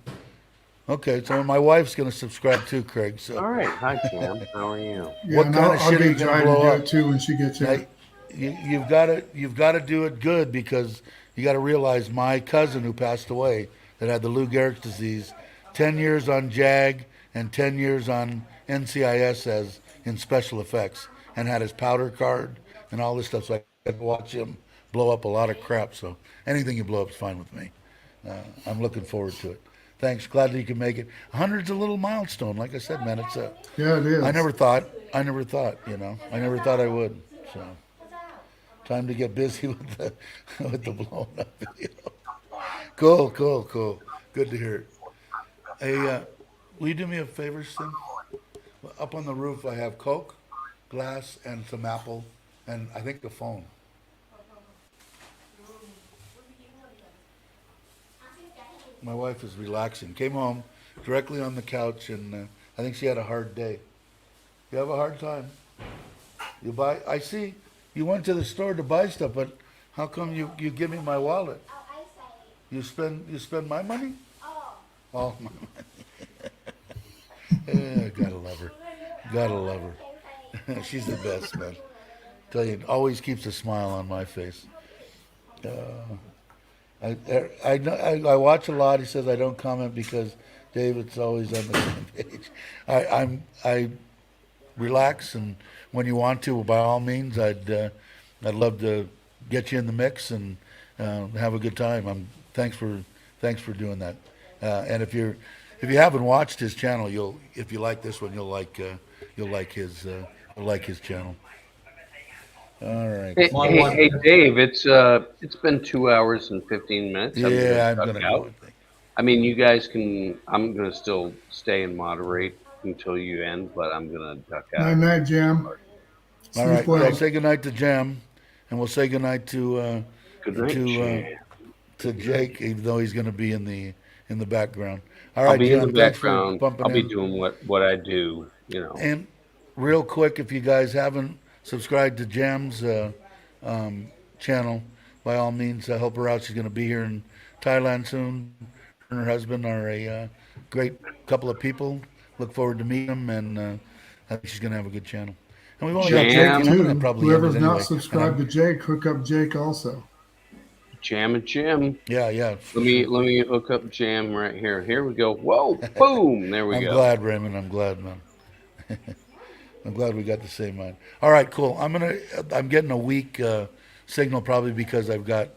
Okay, so my wife's gonna subscribe too, Craig. So All right, hi Jam, how are you? Yeah, what and kind of I'll shit are you get gonna Jai to blow do up? it too when she gets Now, here. you've got to do it good because you got to realize my cousin who passed away that had the Lou Gehrig's disease, 10 years on JAG and 10 years on NCIS as in special effects, and had his powder card and all this stuff. So I got to watch him blow up a lot of crap. So anything you blow up is fine with me. I'm looking forward to it. Thanks. Glad that you can make it. 100's a little milestone. Like I said, man, it's a. Yeah, it I is. never thought. I never thought. I never thought I would. So. Time to get busy with the with the blown up video. Cool, cool, cool. Good to hear it. Hey, will you do me a favor, Sim? Up on the roof, I have Coke, glass, and some apple, and I think a phone. My wife is relaxing. Came home directly on the couch, and I think she had a hard day. You have a hard time. You buy. I see. You went to the store to buy stuff, but how come you give me my wallet? Oh, I say. You spend my money? Oh. All my gotta love her. Gotta love her. She's the best, man. Tell you, always keeps a smile on my face. I watch a lot. He says I don't comment because David's always on the same page. I relax, and when you want to, by all means, I'd love to get you in the mix and have a good time. Thanks for doing that. And if you haven't watched his channel, if you like this one, you'll like his channel. All right. Hey, My hey, wife. hey, Dave, it's been 2 hours and 15 minutes. I'm gonna Yeah, I'm duck gonna go. out. I think. I mean, you guys can. I'm gonna still stay and moderate until you end, but I'm gonna duck Night out. night, Jam. All Sleep right. Yeah. well. Say goodnight to Jam, and we'll say goodnight Good night, to Jam. to Jake, even though he's going to be in the background. All I'll right, be in the Jam. Thanks for background. bumping I'll be in. doing what I do. And real quick, if you guys haven't subscribed to Jam's channel, by all means, help her out. She's going to be here in Thailand soon. Her and her husband are a great couple of people. Look forward to meeting them, and I think she's going to have a good channel. And we've only got Jake Jam. and I'm gonna Too. probably end Whoever's it not anyway. subscribed to Jake, hook up Jake also. Jam and Jim. Yeah, for Let me sure. let me hook up Jam right here. Here we go. Whoa, boom! There we I'm go. glad, Raymond. I'm glad, man. I'm glad we got the same mind. All right, cool. I'm getting a weak signal probably because I've got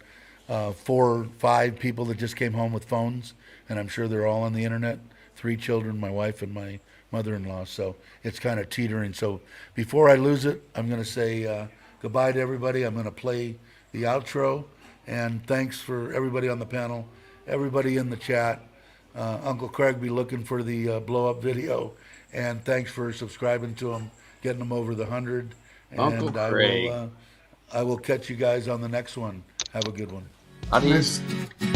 4 or 5 people that just came home with phones, and I'm sure they're all on the internet. 3 children, my wife and my mother-in-law. So it's kind of teetering. So before I lose it, I'm going to say goodbye to everybody. I'm going to play the outro, and thanks for everybody on the panel, everybody in the chat. Uncle Craig be looking for the blow-up video, and thanks for subscribing to him, getting them over the 100. Uncle And Craig. I will catch you guys on the next one. Have a good one. Adios. Nice.